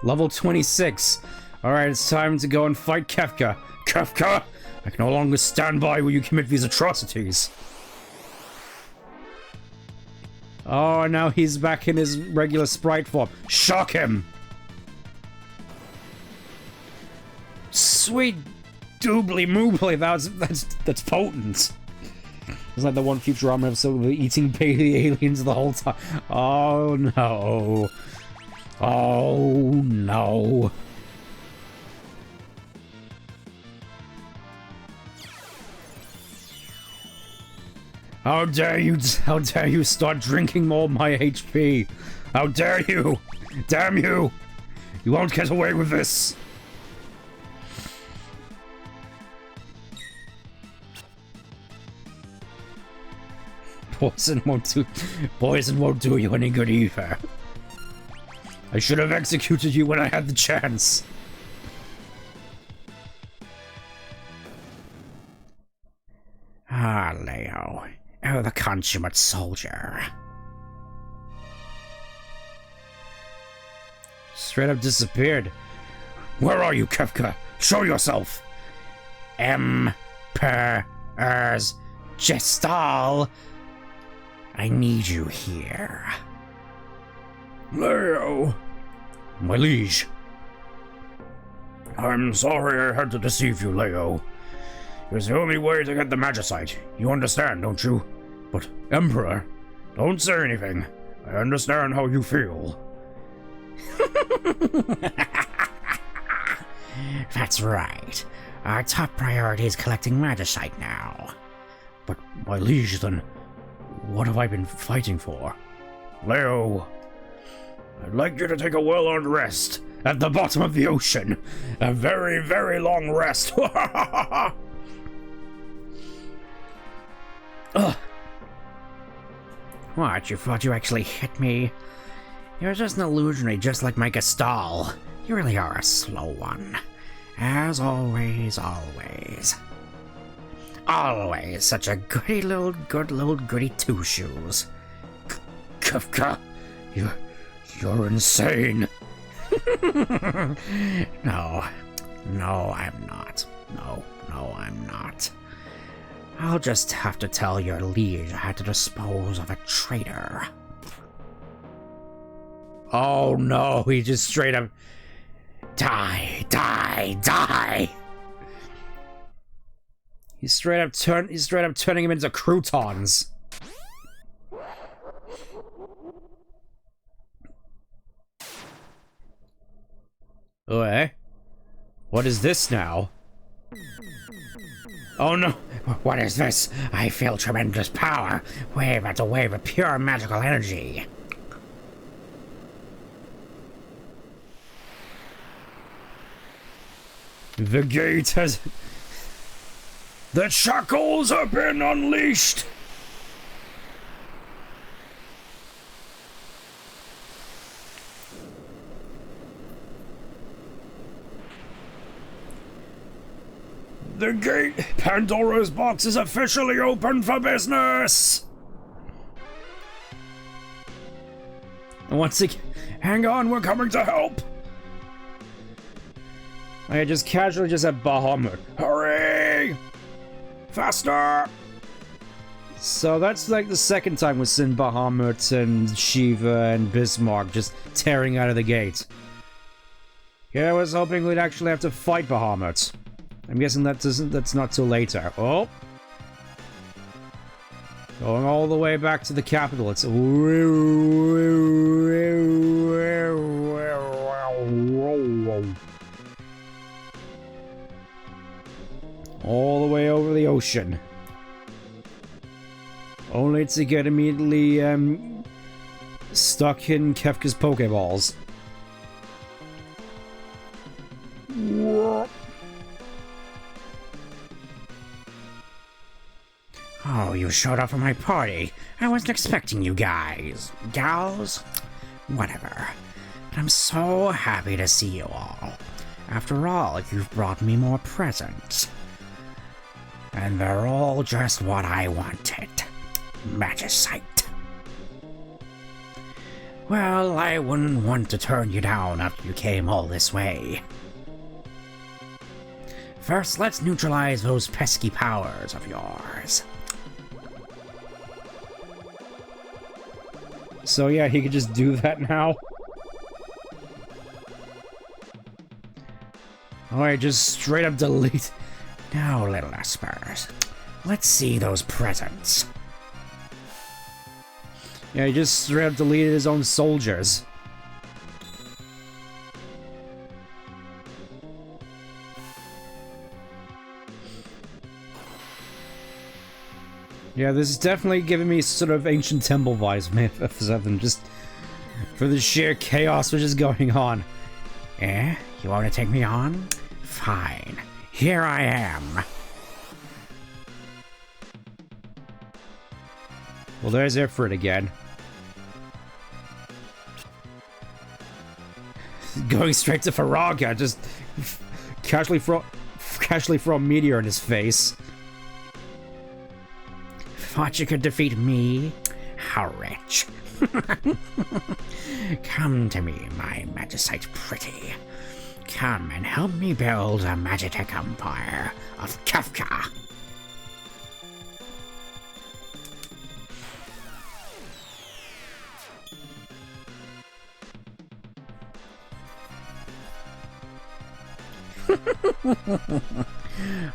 Level 26. Alright, it's time to go and fight Kefka. Kefka! I can no longer stand by while you commit these atrocities. Oh, now he's back in his regular sprite form. Shock him! Sweet doobly moobly, that's potent. It's like the one Futurama episode where they're eating baby aliens the whole time. Oh no. Oh no. How dare you start drinking more of my HP? How dare you? Damn you! You won't get away with this! Poison won't do you any good either. I should have executed you when I had the chance. Ah, Leo. Oh, the consummate soldier. Straight up disappeared. Where are you, Kefka? Show yourself! Emperor's Gestal. I need you here. Leo, My liege. I'm sorry I had to deceive you, Leo. It was the only way to get the magicite. You understand, don't you? But, Emperor, don't say anything. I understand how you feel. That's right. Our top priority is collecting magicite now. But, my liege, then, what have I been fighting for? Leo, I'd like you to take a well-earned rest at the bottom of the ocean. A very, very long rest. Ugh. What, you thought you actually hit me? You're just an illusionary, just like my Gestal. You really are a slow one. As always, always. Always such a good little goody two-shoes. Kefka, you're insane. No, I'm not. No, I'm not. I'll just have to tell your liege I had to dispose of a traitor. Oh no, he just straight up... Die! He's straight up turning him into croutons. Oh, eh? What is this now? Oh no! What is this? I feel tremendous power. Wave after wave of pure magical energy. The gate has... The shackles have been unleashed. The gate, Pandora's box, is officially open for business! And once again... Hang on, we're coming to help! I just casually just have Bahamut. Hurry! Faster! So that's like the second time we've seen Bahamut and Shiva and Bismarck just tearing out of the gate. Yeah, I was hoping we'd actually have to fight Bahamut. I'm guessing that's not till later. Oh! Going all the way back to the capital. It's... all the way over the ocean. Only to get immediately stuck in Kefka's Pokeballs. Oh, you showed up for my party. I wasn't expecting you guys. Gals? Whatever. But I'm so happy to see you all. After all, you've brought me more presents. And they're all just what I wanted. Magicite. Well, I wouldn't want to turn you down after you came all this way. First, let's neutralize those pesky powers of yours. So yeah, he could just do that now. Alright, just straight up delete. Now, little Espers, let's see those presents. Yeah, he just straight up deleted his own soldiers. Yeah, this is definitely giving me sort of ancient temple vibes, man, for something, just for the sheer chaos which is going on. Eh? You want to take me on? Fine. Here I am. Well, there's Ifrit again. Going straight to Faraga, just casually throw a meteor in his face. Thought you could defeat me? How rich. Come to me, my Magicite pretty. Come and help me build a Magitech empire of Kefka.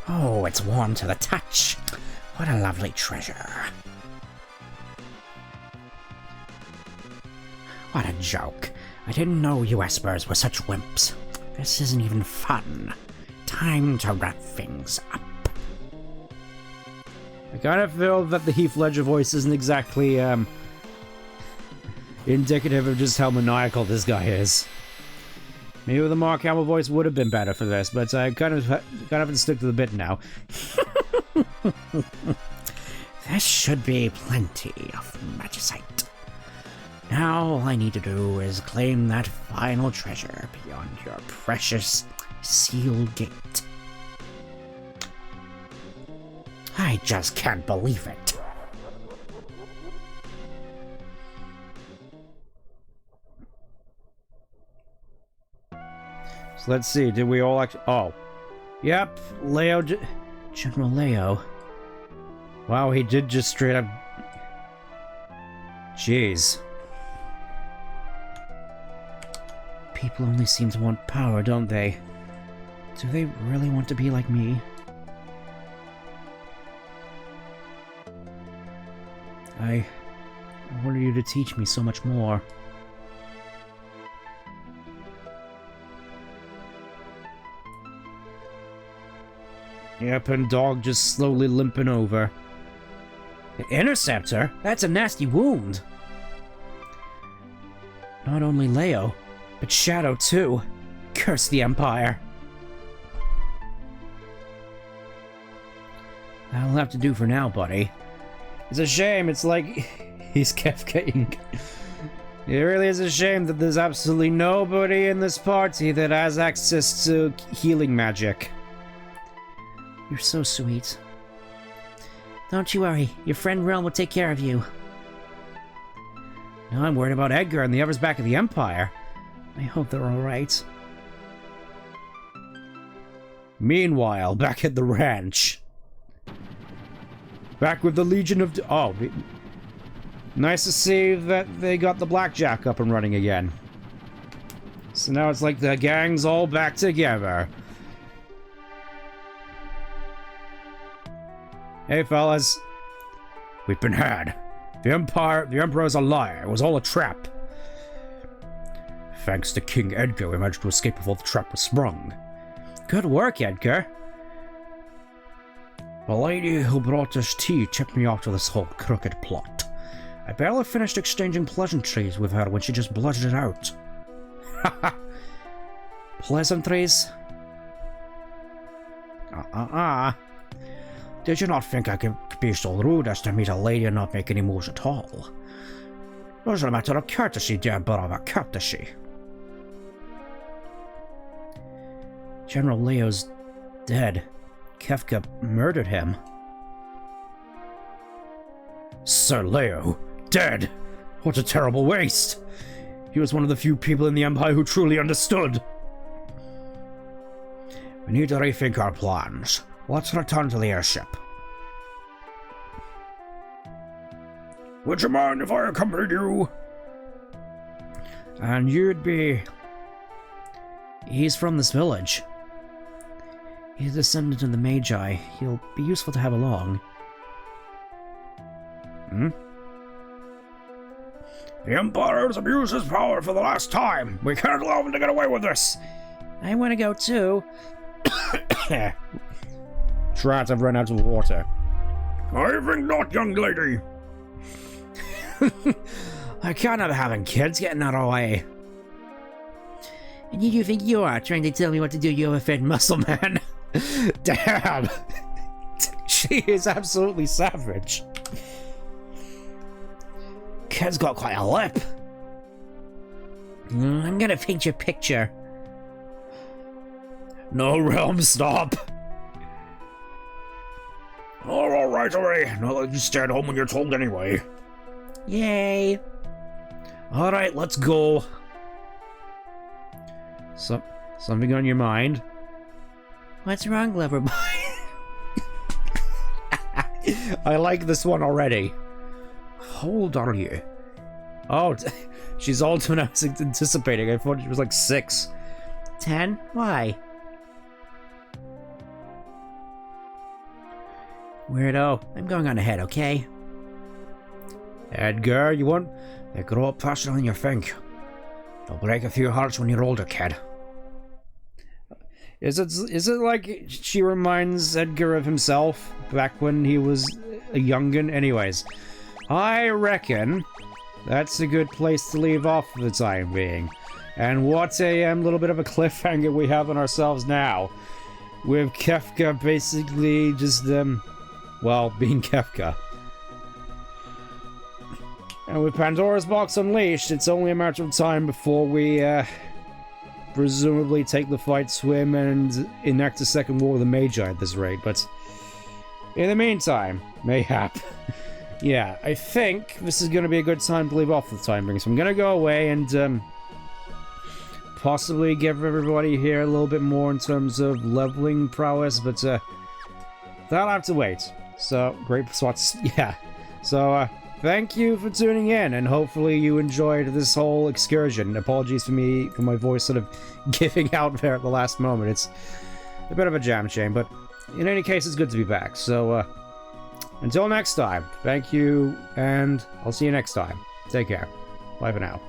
Oh, it's warm to the touch. What a lovely treasure. What a joke. I didn't know you Espers were such wimps. This isn't even fun. Time to wrap things up. I kind of feel that the Heath Ledger voice isn't exactly, indicative of just how maniacal this guy is. Maybe the Mark Hamill voice would have been better for this, but I kind of have to stick to the bit now. There should be plenty of Magicite. Now all I need to do is claim that final treasure beyond your precious seal gate. I just can't believe it. So let's see, did we all actually... Oh. Yep, Leo... General Leo. Wow, he did just straight up... Jeez. People only seem to want power, don't they? Do they really want to be like me? I wanted you to teach me so much more. Yep, and Dog just slowly limping over. The Interceptor? That's a nasty wound. Not only Leo, but Shadow too. Curse the Empire. That'll have to do for now, buddy. It's a shame, it's like he's Kefka-ing. It really is a shame that there's absolutely nobody in this party that has access to healing magic. You're so sweet. Don't you worry, your friend Realm will take care of you. Now I'm worried about Edgar and the others back at the Empire. I hope they're alright. Meanwhile, back at the ranch. Back with the Legion of... Oh, nice to see that they got the Blackjack up and running again. So now it's like the gang's all back together. Hey, fellas. We've been had. The Emperor's a liar. It was all a trap. Thanks to King Edgar, we managed to escape before the trap was sprung. Good work, Edgar. The lady who brought us tea tipped me off to this whole crooked plot. I barely finished exchanging pleasantries with her when she just blurted it out. Haha. Pleasantries? Did you not think I could be so rude as to meet a lady and not make any moves at all? It was a matter of courtesy, dear brother, courtesy. General Leo's dead. Kefka murdered him. Sir Leo, dead! What a terrible waste! He was one of the few people in the Empire who truly understood. We need to rethink our plans. Let's return to the airship. Would you mind if I accompanied you? And you'd be... He's from this village. He's a descendant of the Magi. He'll be useful to have along. Hmm? The Empire has abused his power for the last time. We can't allow him to get away with this. I want to go too. Trat, I've run out of water. I think not, young lady. I can't have having kids getting out of the way. And who do you think you are, trying to tell me what to do, you overfed muscle man? Damn! She is absolutely savage. Kid's got quite a lip. I'm gonna paint your picture. No, Realm, stop! Oh, all right. Now that you stay at home when you're told anyway. Yay! Alright, let's go. Something on your mind? What's wrong, lover boy? I like this one already. How old are you? Oh, she's older than I was anticipating. I thought she was like 6. 10? Why? Weirdo. I'm going on ahead, okay? Edgar, you want? They grow up faster than you think. You'll break a few hearts when you're older, kid. Is it like she reminds Edgar of himself back when he was a youngin'? Anyways, I reckon that's a good place to leave off for the time being. And what a little bit of a cliffhanger we have on ourselves now, with Kefka basically just well, being Kefka. And with Pandora's box unleashed, it's only a matter of time before we presumably take the fight swim and enact a second war with the Magi at this rate, but in the meantime, mayhap. Yeah, I think this is going to be a good time to leave off for the time being, so I'm going to go away and possibly give everybody here a little bit more in terms of leveling prowess, but that'll have to wait. So, great spots, yeah. So, thank you for tuning in, and hopefully you enjoyed this whole excursion. Apologies for my voice sort of giving out there at the last moment. It's a bit of a jam shame, but in any case, it's good to be back. So, until next time, thank you, and I'll see you next time. Take care. Bye for now.